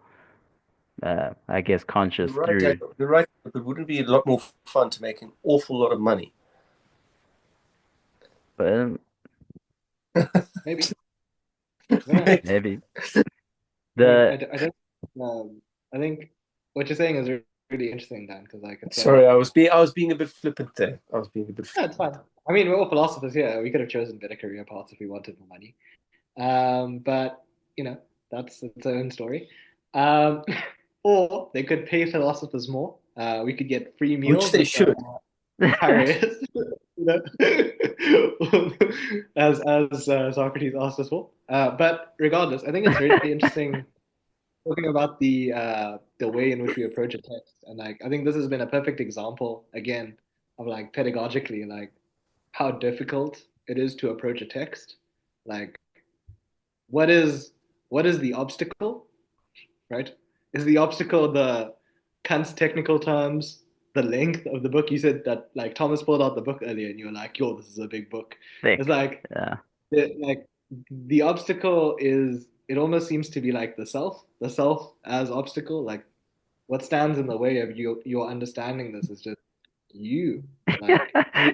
I guess, conscious You're right, through. Daniel. You're right. But it wouldn't be a lot more fun to make an awful lot of money. But Maybe. I don't know. maybe I mean, the I think what you're saying is really interesting, Dan, because like it's Sorry, I was being a bit flippant there. I was being a bit yeah, it's flippant. fine. I mean, we're all philosophers here. We could have chosen better career paths if we wanted more money. But you know, that's its own story. Um, or they could pay philosophers more. We could get free Which meals they at should. Paris, you know, as Socrates asked us for. But regardless, I think it's really interesting talking about the way in which we approach a text, and like I think this has been a perfect example again of like pedagogically like how difficult it is to approach a text. Like, what is what is the obstacle, right? Is the obstacle the Kant's technical terms, the length of the book? You said that like Thomas pulled out the book earlier, and you were like, "Yo, this is a big book." It's thick. like Yeah. like the obstacle is it almost seems to be like the self as obstacle. Like what stands in the way of your understanding this is just you. Like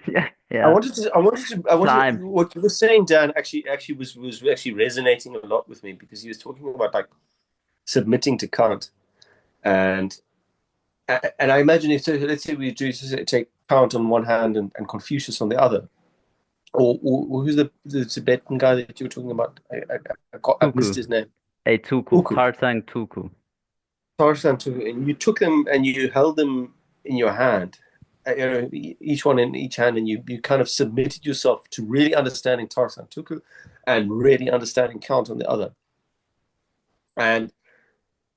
Yeah. I Yeah. wanted to, I wanted to, I wanted Time. what you were saying, Dan, actually was actually resonating a lot with me because he was talking about like submitting to Kant, and and I imagine if so, let's say we do take Kant on one hand and Confucius on the other, or who's the Tibetan guy that you were talking about? I've missed Tuku. his name. A Tuku. Uku. Tarzan Tuku. Tarzan too, and you took them and you held them in your hand, each one in each hand, and you kind of submitted yourself to really understanding Tarzan Tuku and really understanding Count on the other. And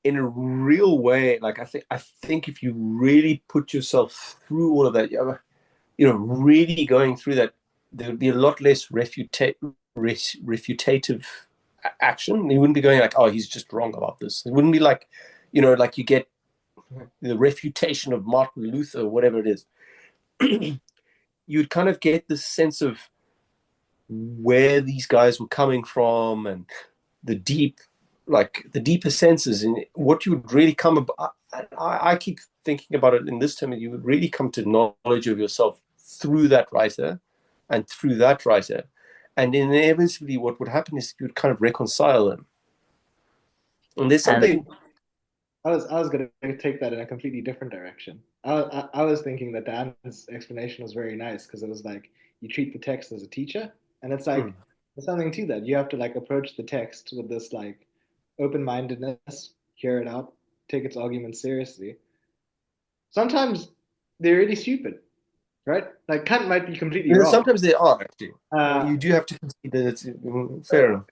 in a real way, like I think if you really put yourself through all of that, really going through that, there would be a lot less refutative action. You wouldn't be going like, oh, he's just wrong about this. It wouldn't be like, like you get the refutation of Martin Luther, or whatever it is. You'd kind of get this sense of where these guys were coming from and the the deeper senses, and what you would really come about. I keep thinking about it in this term, you would really come to knowledge of yourself through that writer and through that writer. And inevitably, what would happen is you would kind of reconcile them. And there's And something. I was gonna take that in a completely different direction. I was thinking that Dan's explanation was very nice because it was like you treat the text as a teacher, and it's like there's something to that. You have to like approach the text with this like open-mindedness, hear it out, take its arguments seriously. Sometimes they're really stupid, right? Like Kant might be completely wrong. Sometimes they are actually. Uh, You do have to concede that it's fair enough.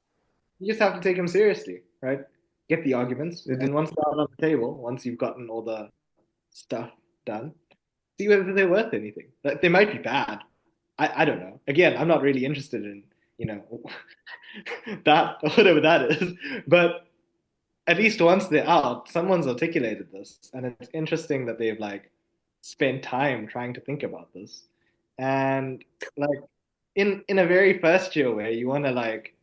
you just have to take them seriously, right? Get the arguments, It is. and once they're out on the table, once you've gotten all the stuff done, see whether they're worth anything. Like, they might be bad. I don't know. Again, I'm not really interested in, you know, that, whatever that is. But at least once they're out, someone's articulated this. And it's interesting that they've like spent time trying to think about this. And like in a very first year way, you want to like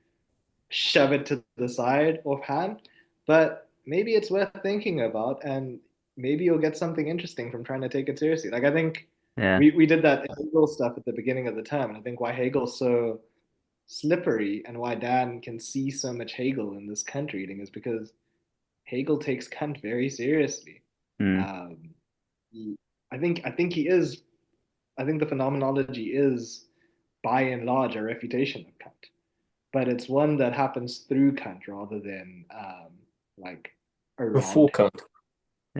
shove it to the side offhand, but maybe it's worth thinking about, and maybe you'll get something interesting from trying to take it seriously. Like I think yeah. we did that Hegel stuff at the beginning of the term, and I think why Hegel's so slippery and why Dan can see so much Hegel in this Kant reading is because Hegel takes Kant very seriously. Mm. Um, I think he is. I think the phenomenology is by and large a refutation of Kant, but it's one that happens through Kant rather than like Before around him. Kant.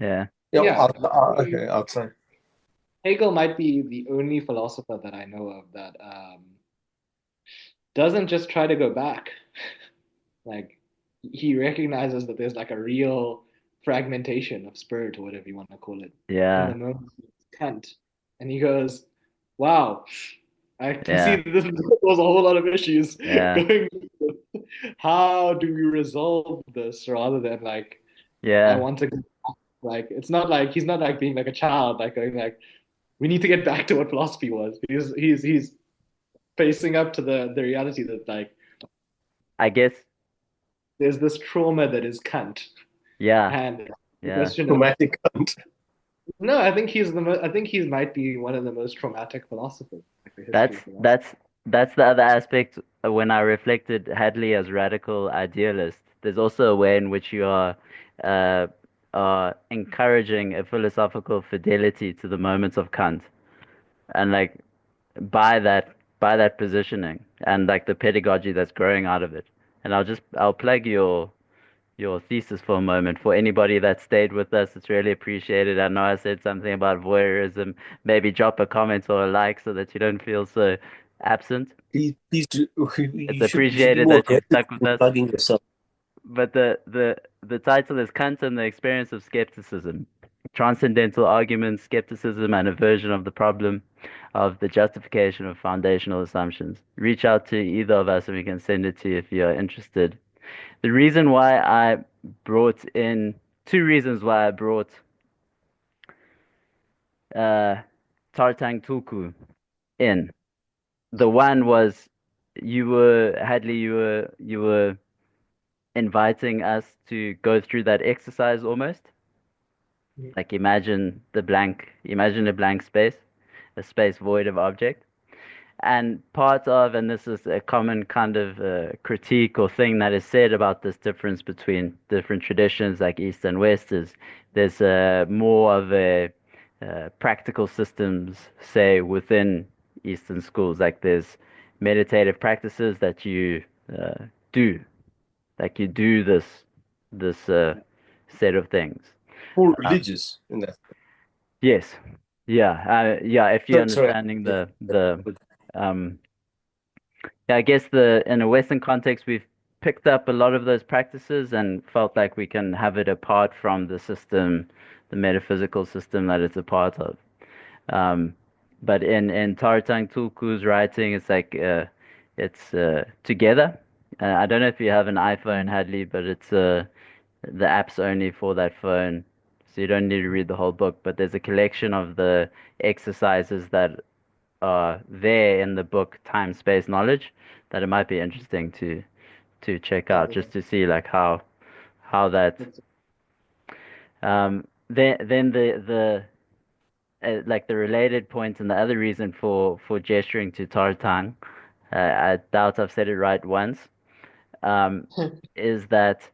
Yeah. Yeah, Yeah, okay, outside. Hegel might be the only philosopher that I know of that doesn't just try to go back. Like he recognizes that there's like a real fragmentation of spirit or whatever you want to call it in the Yeah. moment of Kant, and he goes, "Wow, I can see Yeah. that this was a whole lot of issues Yeah. going. How do we resolve this rather than like I Yeah. want to go back. Like it's not like he's not like being like a child like going like we need to get back to what philosophy was. He's facing up to the reality that like I guess. there's this trauma that is Kant Yeah. and The Yeah. question of Romantic Kant. no, I think I think he might be one of the most traumatic philosophers in like, the history That's of philosophy. that's the other aspect when I reflected Hadley as radical idealist. There's also a way in which you uh, are encouraging a philosophical fidelity to the moments of Kant, and like by that by that positioning and like the pedagogy that's growing out of it. And I'll plug your thesis for a moment. For anybody that stayed with us, it's really appreciated. I know I said something about voyeurism. Maybe drop a comment or a like so that you don't feel so absent. Please do. It's You should be appreciated more that you've aggressive stuck with in us. plugging yourself. But the title is Kant and the Experience of Skepticism. Transcendental Arguments, Skepticism, and a Version of the Problem of the Justification of Foundational Assumptions. Reach out to either of us and we can send it to you if you're interested. The reason why I brought in two reasons why I brought uh, Tartang Tulku in. The one was Hadley, you were inviting us to go through that exercise almost. Mhm. Like imagine a blank space, a space void of object. And part of, and this is a common kind of critique or thing that is said about this difference between different traditions like East and West, is there's more of a practical systems, say, within Eastern schools. Like there's meditative practices that you do, like you do this set of things. More Uh, religious in that. yes, yeah. If you're Sorry. understanding Yeah. the um, yeah, I guess in a Western context, we've picked up a lot of those practices and felt like we can have it apart from the system, the metaphysical system that it's a part of. Um, but in Taratang Tulku's writing, it's like it's together. I don't know if you have an iPhone, Hadley, but it's the app's only for that phone, so you don't need to read the whole book. But there's a collection of the exercises that there in the book Time, Space, Knowledge that it might be interesting to check out Oh, just to see like how that that's then like the related point and the other reason for gesturing to Tartang, I doubt I've said it right once, um, is that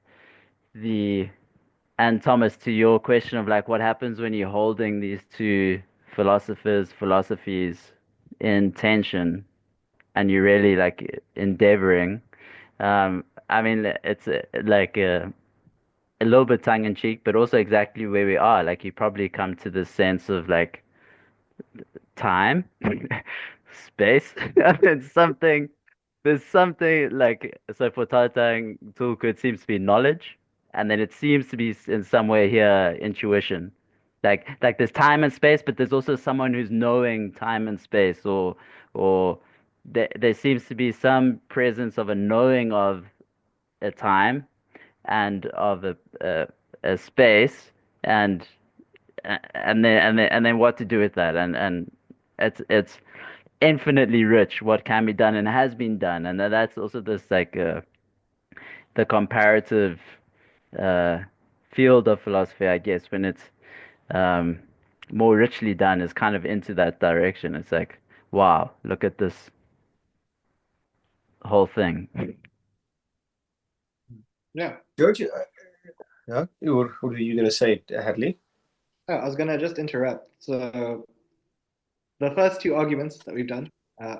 the and Thomas, to your question of like what happens when you're holding these two philosophies in tension and you're really like endeavoring. I mean, it's like a little bit tongue in cheek, but also exactly where we are. Like you probably come to this sense of like time, space, and something. There's something like so for Taitang Tulku, it seems to be knowledge, and then it seems to be in some way here intuition. Like there's time and space, but there's also someone who's knowing time and space, or there seems to be some presence of a knowing of a time and of a space, and and then what to do with that, and it's infinitely rich what can be done and has been done, and that's also this like the comparative uh, field of philosophy, I guess, when it's um, more richly done, is kind of into that direction. It's like, wow, look at this whole thing. yeah. George, yeah, what are you going to say, Hadley? Oh, I was gonna just interrupt. So the first two arguments that we've done,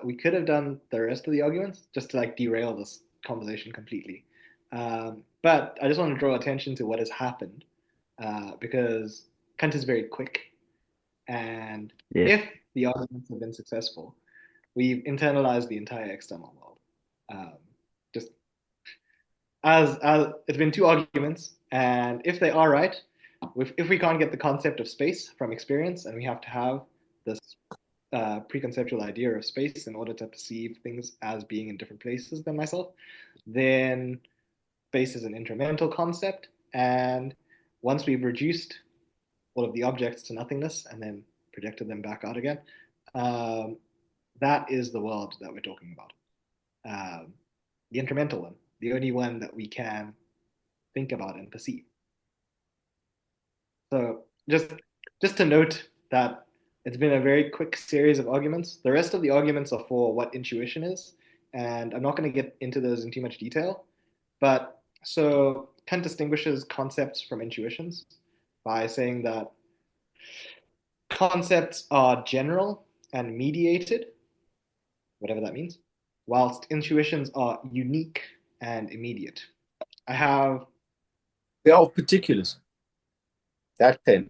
we could have done the rest of the arguments just to like derail this conversation completely. But I just want to draw attention to what has happened because Kant is very quick, and Yes. if the arguments have been successful, we've internalized the entire external world. Um, just as it's been two arguments, and if they are right, if we can't get the concept of space from experience, and we have to have this preconceptual idea of space in order to perceive things as being in different places than myself, then space is an incremental concept. And once we've reduced all of the objects to nothingness and then projected them back out again, um, that is the world that we're talking about. Um, the incremental one, the only one that we can think about and perceive. So just to note that it's been a very quick series of arguments. The rest of the arguments are for what intuition is, and I'm not going to get into those in too much detail. But so Kant distinguishes concepts from intuitions by saying that concepts are general and mediated, whatever that means, whilst intuitions are unique and immediate. I have, They're all particulars. That then.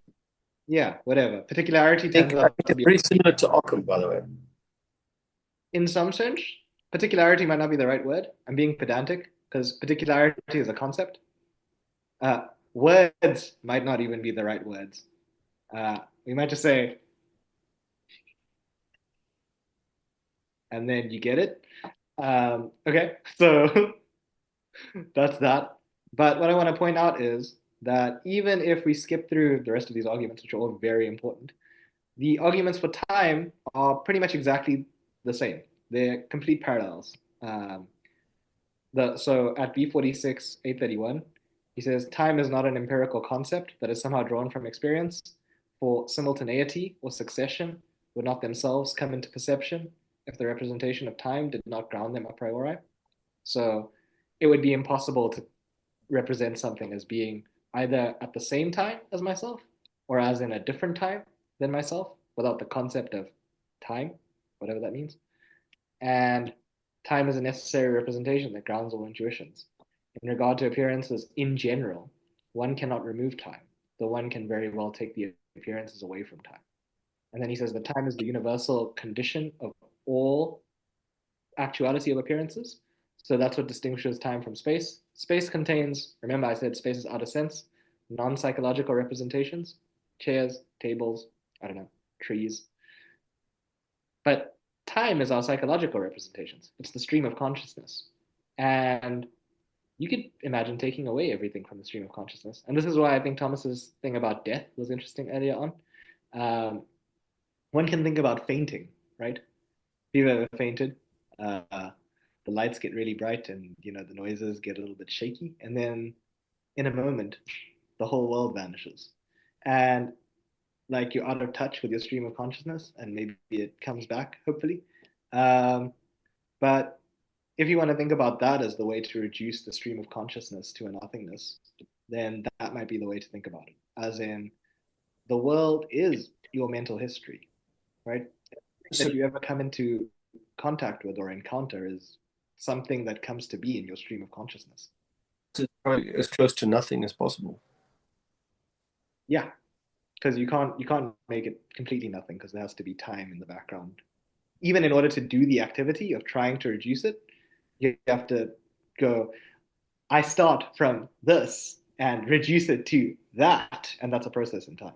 yeah, whatever. Particularity I think tends out to it's be, very similar to Occam, by the way. in some sense, particularity might not be the right word. I'm being pedantic because particularity is a concept. Words might not even be the right words. We might just say, and then you get it. Okay, so that's that. But what I want to point out is that even if we skip through the rest of these arguments, which are all very important, the arguments for time are pretty much exactly the same. They're complete parallels. So at B46, 831, he says time is not an empirical concept that is somehow drawn from experience, for simultaneity or succession would not themselves come into perception if the representation of time did not ground them a priori. So it would be impossible to represent something as being either at the same time as myself or as in a different time than myself without the concept of time, whatever that means. And time is a necessary representation that grounds all intuitions. In regard to appearances in general, one cannot remove time, though one can very well take the appearances away from time. And then he says that time is the universal condition of all actuality of appearances. So that's what distinguishes time from space. Space contains, remember I said space is out of sense, non-psychological representations, chairs, tables, I don't know, trees. But time is our psychological representations. It's the stream of consciousness. And you could imagine taking away everything from the stream of consciousness. And this is why I think Thomas's thing about death was interesting earlier on. Um, One can think about fainting, right? If you've ever fainted, the lights get really bright and the noises get a little bit shaky, and then in a moment, the whole world vanishes, and like you're out of touch with your stream of consciousness, and maybe it comes back, hopefully. Um, but if you want to think about that as the way to reduce the stream of consciousness to a nothingness, then that might be the way to think about it. As in, the world is your mental history, right? So That you ever come into contact with or encounter is something that comes to be in your stream of consciousness. it's probably as close to nothing as possible. Yeah, because you can't make it completely nothing because there has to be time in the background. Even in order to do the activity of trying to reduce it, you have to go, I start from this and reduce it to that, and that's a process in time.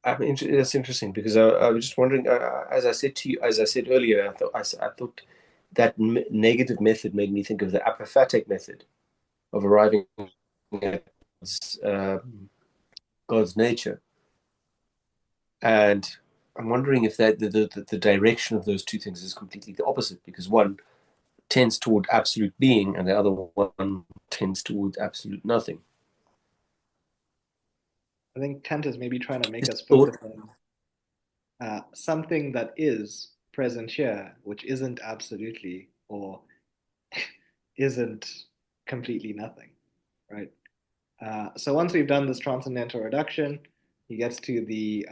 I mean, that's interesting because I was just wondering, as I said to you, as I said earlier, I thought that negative method made me think of the apophatic method of arriving at God's nature, and I'm wondering if that the direction of those two things is completely the opposite, because one tends toward absolute being, and the other one tends toward absolute nothing. I think Kant is maybe trying to make Just us thought, focus on something that is present here, which isn't absolutely or isn't completely nothing, right? So once we've done this transcendental reduction, he gets to the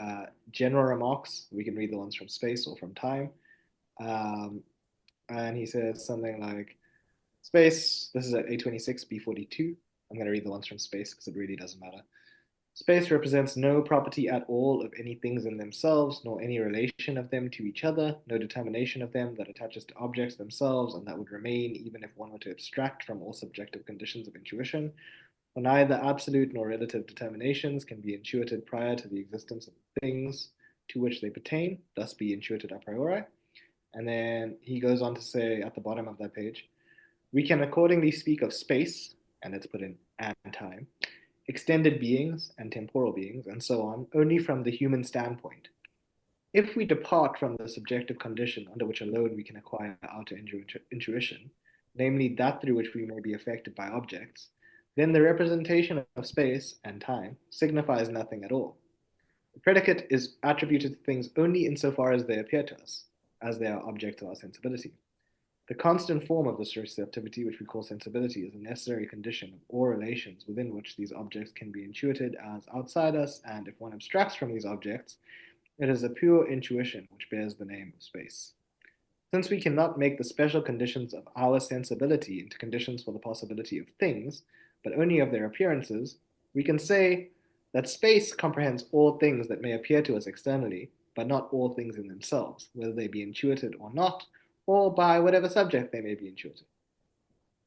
general remarks. We can read the ones from space or from time. Um, and he says something like, space, this is at A26, B42. I'm going to read the ones from space because it really doesn't matter. Space represents no property at all of any things in themselves, nor any relation of them to each other, no determination of them that attaches to objects themselves and that would remain even if one were to abstract from all subjective conditions of intuition. For neither absolute nor relative determinations can be intuited prior to the existence of things to which they pertain, thus be intuited a priori. And then he goes on to say at the bottom of that page, we can accordingly speak of space, and it's put in and time, extended beings and temporal beings, and so on, only from the human standpoint. If we depart from the subjective condition under which alone we can acquire outer intuition, namely that through which we may be affected by objects, then the representation of space and time signifies nothing at all. The predicate is attributed to things only insofar as they appear to us, as they are object of our sensibility. The constant form of this receptivity, which we call sensibility, is a necessary condition of all relations within which these objects can be intuited as outside us, and if one abstracts from these objects, it is a pure intuition which bears the name of space. Since we cannot make the special conditions of our sensibility into conditions for the possibility of things, but only of their appearances, we can say that space comprehends all things that may appear to us externally, but not all things in themselves, whether they be intuited or not, or by whatever subject they may be intuited.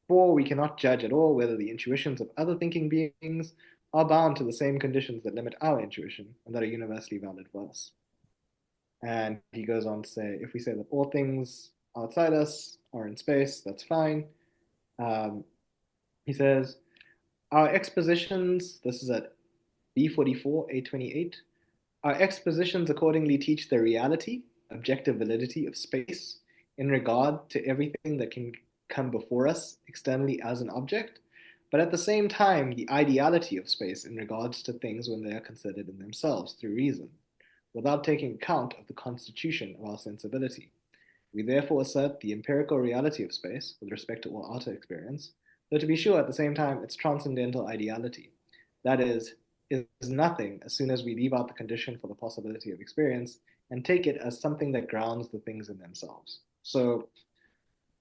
For we cannot judge at all whether the intuitions of other thinking beings are bound to the same conditions that limit our intuition and that are universally valid for us. And he goes on to say, if we say that all things outside us are in space, that's fine. He says, our expositions, this is at B44, A28, our expositions accordingly teach the reality, objective validity of space in regard to everything that can come before us externally as an object, but at the same time, the ideality of space in regards to things when they are considered in themselves through reason, without taking account of the constitution of our sensibility. We therefore assert the empirical reality of space with respect to all outer experience, though to be sure at the same time its transcendental ideality, that is nothing as soon as we leave out the condition for the possibility of experience and take it as something that grounds the things in themselves. So,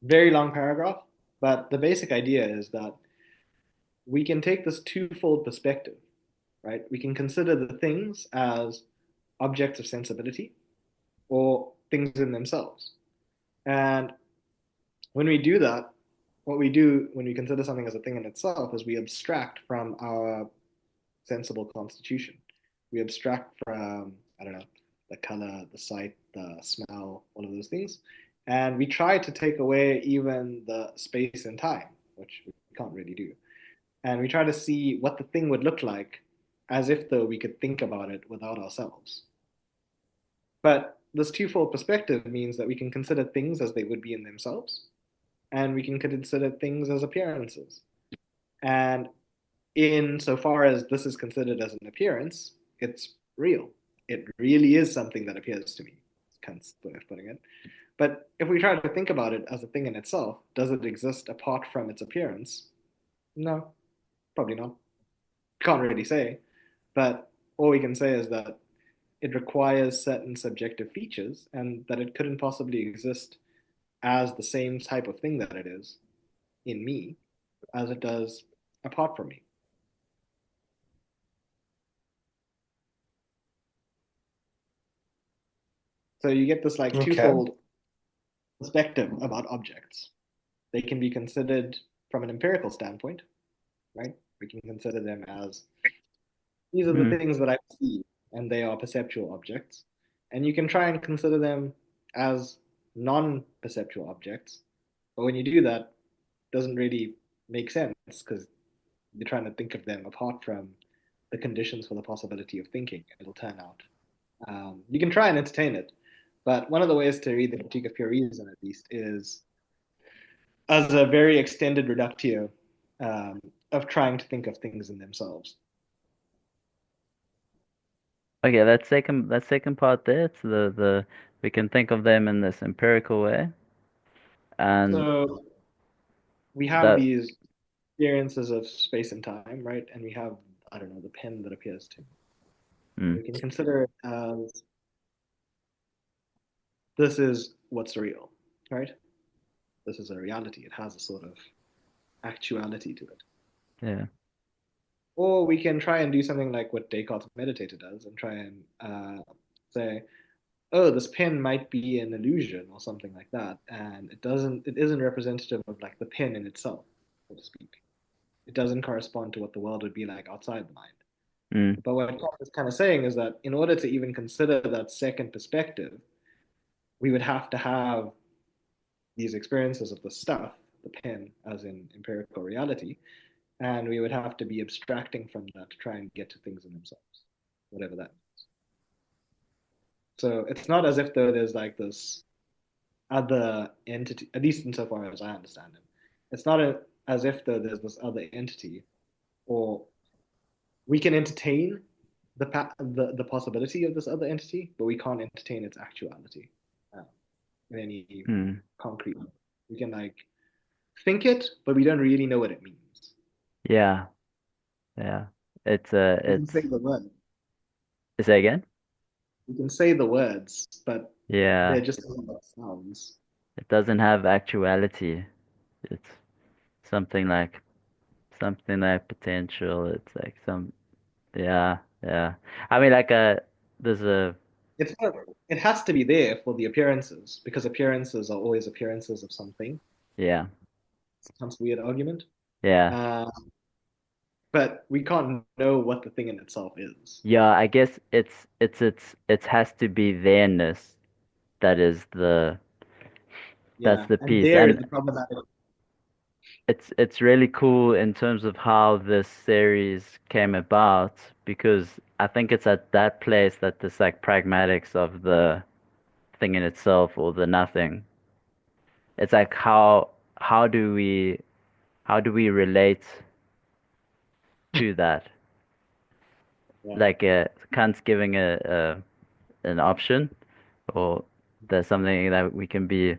very long paragraph, but the basic idea is that we can take this twofold perspective, right? We can consider the things as objects of sensibility or things in themselves. And when we do that, what we do when we consider something as a thing in itself is we abstract from our sensible constitution. We abstract from, I don't know, the color, the sight, the smell, all of those things. And we try to take away even the space and time, which we can't really do. And we try to see what the thing would look like as if though we could think about it without ourselves. But this twofold perspective means that we can consider things as they would be in themselves, and we can consider things as appearances. And insofar as this is considered as an appearance, it's real. It really is something that appears to me. It's Kant's way of putting it. But if we try to think about it as a thing in itself, does it exist apart from its appearance? No, probably not. Can't really say. But all we can say is that it requires certain subjective features and that it couldn't possibly exist as the same type of thing that it is in me as it does apart from me. So you get this like Okay. twofold perspective about objects. They can be considered from an empirical standpoint, right? We can consider them as these are the Mm. things that I see, and they are perceptual objects. And you can try and consider them as non-perceptual objects. But when you do that, it doesn't really make sense because you're trying to think of them apart from the conditions for the possibility of thinking. It'll turn out. You can try and entertain it, but one of the ways to read the Critique of Pure Reason, at least, is as a very extended reductio um, of trying to think of things in themselves. Okay, that second part there, it's the we can think of them in this empirical way, and So we have that these experiences of space and time, right? And we have, I don't know, the pen that appears to me. mm, We can consider it as this is what's real, right? This is a reality. It has a sort of actuality to it. yeah. Or we can try and do something like what Descartes' meditator does and try and say, oh, this pen might be an illusion or something like that, and it isn't representative of like the pen in itself, so to speak. It doesn't correspond to what the world would be like outside the mind. Mm, But what Kant is kind of saying is that in order to even consider that second perspective, we would have to have these experiences of the stuff, the pen, as in empirical reality, and we would have to be abstracting from that to try and get to things in themselves, whatever that means. So it's not as if though there's like this other entity, at least insofar as I understand it. It's not as if though there's this other entity or we can entertain the possibility of this other entity, but we can't entertain its actuality uh, in any Hmm. concrete way. We can like think it, but we don't really know what it means. Yeah. Yeah. We can It's say the word, say again? we can say the words, but they're Yeah. just sounds. It doesn't have actuality. It's something like something like potential. It's like some yeah, yeah. I mean like there's a It's not, it has to be there for the appearances because appearances are always appearances of something. yeah. It's a weird argument. Yeah. Uh, but we can't know what the thing in itself is. Yeah, I guess it has to be there-ness that is that's Yeah, the and piece. there is And the problematic. it's really cool in terms of how this series came about because I think it's at that place that this like pragmatics of the thing in itself or the nothing. It's like how do we how do we relate to that? Yeah, Like Kant's giving a an option or there's something that we can be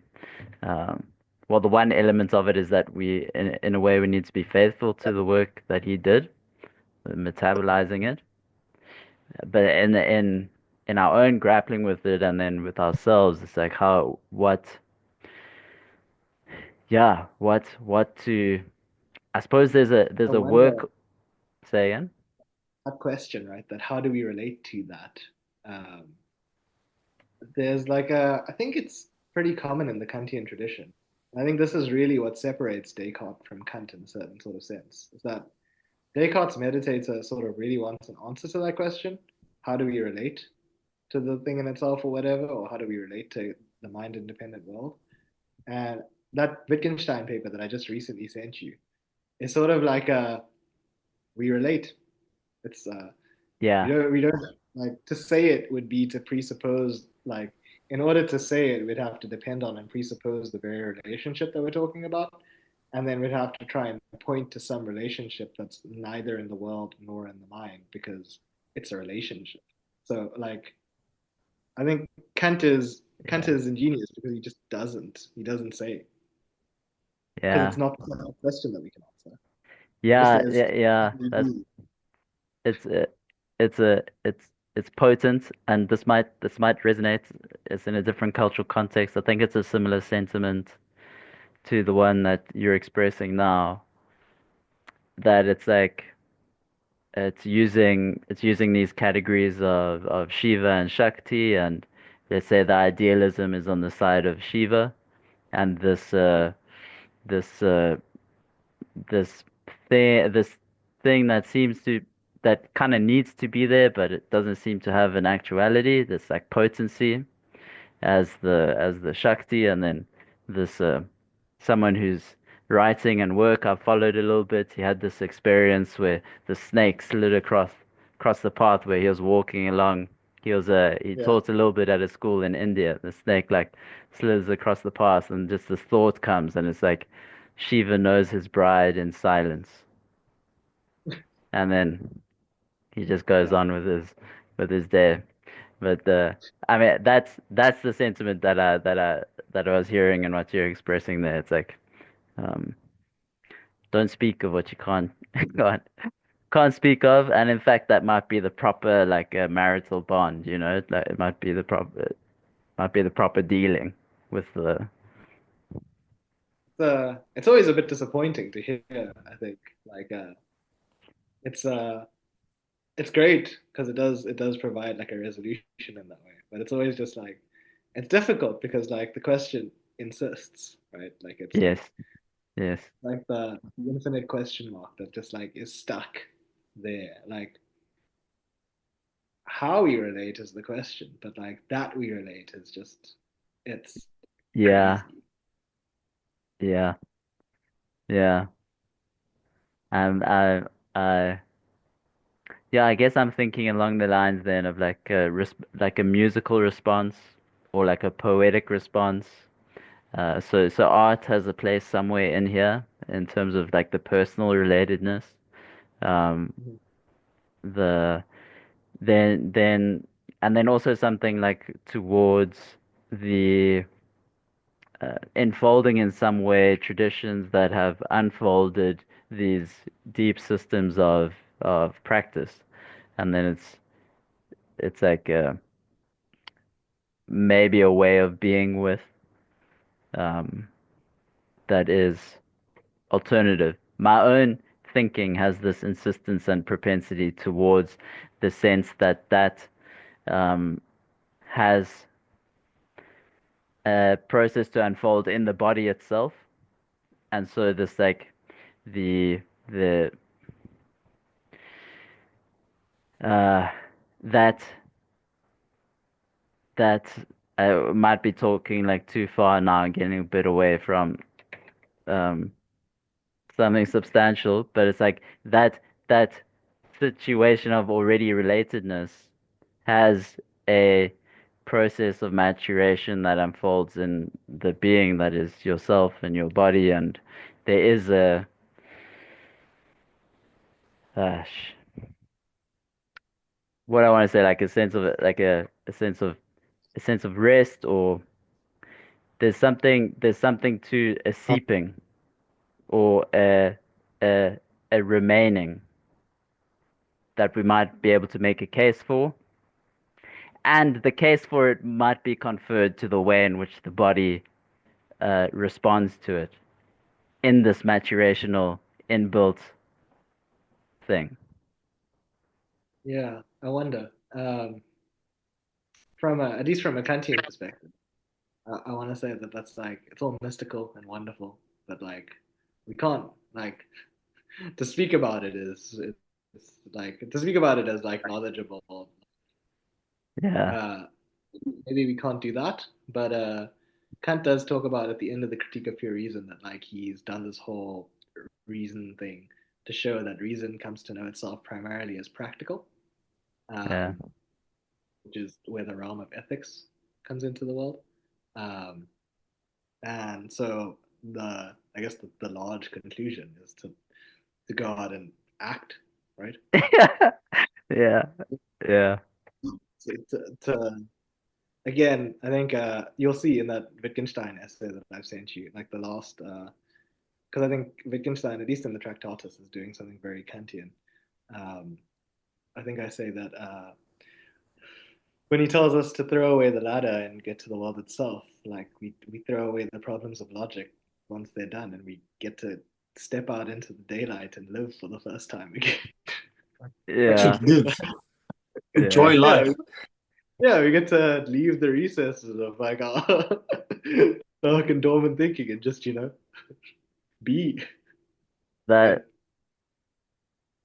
well the one element of it is that we in a way we need to be faithful to the work that he did, metabolizing it. But in our own grappling with it and then with ourselves, it's like how what to I suppose I there's a wonder work say again? that question, right? That how do we relate to that? Um, there's like I think it's pretty common in the Kantian tradition. I think this is really what separates Descartes from Kant in a certain sort of sense, is that Descartes' meditator sort of really wants an answer to that question. How do we relate to the thing in itself or whatever, or how do we relate to the mind independent world? And that Wittgenstein paper that I just recently sent you is sort of like we relate. It's Yeah, we don't like to say it would be to presuppose like in order to say it we'd have to depend on and presuppose the very relationship that we're talking about, and then we'd have to try and point to some relationship that's neither in the world nor in the mind because it's a relationship. So like I think Kant yeah, is ingenious because he doesn't say because yeah, it's not a question that we can answer. It's, yeah, it's yeah, yeah. That's it's it's a it's potent, and this might resonate. It's in a different cultural context. I think it's a similar sentiment to the one that you're expressing now. That it's like it's using these categories of Shiva and Shakti, and they say the idealism is on the side of Shiva, and this this this thing that seems to that kind of needs to be there, but it doesn't seem to have an actuality. This like potency as the Shakti, and then this someone who's writing and work I've followed a little bit. He had this experience where the snake slid across the path where he was walking along. He yeah. taught a little bit at a school in India. The snake like slithers across the path, and just this thought comes, and it's like Shiva knows his bride in silence, and then he just goes Yeah. on with his day. But I mean, that's the sentiment that I was hearing and what you're expressing there. It's like, um, don't speak of what you can't can't speak of, and in fact, that might be the proper like marital bond. You know, like, it might be the proper dealing with the It's always a bit disappointing to hear, I think. Like it's it's great because it does provide like a resolution in that way. But it's always just like it's difficult because like the question insists, right? Like it's yes, yes, like the infinite question mark that just like is stuck there. Like how we relate is the question, but like that we relate is just it's yeah, crazy. yeah, yeah. And I yeah, I guess I'm thinking along the lines then of like like a musical response or like a poetic response. So art has a place somewhere in here in terms of like the personal relatedness. Um, Mhm. the then and then also something like towards the enfolding in some way traditions that have unfolded these deep systems of practice, and then it's like maybe a way of being with um, that is alternative. My own thinking has this insistence and propensity towards the sense that um, has a process to unfold in the body itself, and so this like the uh, that that I might be talking like too far now and getting a bit away from um, something substantial, but it's like that situation of already relatedness has a process of maturation that unfolds in the being that is yourself and your body, and there is a gosh, what I want to say, like a sense of like a sense of rest, or there's something to a seeping or a a remaining that we might be able to make a case for. And the case for it might be conferred to the way in which the body responds to it in this maturational inbuilt thing. Yeah, I wonder. From at least from a Kantian perspective, I want to say that that's like it's all mystical and wonderful, but like we can't like to speak about it is it's like to speak about it as like knowledgeable. Yeah, Uh, maybe we can't do that, but Kant does talk about at the end of the Critique of Pure Reason that like he's done this whole reason thing to show that reason comes to know itself primarily as practical, yeah, um, which is where the realm of ethics comes into the world. Um, and so I guess the large conclusion is to go out and act, right? yeah, yeah, To again, I think you'll see in that Wittgenstein essay that I've sent you, like the last, because I think Wittgenstein, at least in the Tractatus, is doing something very Kantian. Um, I think I say that when he tells us to throw away the ladder and get to the world itself, like we throw away the problems of logic once they're done, and we get to step out into the daylight and live for the first time again. Actually yeah, live, enjoy yeah. Yeah, life. yeah, we get to leave the recesses of like our dark and dormant thinking and just be, right? That,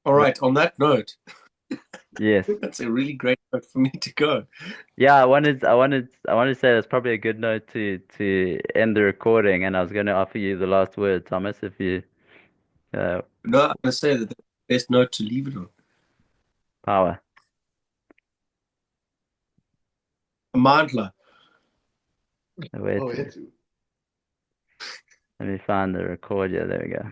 All that right, on that note, I yes. think that's a really great note for me to go. Yeah, I wanted to say that's probably a good note to end the recording, and I was going to offer you the last word, Thomas, if you uh, No, I'm going to say that that's the best note to leave it on. power. Amandla. Wait, Oh, it's let me find the record. Yeah, there we go.